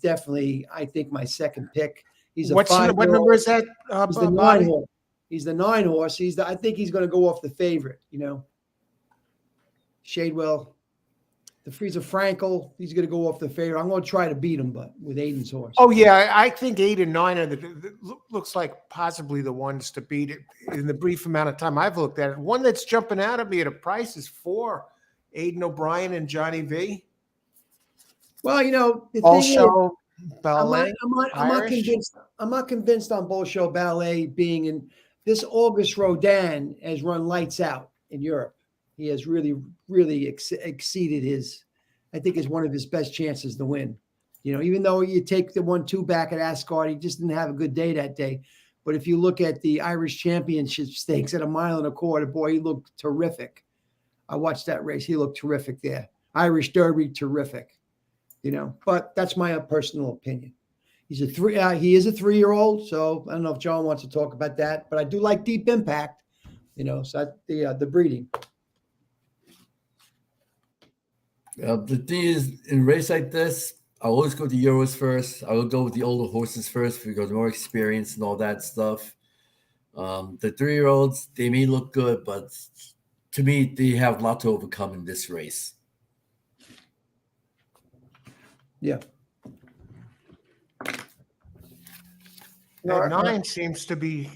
definitely, I think, my second pick. He's a What number is that? He's the 9 horse. He's the 9 horse. I think he's going to go off the favorite, Shadewell. The Frieza Frankel, he's going to go off the favorite. I'm going to try to beat him, but with Aiden's horse. Oh yeah, I think 8 and 9 are looks like possibly the ones to beat it in the brief amount of time I've looked at it. One that's jumping out at me at a price is 4, Aiden O'Brien and Johnny V. Well, the Also, thing is, Ballet. I'm not convinced. I'm not convinced on Bolshoi Ballet being in this. August Rodin has run lights out in Europe. He has really, really exceeded his. I think is one of his best chances to win. Even though you take the 1-2 back at Ascot, he just didn't have a good day that day. But if you look at the Irish Championship stakes at 1.25 miles, boy, he looked terrific. I watched that race. He looked terrific there. Irish Derby, terrific. But that's my personal opinion. He's a 3. He is a 3-year-old. So I don't know if John wants to talk about that, but I do like Deep Impact. So the breeding. The thing is, in a race like this, I always go to Euros first. I will go with the older horses first because more experience and all that stuff. The 3-year-olds, they may look good, but to me, they have a lot to overcome in this race. Yeah. That 9 seems to be.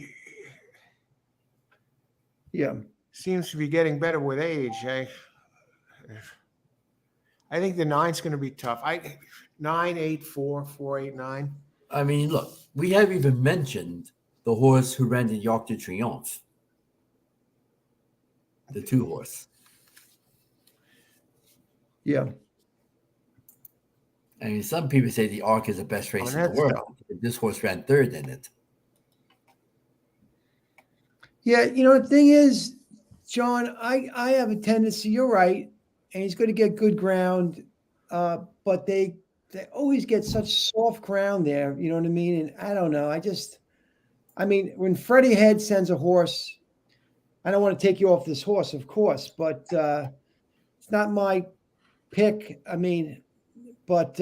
Yeah. Seems to be getting better with age. I think the 9's going to be tough. 9, 8, 4, 4, 8, 9. I mean, look, we haven't even mentioned the horse who ran the York de Triomphe. The 2 horse. Yeah. I mean, some people say the Arc is the best race in the world. This horse ran 3rd in it. Yeah, the thing is, John, I have a tendency, you're right, and he's going to get good ground, but they always get such soft ground there, you know what I mean? And I don't know. When Freddie Head sends a horse, I don't want to take you off this horse, of course, but it's not my pick. But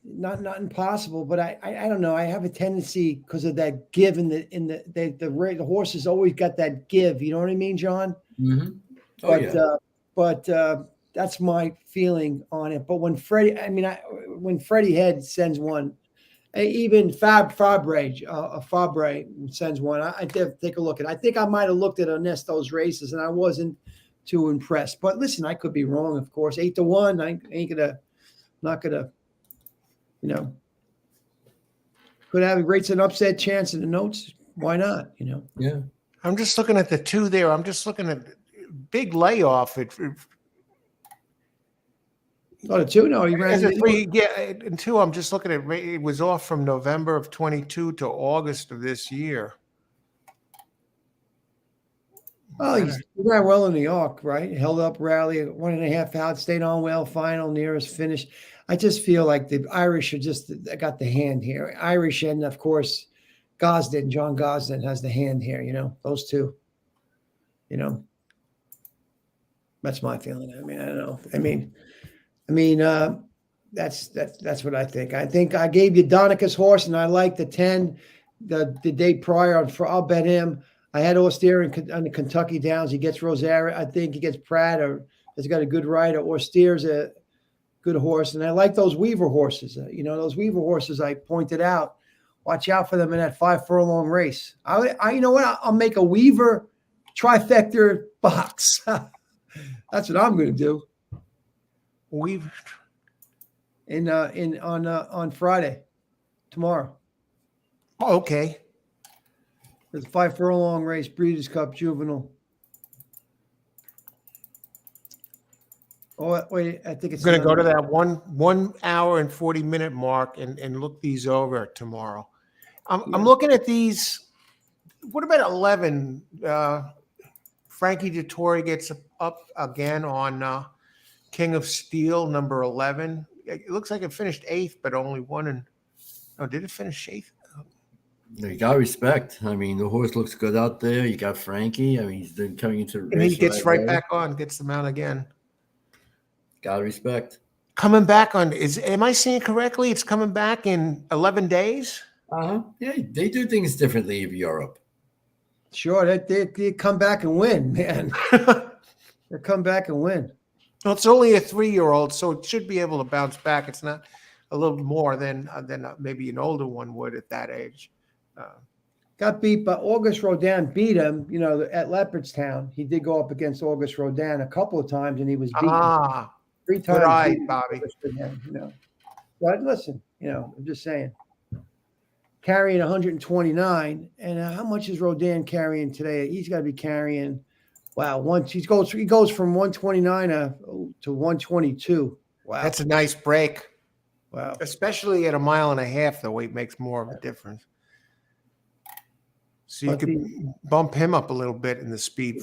not impossible. But I don't know. I have a tendency because of that give in the horses always got that give. You know what I mean, John? Mm-hmm. Oh, but that's my feeling on it. But when when Freddie Head sends one, even Fabre sends one, I have to take a look at it. I think I might have looked at Ernesto's races and I wasn't too impressed. But listen, I could be wrong, of course. 8-1, I ain't not gonna, could have rates an upset chance in the notes. Why not? Yeah. I'm just looking at the 2 there. I'm just looking at big layoff. The 2? No, he ran a 3. Yeah, and 2. I'm just looking at. It was off from November of 22 to August of this year. Oh, he ran well in New York, right? Held up rally, 1.5 out, stayed on well, final, nearest finish. I just feel like the Irish are just got the hand here. Irish and, of course, John Gosden has the hand here, those 2. That's my feeling. I don't know. That's what I think. I think I gave you Donica's horse, and I like the 10 the day prior. I'll bet him. I had Austere on the Kentucky Downs. He gets Rosario. I think he gets Pratt, or has got a good rider. Austere's a good horse. And I like those Weaver horses. Those Weaver horses I pointed out. Watch out for them in that 5 furlong race. You know what? I'll make a Weaver trifecta box. That's what I'm going to do. Weaver. On Friday, tomorrow. Oh, okay. There's a 5 furlong race, Breeders' Cup Juvenile. Oh, wait, I think it's going to go to that 1 hour and 40 minute mark and look these over tomorrow. I'm looking at these What about 11? Frankie Dettori gets up again on King of Steel, number 11. It looks like it finished 8th, but only won. And oh, did it finish 8th? You got respect. I mean, the horse looks good out there. You got Frankie. I mean, he's been coming into the race. And he gets right back on, gets them out again. Got respect. Coming back on, am I seeing correctly? It's coming back in 11 days? Yeah, they do things differently in Europe. Sure, they come back and win, man. They come back and win. Well, it's only a 3-year-old, so it should be able to bounce back. It's not a little more than maybe an older one would at that age. Got beat by August Rodin, beat him, at Leopardstown. He did go up against August Rodin a couple of times, and he was beaten 3 times. Good eye, Bobby. But listen, I'm just saying. Carrying 129, and how much is Rodin carrying today? He's got to be carrying, he goes from 129 to 122. Wow. That's a nice break. Wow. Especially at 1.5 miles, the weight makes more of a difference. So you could bump him up a little bit in the speed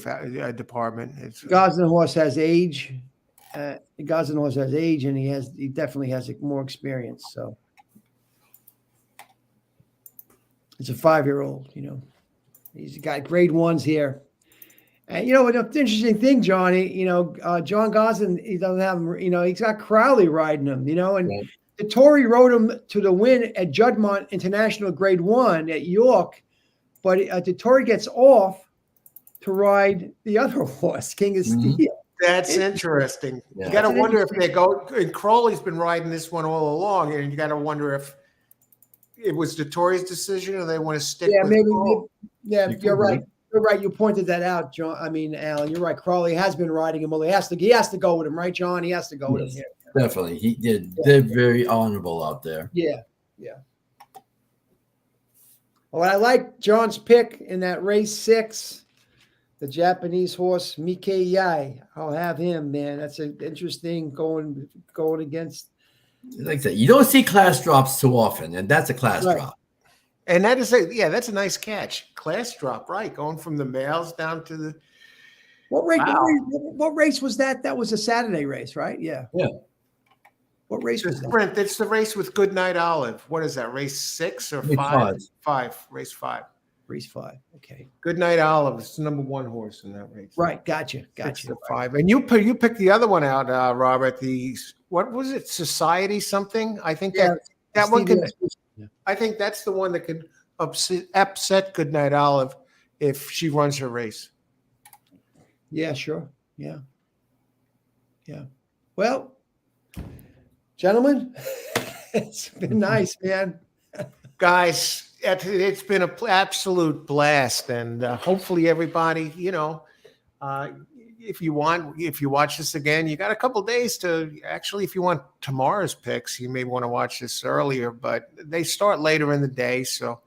department. Gosden horse has age. Gosden horse has age, and he definitely has more experience. So it's a 5-year-old. He's got grade 1s here. And the interesting thing, Johnny, John Gosden, he doesn't have him. He's got Crowley riding him. And Right. Dettori rode him to the win at Juddmonte International Grade 1 at York. But Dettori gets off to ride the other horse, King of Steel. That's interesting. Yeah. You got to wonder if they go. And Crowley's been riding this one all along, and you got to wonder if it was Dettori's decision or they want to stick. Yeah, with maybe. Crowley. Yeah, you're right. You're right. You pointed that out, John. Alan, you're right. Crowley has been riding him. Well, he has to go with him, right, John? He has to go with him here. Definitely. He did. They're very honorable out there. Yeah. Well, I like John's pick in that race 6, the Japanese horse Mikkei Yai. I'll have him, man. That's an interesting going against. Like I said, you don't see class drops too often, and that's a class drop. And that's a nice catch. Class drop, right? Going from the males down to the. What race was that? That was a Saturday race, right? Yeah. Yeah. What race was that? Sprint. It's the race with Goodnight Olive. What is that? Race 6 or 5? 5. Race 5. Race 5. Okay. Goodnight Olive is the number 1 horse in that race. Right. Gotcha. 6 to 5. And you picked the other one out, Robert. What was it? Society something? I think that one could. I think that's the one that could upset Goodnight Olive if she runs her race. Yeah. Sure. Yeah. Well. Gentlemen, it's been nice, man. Guys, it's been an absolute blast. And hopefully everybody, if you watch this again, you got a couple days to actually, if you want tomorrow's picks, you may want to watch this earlier, but they start later in the day. So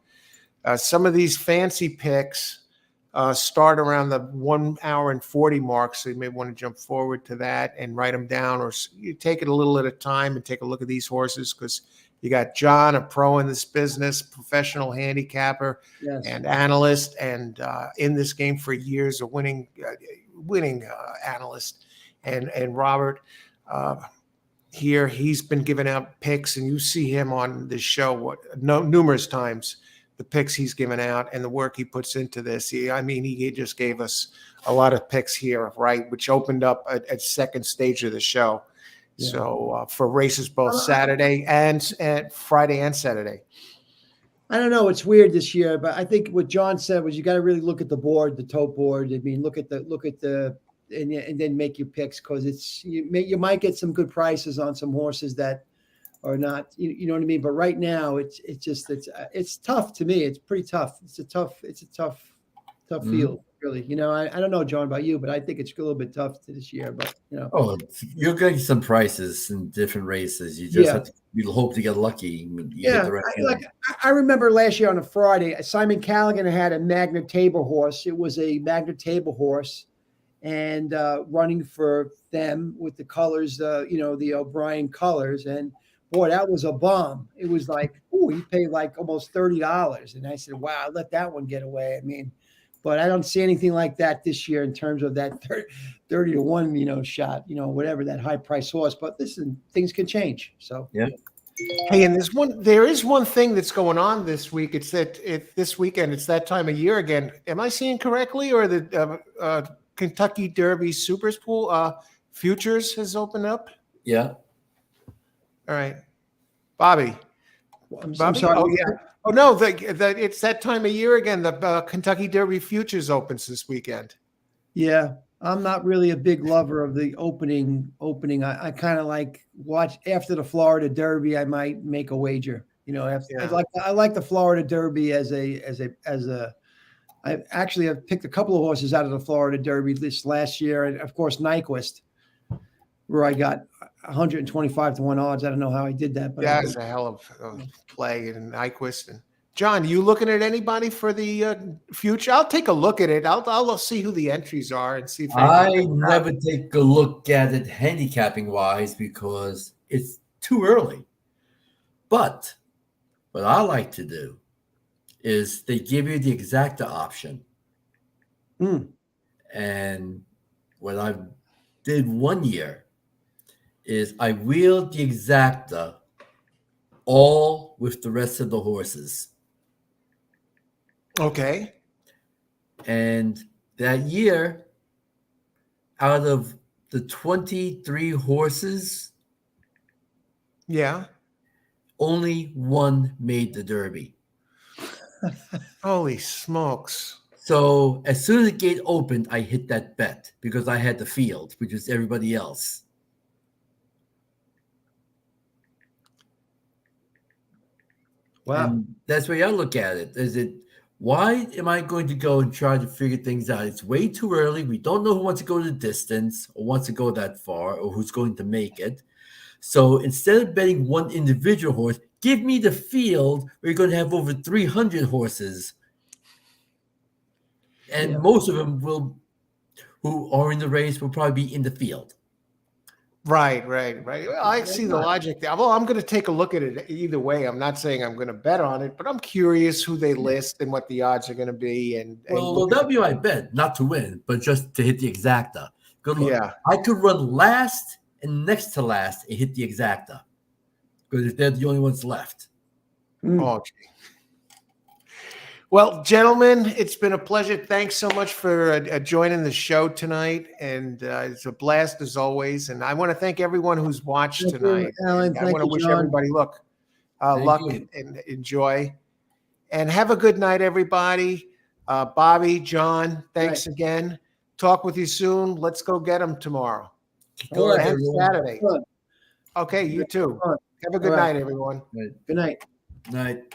some of these fancy picks start around the 1 hour and 40 mark. So you may want to jump forward to that and write them down, or you take it a little at a time and take a look at these horses, because you got John, a pro in this business, professional handicapper, Yes. and analyst, and in this game for years, a winning analyst, and Robert here, he's been giving out picks, and you see him on this show numerous times. The picks he's given out and the work he puts into this. He just gave us a lot of picks here, right, which opened up at second stage of the show. Yeah. So for races both Saturday and Friday and Saturday. I don't know. It's weird this year, but I think what John said was you got to really look at the board, the tote board. Look at the and then make your picks, because you might get some good prices on some horses that are not, you know what I mean? But right now it's tough to me. It's pretty tough. It's a tough field, really. I don't know, John, about you, but I think it's a little bit tough this year, but Oh, you're getting some prices in different races. You just have to, you hope to get lucky. I remember last year on a Friday, Simon Callaghan had a Magna Tabor horse. It was a Magna Tabor horse, and running for them with the colors, the O'Brien colors. And boy, that was a bomb. It was like, oh, he paid like almost $30. And I said, wow, I let that one get away. I mean, but I don't see anything like that this year in terms of that 30 to 1, shot, whatever that high price horse. But listen, things can change. So Yeah. Hey, and there is one thing that's going on this week. It's this weekend. It's that time of year again. Am I seeing correctly, or the Kentucky Derby Supers Pool futures has opened up? Yeah. All right, Bobby. I'm Bobby? sorry. Oh yeah. Oh no, it's that time of year again. The Kentucky Derby futures opens this weekend. Yeah, I'm not really a big lover of the opening. I kind of like watch after the Florida Derby. I might make a wager. I like the Florida Derby as a. I actually have picked a couple of horses out of the Florida Derby this last year, and of course Nyquist, where I got 125 to 1 odds. I don't know how I did that, but Yeah, it's a hell of play in Nyquist. And John, you looking at anybody for the future? I'll take a look at it. I'll see who the entries are and see if I never take a look at it handicapping wise because it's too early. But what I like to do is they give you the exacta option. And what I did one year is I wheeled the exacta all with the rest of the horses. Okay. And that year, out of the 23 horses, Yeah. only one made the Derby. Holy smokes. So as soon as the gate opened, I hit that bet because I had the field, which was everybody else. wow. And that's the way I look at it. Why am I going to go and try to figure things out? It's way too early. We don't know who wants to go the distance or wants to go that far or who's going to make it. So instead of betting one individual horse, give me the field where you're going to have over 300 horses. And most of them who are in the race will probably be in the field. Right. Well, I see the logic there. Well, I'm going to take a look at it either way. I'm not saying I'm going to bet on it, but I'm curious who they list and what the odds are going to be. Well, that'd be my bet, not to win, but just to hit the exacta. Good luck. Yeah. I could run last and next to last and hit the exacta because they're the only ones left. Oh, gee. Well, gentlemen, it's been a pleasure. Thanks so much for joining the show tonight. And it's a blast as always. And I want to thank everyone who's watched tonight. Alan. I want to wish everybody luck and enjoy. And have a good night, everybody. Bobby, John, thanks again. Talk with you soon. Let's go get them tomorrow. And Saturday. Okay, you too. Have a good night, everyone. Good night. Night.